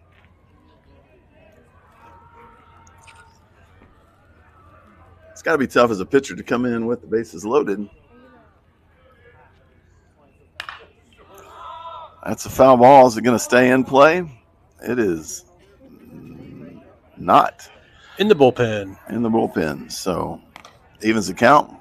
It's got to be tough as a pitcher to come in with the bases loaded. That's a foul ball. Is it going to stay in play? It is not. In the bullpen. In the bullpen. So evens the count.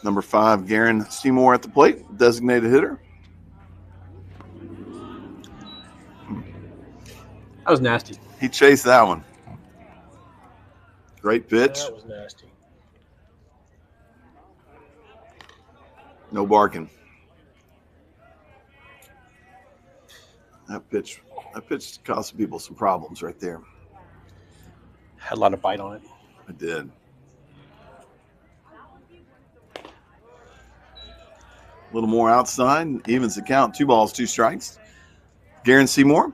Number 5, Garen Seymour at the plate, designated hitter. That was nasty. He chased that one. Great pitch. That was nasty. No barking. That pitch caused people some problems right there. Had a lot of bite on it. It did. A little more outside, evens the count. 2 balls, 2 strikes. Garen Seymour.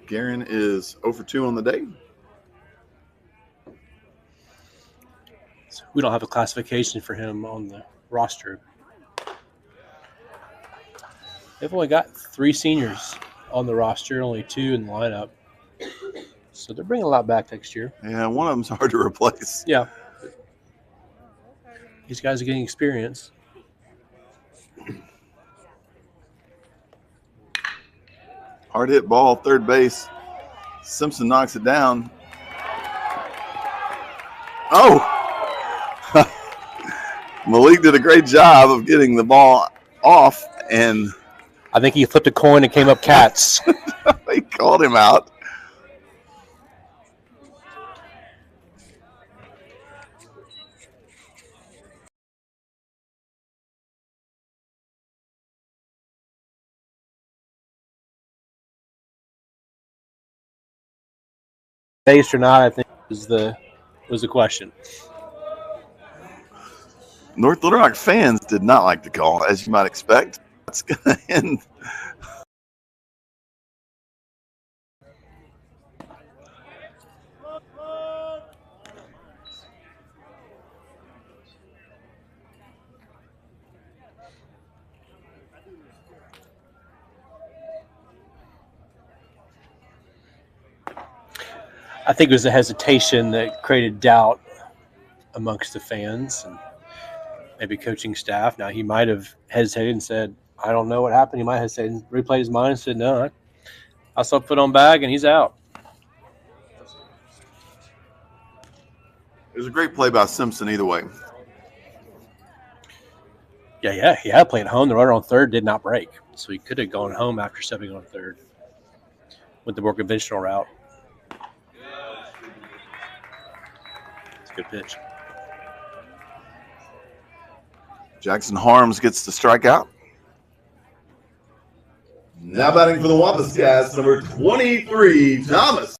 Garen is 0 for 2 on the day. So we don't have a classification for him on the roster. They've only got 3 seniors on the roster, only 2 in the lineup. So they're bringing a lot back next year. Yeah, one of them's hard to replace. Yeah. These guys are getting experience. Hard hit ball, third base. Simpson knocks it down. Oh! Malik did a great job of getting the ball off, and I think he flipped a coin and came up Cats. they called him out. Based or not, I think was the question. North Little Rock fans did not like the call, as you might expect. That's going to end. I think it was a hesitation that created doubt amongst the fans and maybe coaching staff. Now, he might have hesitated and said, I don't know what happened. He might have hesitated and replayed his mind and said, no, I saw foot on bag and he's out. It was a great play by Simpson either way. Yeah, he had to play at home. The runner on third did not break, so he could have gone home after stepping on third with the more conventional route. It's a good pitch. Jackson Harms gets the strikeout. Now batting for the Wampus Cats, number 23, Thomas.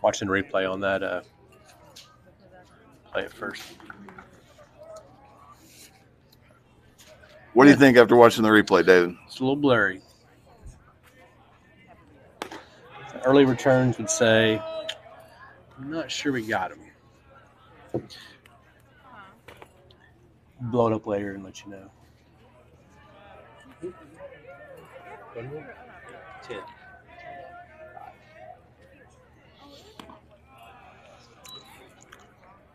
Watching the replay on that play at first. What do you think after watching the replay, David? It's a little blurry. Early returns would say, I'm not sure we got him. Blow it up later and let you know. 10.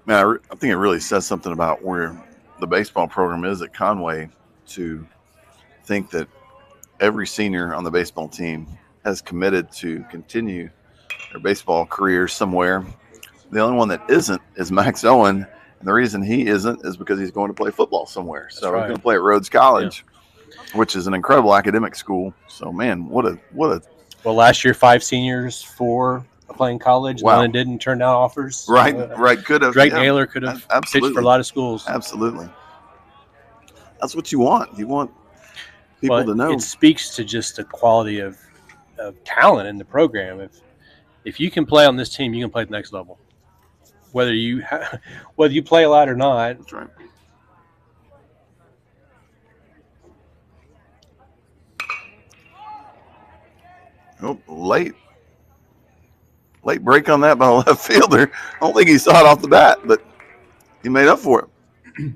Man, I think it really says something about where the baseball program is at Conway to think that every senior on the baseball team has committed to continue their baseball career somewhere. The only one that isn't is Max Owen, and the reason he isn't is because he's going to play football somewhere. So right. He's going to play at Rhodes College, which is an incredible academic school. So, man, what a Well, last year 5 seniors, 4 playing college. Wow. One didn't turn down offers. Right. Could have. Drake Naylor could have pitched for a lot of schools. Absolutely. That's what you want. You want people to know. It speaks to just the quality of talent in the program. If you can play on this team, you can play at the next level. Whether you play a lot or not. That's right. Oh, late break on that by a left fielder. I don't think he saw it off the bat, but he made up for it.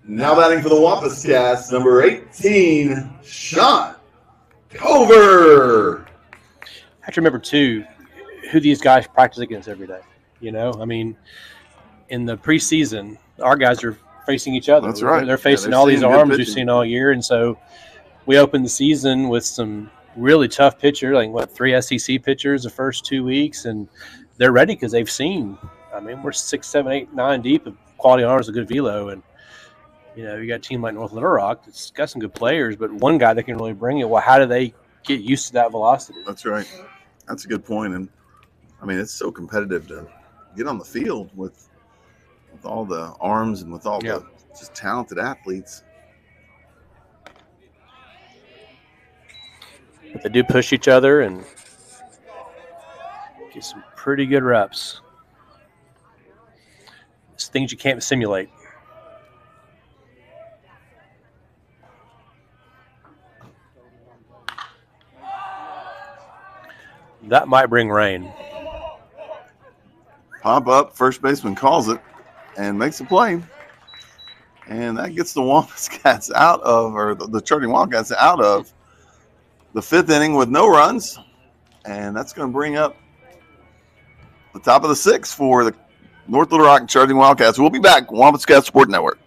Now batting for the Wampus Cats, number 18, Sean Cover. I have to remember, too, who these guys practice against every day. You know, I mean, in the preseason, our guys are facing each other. That's right. They're facing all these arms we've seen all year. And so we opened the season with some really tough pitchers, like 3 SEC pitchers the first 2 weeks, and they're ready because they've seen. I mean, we're 6, 7, 8, 9 deep of quality arms, a good velo, and you know, you got a team like North Little Rock that's got some good players, but one guy that can really bring it. Well, how do they get used to that velocity? That's right. That's a good point. And I mean, it's so competitive to get on the field with all the arms and with all the just talented athletes. But they do push each other and get some pretty good reps. It's things you can't simulate. That might bring rain. Pop up, first baseman calls it and makes a play. And that gets the Wampus Cats out of, or the Charging Wildcats out of the 5th inning with no runs. And that's going to bring up the top of the 6th for the North Little Rock and Charging Wildcats. We'll be back. Wampus Cats Sport Network.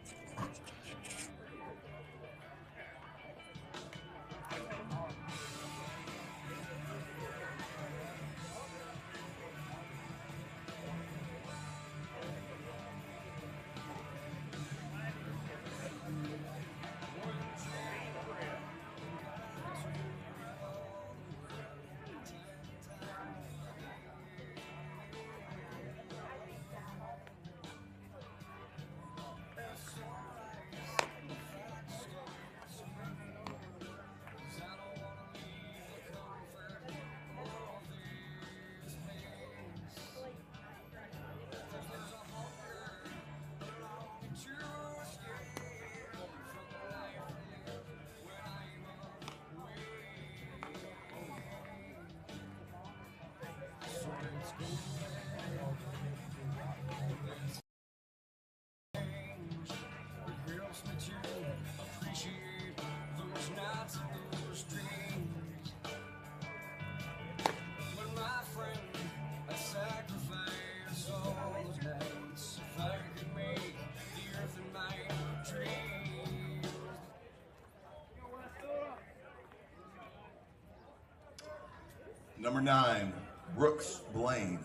Number 9, Brooks Blaine.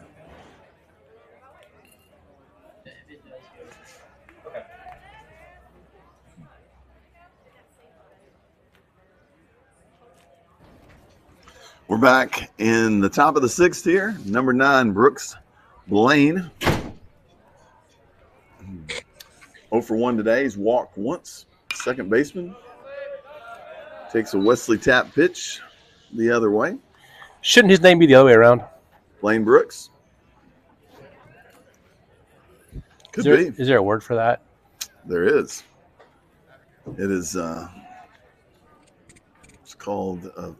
We're back in the top of the 6th here. Number 9, Brooks Blaine. 0 for 1 today. He's walked once. Second baseman. Takes a Wesley Tap pitch the other way. Shouldn't his name be the other way around? Blaine Brooks. Could be. Is there a word for that? There is. It is. It's called.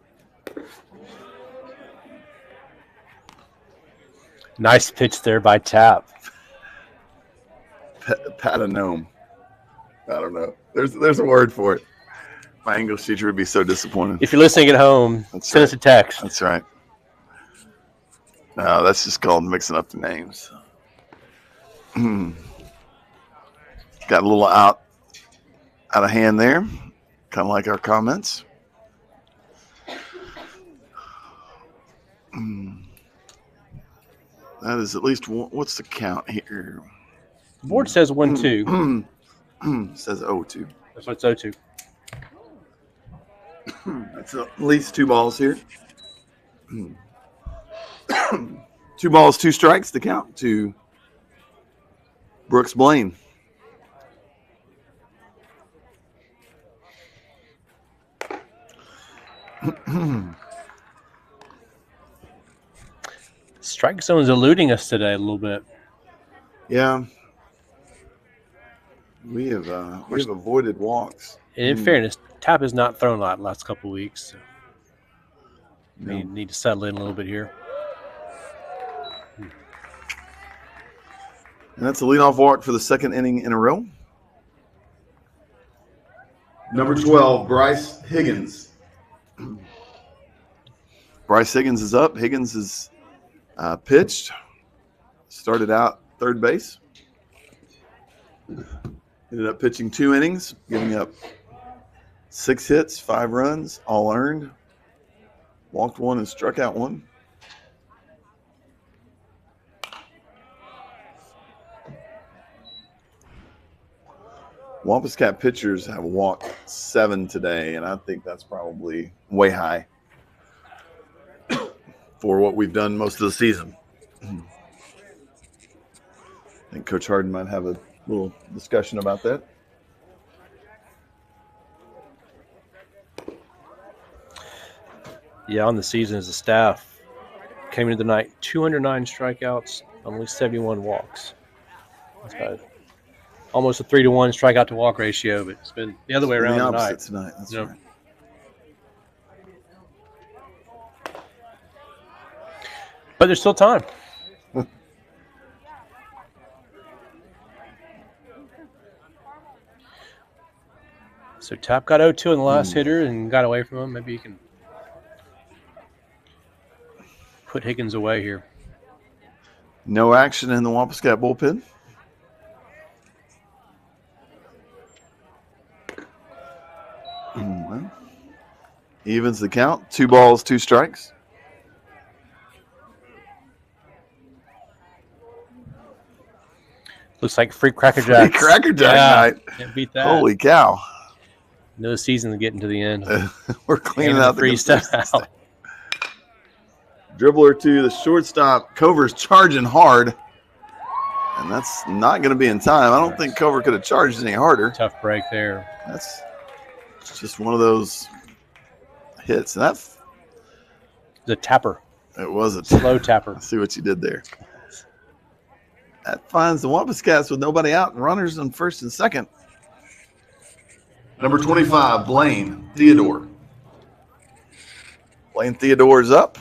Nice pitch there by Tap. Patanome. I don't know. There's a word for it. My English teacher would be so disappointed. If you're listening at home, send us a text. That's right. No, that's just called mixing up the names. Got a little out of hand there, kind of like our comments. That is at least one. What's the count here? The board says 1-2. Says 0-2. That's what it's 0-2. That's at least 2 balls here. 2 balls, 2 strikes to count to Brooks Blaine. Strike zone's eluding us today a little bit. Yeah. We have avoided walks. And in fairness, Tap has not thrown a lot the last couple of weeks. So we need to settle in a little bit here. And that's a leadoff walk for the 2nd inning in a row. Number 12, Bryce Higgins. Bryce Higgins is up. Higgins is pitched. Started out third base. Ended up pitching 2 innings, giving up 6 hits, 5 runs, all earned. Walked 1 and struck out 1. Wampus Cat pitchers have walked 7 today, and I think that's probably way high for what we've done most of the season. I think Coach Harden might have a little discussion about that. Yeah, on the season as a staff, came into the night 209 strikeouts, only 71 walks. That's about almost a 3-to-1 strikeout to walk ratio, but it's been the other way around the tonight. opposite tonight. That's right. But there's still time. So Tap got 0-2 in the last hitter and got away from him. Maybe you can put Higgins away here. No action in the Wampus Cat bullpen. Well, evens the count. 2 balls, 2 strikes. Looks like free Cracker Jack. Free Cracker Jack night. Can't beat that. Holy cow. No season's getting to the end. We're cleaning out the free stuff out. Dribbler to the shortstop. Cover's charging hard. And that's not going to be in time. I don't think Cover could have charged any harder. Tough break there. That's just one of those hits. And that's the tapper. It was a slow tapper. I see what you did there. That finds the Wampus Cats with nobody out and runners on first and second. Number 25, Blaine Theodore. Blaine Theodore is up.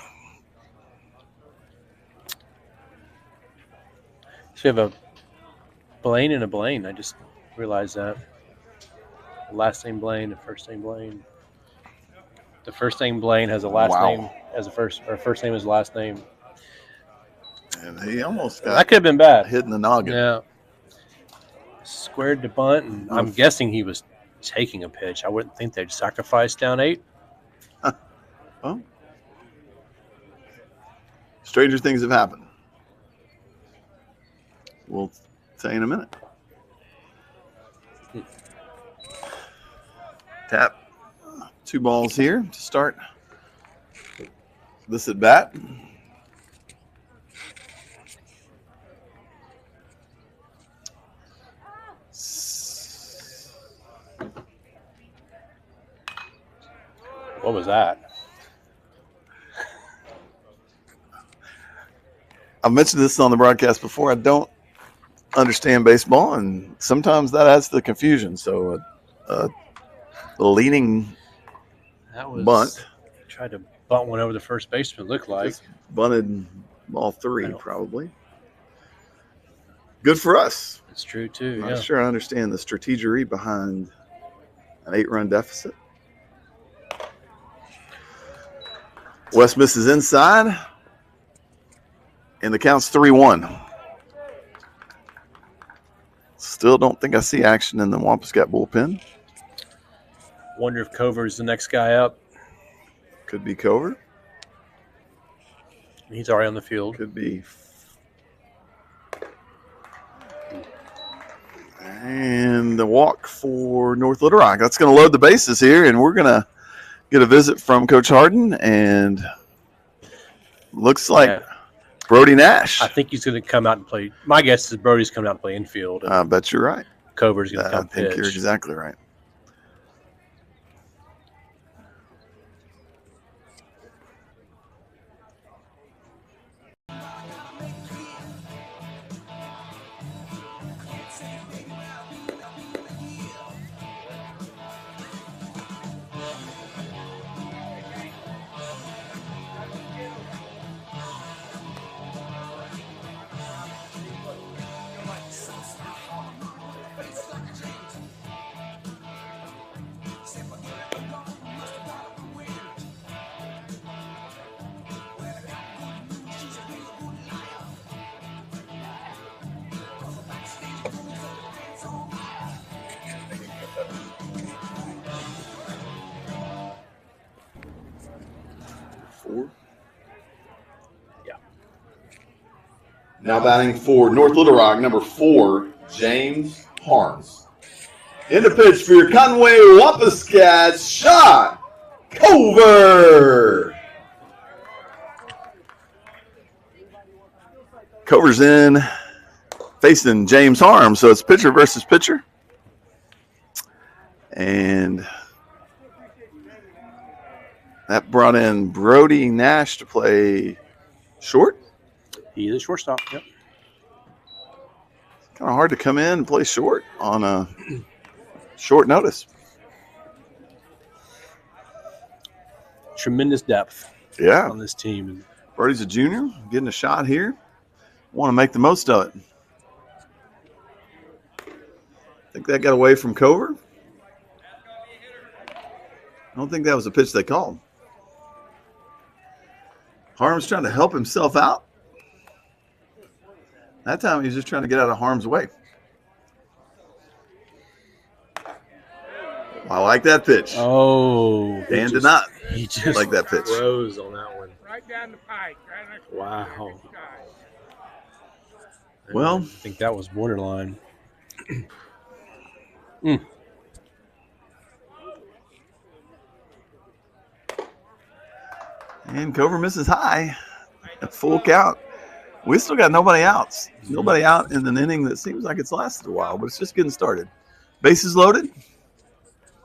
So you have a Blaine and a Blaine. I just realized that. The last name Blaine, the first name Blaine. The first name Blaine has a last name as a first, or first name as a last name. And he almost got that could have been bad. Hit in the noggin. Yeah. Squared to bunt, and I'm guessing he was taking a pitch. I wouldn't think they'd sacrifice down 8. Well, stranger things have happened. We'll tell you in a minute. Tap. 2 balls here to start this at bat. What was that? I've mentioned this on the broadcast before. I don't understand baseball, and sometimes that adds to the confusion. So, the leaning That was bunt. Tried to bunt one over the first baseman. Looked like Just bunted ball 3, probably. Good for us. it's true too. I'm Yeah. not sure I understand the strategery behind an 8-run deficit. West misses inside, and the count's 3-1. Still don't think I see action in the Wampus Cat bullpen. Wonder if Cover's the next guy up. Could be Cover. He's already on the field. Could be. And the walk for North Little Rock. That's going to load the bases here, and we're going to get a visit from Coach Harden, and looks like Brody Nash. I think he's going to come out and play. My guess is Brody's coming out and play infield. And I bet you're right. Cover's going to I come think pitch. you're exactly right. Now batting for North Little Rock, number 4, James Harms. In the pitch for your Conway Wampus Cats, shot, Cover. Cover's in, facing James Harms, so it's pitcher versus pitcher. And that brought in Brody Nash to play short. He's a shortstop. Yep. Kind of hard to come in and play short on a short notice. Tremendous depth. Yeah. On this team. Brody's a junior, getting a shot here. Want to make the most of it. Think that got away from Cover. I don't think that was a pitch they called. Harms trying to help himself out. That time he was just trying to get out of harm's way. I like that pitch. Oh. Dan did not He just like that pitch. Rose on that one. Right down the pike. Right next to Wow. the sky. Well, I think that was borderline. and Cover misses high. A full count. We still got nobody out. Nobody out in an inning that seems like it's lasted a while, but it's just getting started. Bases loaded,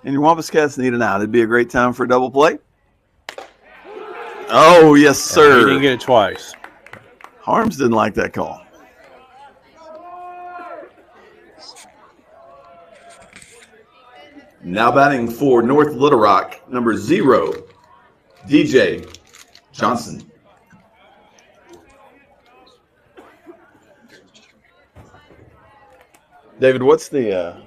and your Wampus Cats need an out. It'd be a great time for a double play. Oh, yes, sir. He didn't get it twice. Harms didn't like that call. Now batting for North Little Rock, number 0, DJ Johnson. David, what's the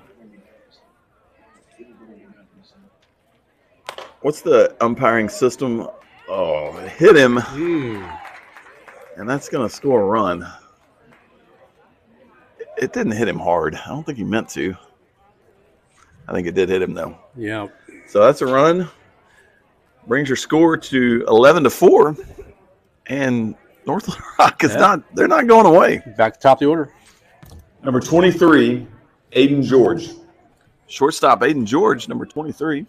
umpiring system? Oh, it hit him, and that's going to score a run. It didn't hit him hard. I don't think he meant to. I think it did hit him, though. Yeah. So that's a run. Brings your score to 11-4. And North Little Rock is they're not going away. Back to top of the order. Number 23, Aiden George. Shortstop Aiden George, number 23.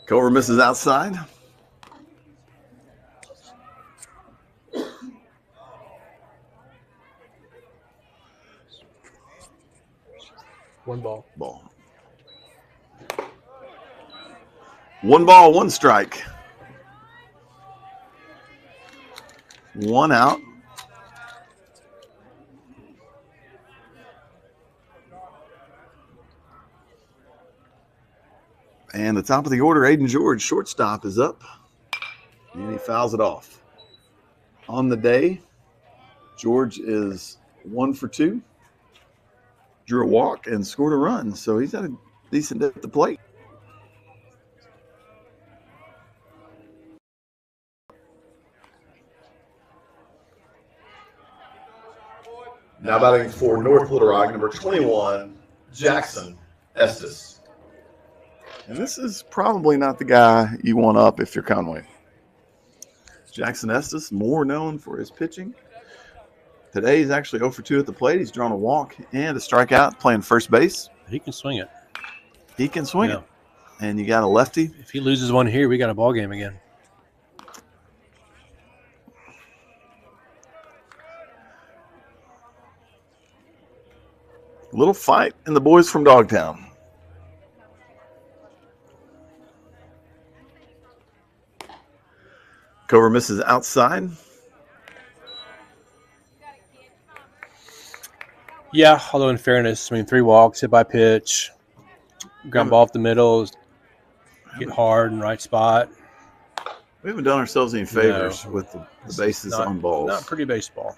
Cover misses outside. One ball. One ball, one strike. One out. And the top of the order, Aiden George, shortstop, is up. And he fouls it off. On the day, George is 1 for 2. Drew a walk and scored a run. So he's had a decent day at the plate. Now batting for North Little Rock, number 21, Jackson Estes. And this is probably not the guy you want up if you're Conway. Jackson Estes, more known for his pitching. Today he's actually 0 for 2 at the plate. He's drawn a walk and a strikeout playing first base. He can swing it. He can swing it. And you got a lefty. If he loses one here, we got a ball game again. Little fight in the boys from Dogtown. Cover misses outside. Yeah, although in fairness, 3 walks, hit by pitch, ground ball off the middle, get hard in right spot. We haven't done ourselves any favors with the bases on balls. Not pretty baseball.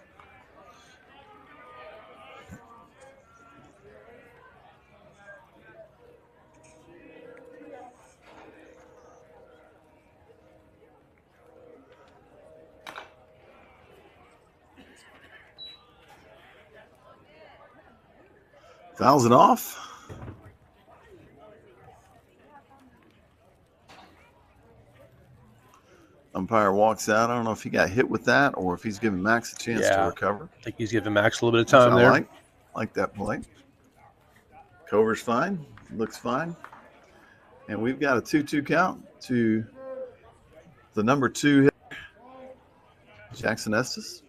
Fouls it off. Umpire walks out. I don't know if he got hit with that or if he's giving Max a chance to recover. I think he's giving Max a little bit of time there. Like that play. Cover's fine. Looks fine. And we've got a 2-2 count to the number 2 hitter, Jackson Estes.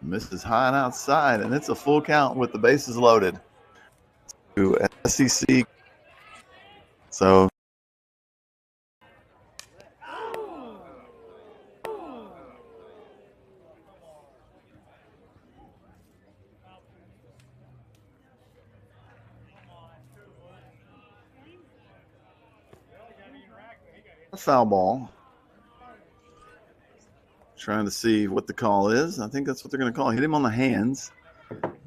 Misses high and outside, and it's a full count with the bases loaded to SEC. So a foul ball. Trying to see what the call is. I think that's what they're going to call. Hit him on the hands.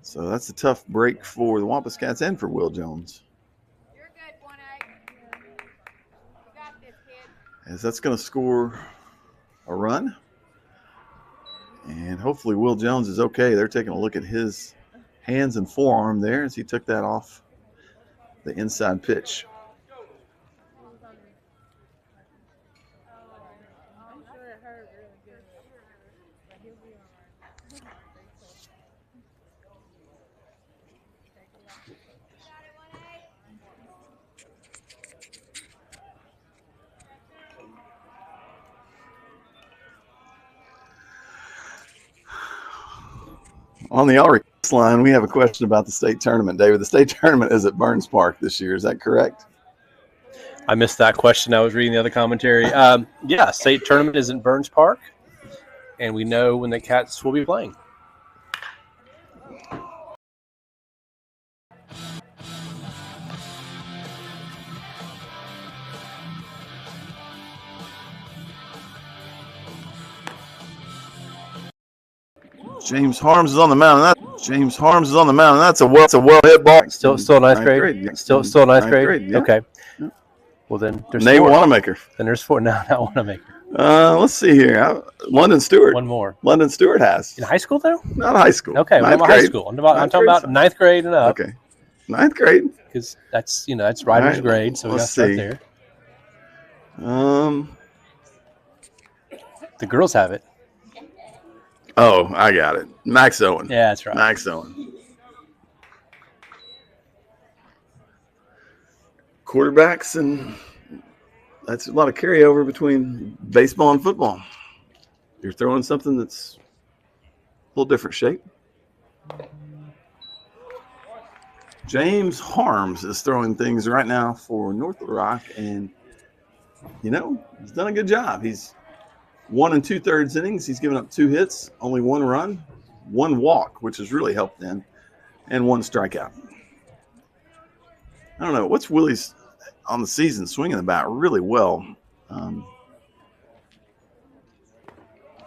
So that's a tough break for the Wampus Cats and for Will Jones. You're good, 1A. You got this, kid. As that's going to score a run. And hopefully Will Jones is okay. They're taking a look at his hands and forearm there as he took that off the inside pitch. On the all request line, we have a question about the state tournament, David. The state tournament is at Burns Park this year. Is that correct? I missed that question. I was reading the other commentary. Yeah, state tournament is in Burns Park, and we know when the Cats will be playing. James Harms is on the mound. That's a well hit ball. Still ninth grade. Yeah. Still ninth grade. Yeah. Okay. Well then, there's Nate four. Wanamaker. Then there's four. Now Wanamaker. Let's see here. London Stewart. One more. London Stewart has. In high school though? Not high school. Okay, well, high school. I'm talking about ninth grade and up. Okay. Ninth grade. Because that's Ryder's right, grade, so we got to start there. The girls have it. Oh, I got it. Max Owen. Yeah, that's right. Max Owen. Quarterbacks, and that's a lot of carryover between baseball and football. You're throwing something that's a little different shape. James Harms is throwing things right now for North Little Rock, and he's done a good job. He's 1 2/3 innings. He's given up 2 hits, only 1 run, 1 walk, which has really helped them, and 1 strikeout. I don't know. What's Willie's on the season swinging the bat really well?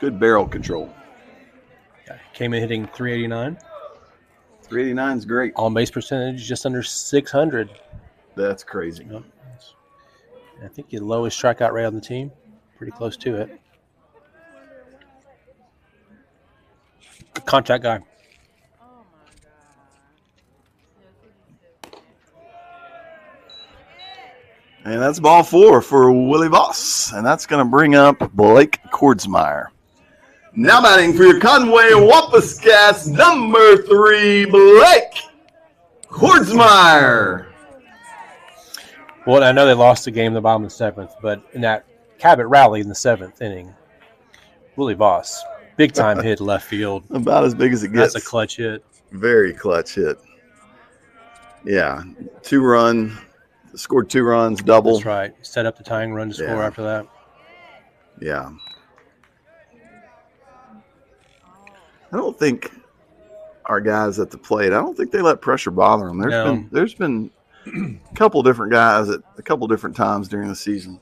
Good barrel control. Came in hitting 389. 389 is great. On base percentage just under 600. That's crazy. Yep. I think the lowest strikeout rate on the team. Pretty close to it. Good contact guy. And that's ball 4 for Willie Voss. And that's going to bring up Blake Kordsmeyer. Now batting for your Conway Wampus Cats, number 3, Blake Kordsmeyer. Well, I know they lost the game in the bottom of the 7th, but in that Cabot rally in the 7th inning, Willie Voss, big time hit left field. About as big as it gets. That's a clutch hit. Very clutch hit. Yeah, 2-run. Scored 2 runs, double. That's right. Set up the tying run to score after that. Yeah. I don't think our guys at the plate, I don't think they let pressure bother them. There's been a couple different guys at a couple different times during the season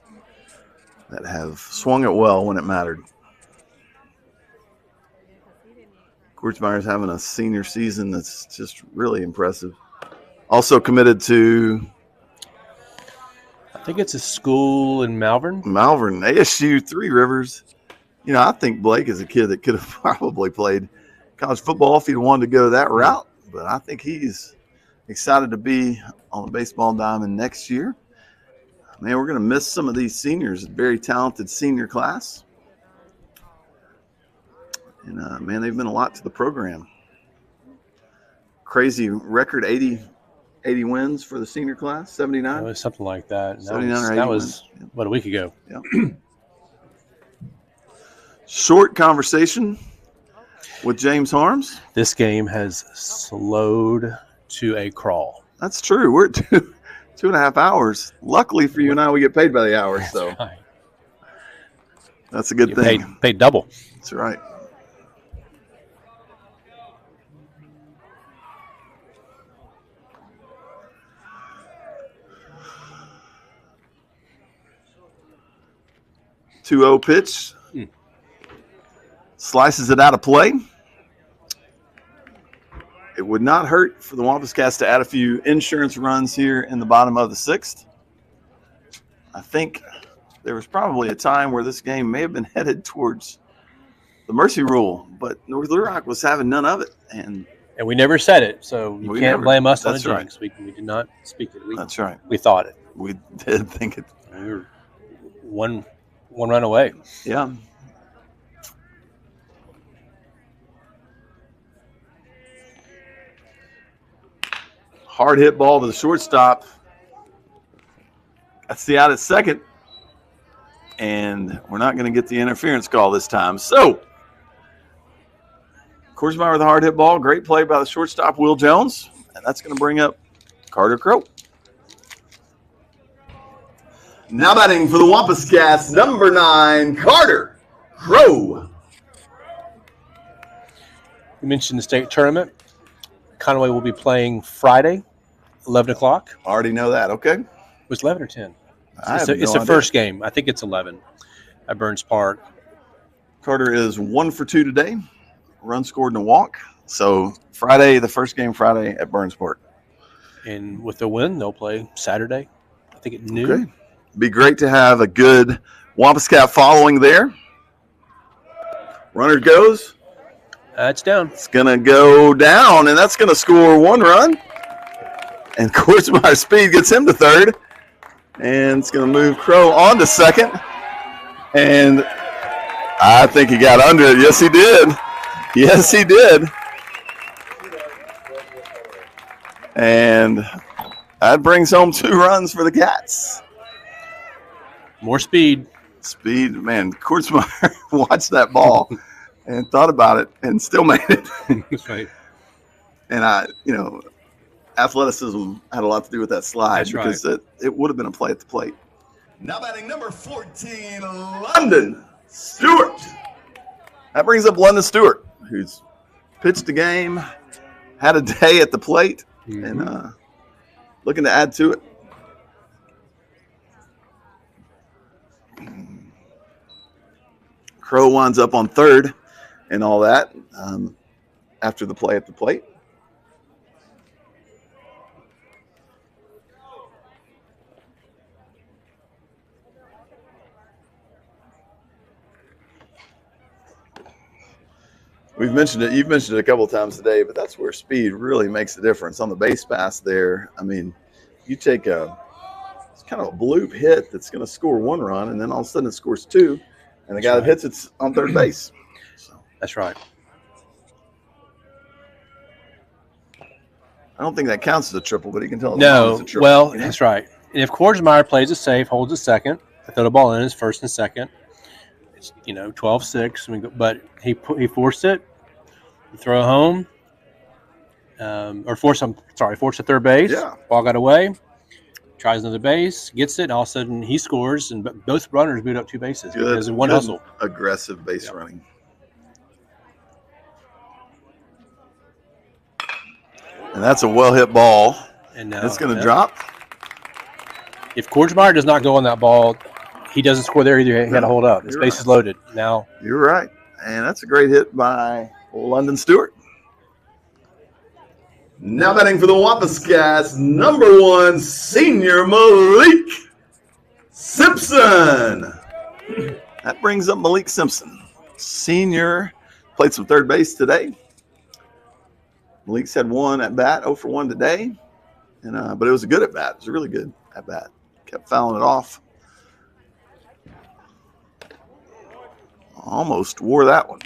that have swung it well when it mattered. Kordsmeyer's having a senior season that's just really impressive. Also committed to, I think it's a school in Malvern. ASU, 3 Rivers. I think Blake is a kid that could have probably played college football if he'd wanted to go that route. But I think he's excited to be on the baseball diamond next year. Man, we're going to miss some of these seniors. Very talented senior class. And, man, they've been a lot to the program. Crazy record, 80 wins for the senior class, 79? It was something like that. 79 or 80 that was about a week ago. Yeah. Short conversation with James Harms. This game has slowed to a crawl. That's true. We're at 2.5 hours. Luckily for you and I, we get paid by the hour, so right. That's a good thing. Paid double. That's right. Two-0 pitch. Slices it out of play. It would not hurt for the Wampus Cats to add a few insurance runs here in the bottom of the 6th. I think there was probably a time where this game may have been headed towards the mercy rule, but North Little Rock was having none of it. And we never said it, so you can't blame us on a jinx. Right. We did not speak it. That's right. We thought it. We did think it. We were one run away. Yeah. Hard hit ball to the shortstop. That's the out at second. And we're not going to get the interference call this time. So, Kordsmeyer with a hard hit ball. Great play by the shortstop, Will Jones. And that's going to bring up Carter Crow. Now batting for the Wampus Cats, number 9, Carter Crow. You mentioned the state tournament. Conway will be playing Friday, 11 o'clock. Already know that, okay. It was 11 or 10? It's the first game. I think it's 11 at Burns Park. Carter is 1 for 2 today. run scored and a walk. So Friday, the first game Friday at Burns Park. And with the win, they'll play Saturday, I think at noon. Okay. Be great to have a good Wampus Cat following there. Runner goes. It's down. It's going to go down, and that's going to score 1 run. And Kortzmeyer speed gets him to third. And it's going to move Crow on to second. And I think he got under it. Yes, he did. Yes, he did. And that brings home 2 runs for the Cats. More speed. Speed, man. Kortzmeyer watched that ball and thought about it and still made it. That's right. And athleticism had a lot to do with that slide. That's because right. it would have been a play at the plate. Now batting number 14, London Stewart. That brings up London Stewart, who's pitched a game, had a day at the plate, and looking to add to it. Crow winds up on third and all that after the play at the plate. We've mentioned it. You've mentioned it a couple of times today, but that's where speed really makes a difference on the base pass there. I mean, you take it's kind of a bloop hit that's going to score 1 run, and then all of a sudden it scores 2, and the guy that hits it's on third base. So. That's right. I don't think that counts as a triple, but he can tell us No, it's a triple. well, that's right. And if Kortzmeyer plays it safe, holds a second, I throw the ball in his first and second. It's 12-6. But he forced it. Throw home, or force to third base. Yeah. Ball got away. Tries another base, gets it, and all of a sudden he scores, and both runners moved up 2 bases because of one hustle. Aggressive base running. And that's a well-hit ball. And it's going to drop. If Kortzmeyer does not go on that ball, he doesn't score there either. He had to hold up. His base is loaded. Now you're right. And that's a great hit by London Stewart. Now batting for the Wampus Cats, number 1, senior Malik Simpson. That brings up Malik Simpson. Senior, played some third base today. Malik's had 1 at bat, 0 for 1 today. But it was a good at bat. It was a really good at bat. Kept fouling it off. Almost wore that one.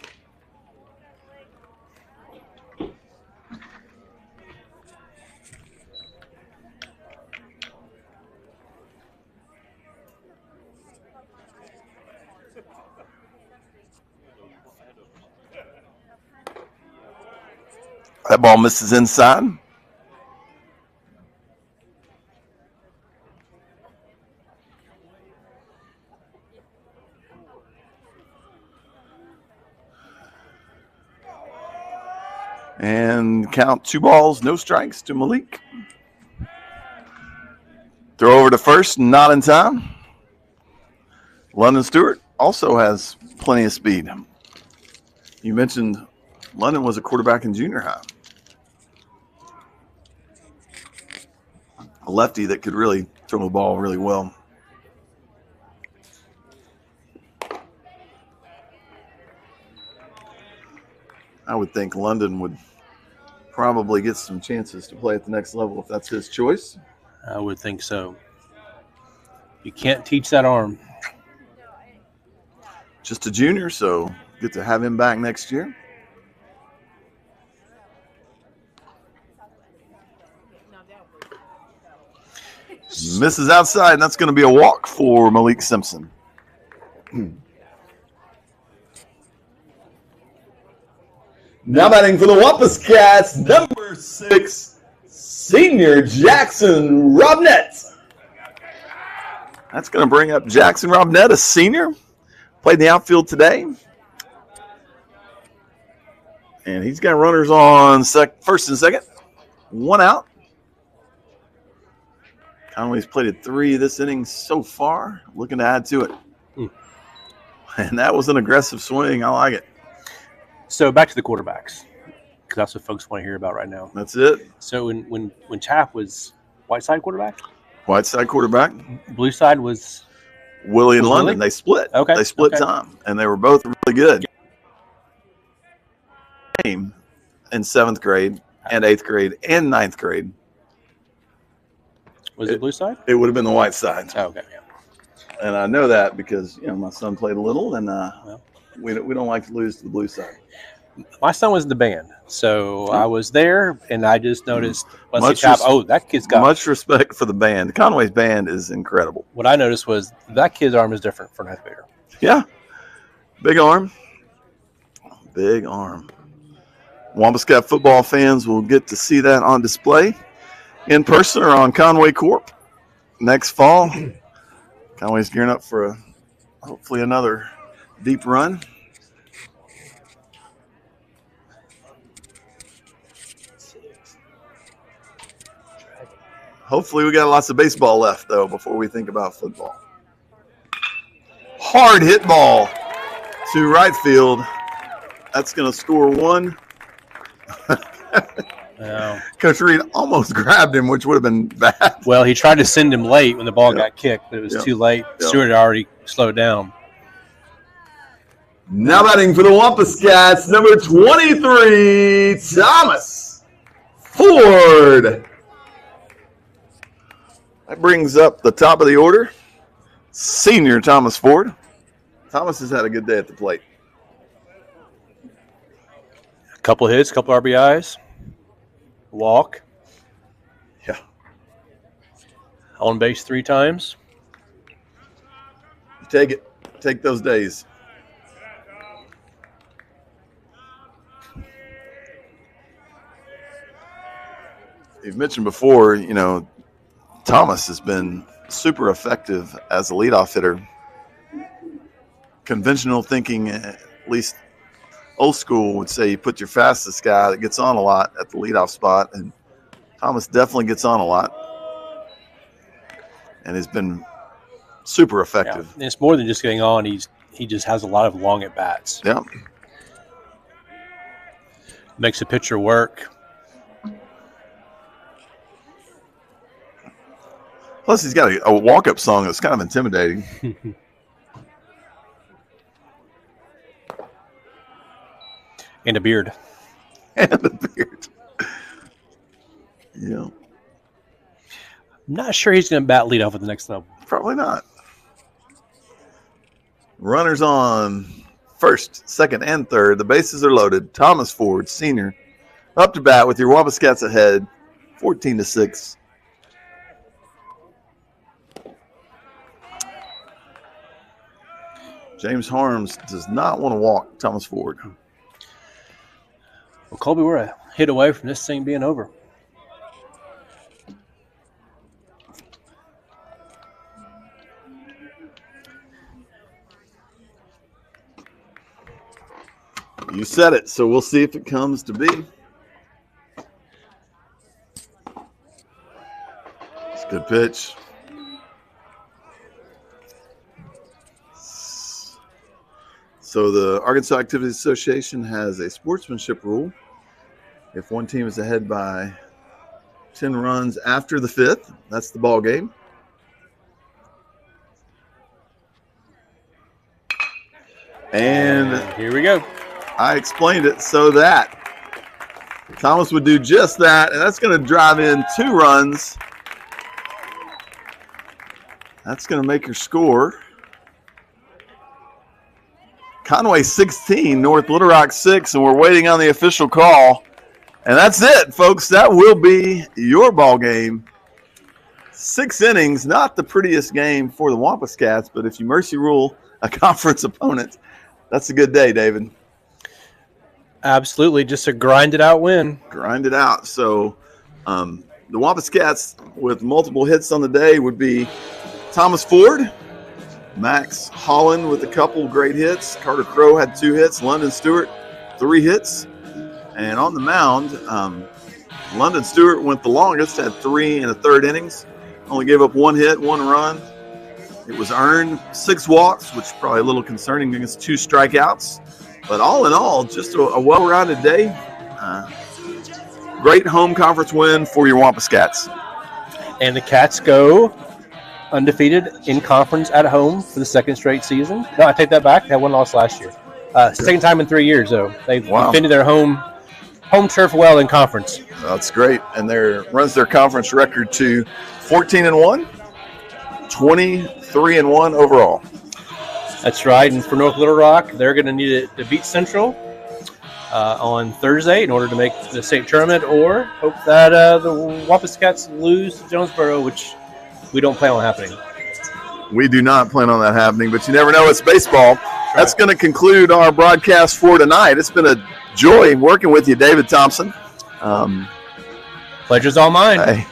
That ball misses inside. And count 2 balls, no strikes to Malik. Throw over to first, not in time. London Stewart also has plenty of speed. You mentioned London was a quarterback in junior high. A lefty that could really throw the ball really well. I would think London would probably get some chances to play at the next level if that's his choice. I would think so. You can't teach that arm. Just a junior, so get to have him back next year. Misses outside, and that's going to be a walk for Malik Simpson. Now batting for the Wampus Cats, number 6, senior Jackson Robnett. That's going to bring up Jackson Robnett, a senior. Played in the outfield today. And he's got runners on first and second. 1 out. Conway's played at 3 this inning so far. Looking to add to it. And that was an aggressive swing. I like it. So back to the quarterbacks, because that's what folks want to hear about right now. That's it. So when Chap was Whiteside quarterback, Whiteside quarterback. Blue side was Willie and Was London. Willie? They split. Okay, They split okay. time, and they were both really good. In 7th grade and 8th grade and 9th grade. Was it Blue side? It would have been the white side. Oh, okay, yeah. And I know that because my son played a little, and we don't like to lose to the blue side. My son was in the band, so I was there, and I just noticed Much Chap. Oh, that kid's got much respect for the band. Conway's band is incredible. What I noticed was that kid's arm is different for 9th grader. Yeah, big arm, big arm. Wampus Cat football fans will get to see that on display in person or on Conway Corp next fall. Conway's gearing up for hopefully another deep run. Hopefully we got lots of baseball left, though, before we think about football. Hard hit ball to right field. That's going to score 1. Coach Reed almost grabbed him, which would have been bad. Well, he tried to send him late when the ball got kicked, but it was too late. Stewart had already slowed down. Now batting for the Wampus Cats, number 23, Thomas Ford. That brings up the top of the order, senior Thomas Ford. Thomas has had a good day at the plate. A couple hits, a couple RBIs, walk. Yeah. On base 3 times. You take it. Take those days. You've mentioned before, Thomas has been super effective as a leadoff hitter. Conventional thinking, at least old school, would say you put your fastest guy that gets on a lot at the leadoff spot, and Thomas definitely gets on a lot and has been super effective. Yeah. And it's more than just getting on. He just has a lot of long at bats. Yeah. Makes a pitcher work. Plus, he's got a walk-up song that's kind of intimidating. And a beard. And a beard. Yeah. I'm not sure he's going to bat leadoff at the next level. Probably not. Runners on first, second, and third. The bases are loaded. Thomas Ford, senior, up to bat with your Wampus Cats ahead, 14-6. James Harms does not want to walk Thomas Ford. Well, Colby, we're a hit away from this thing being over. You said it, so we'll see if it comes to be. It's a good pitch. So the Arkansas Activities Association has a sportsmanship rule. If one team is ahead by 10 runs after the 5th, that's the ball game. And here we go. I explained it so that Thomas would do just that, and that's going to drive in 2 runs. That's going to make your score Conway 16, North Little Rock 6, and we're waiting on the official call. And that's it, folks. That will be your ball game. 6 innings, not the prettiest game for the Wampus Cats, but if you mercy rule a conference opponent, that's a good day, David. Absolutely, just a grind-it-out win. Grind it out. So the Wampus Cats with multiple hits on the day would be Thomas Ford, Max Holland with a couple great hits. Carter Crow had 2 hits. London Stewart, 3 hits. And on the mound, London Stewart went the longest, had 3 1/3 innings. Only gave up 1 hit, 1 run. It was earned, 6 walks, which is probably a little concerning against 2 strikeouts. But all in all, just a well-rounded day. Great home conference win for your Wampus Cats. And the Cats go undefeated in conference at home for the second straight season. No, I take that back. They had one loss last year. Second time in 3 years, though. They've defended their home turf well in conference. That's great. And runs their conference record to 14-1, 23-1 overall. That's right. And for North Little Rock, they're going to need to beat Central on Thursday in order to make the state tournament, or hope that the Wampus Cats lose to Jonesboro, which we don't plan on happening. We do not plan on that happening, but you never know. It's baseball. Right. That's going to conclude our broadcast for tonight. It's been a joy working with you, David Thompson. Pleasure's all mine.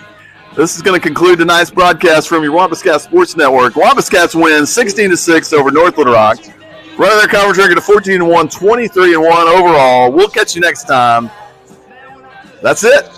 This is going to conclude tonight's broadcast from your Wampus Cats Sports Network. Wampus Cats win 16-6 over North Little Rock. Running their conference record to 14-1, 23-1 overall. We'll catch you next time. That's it.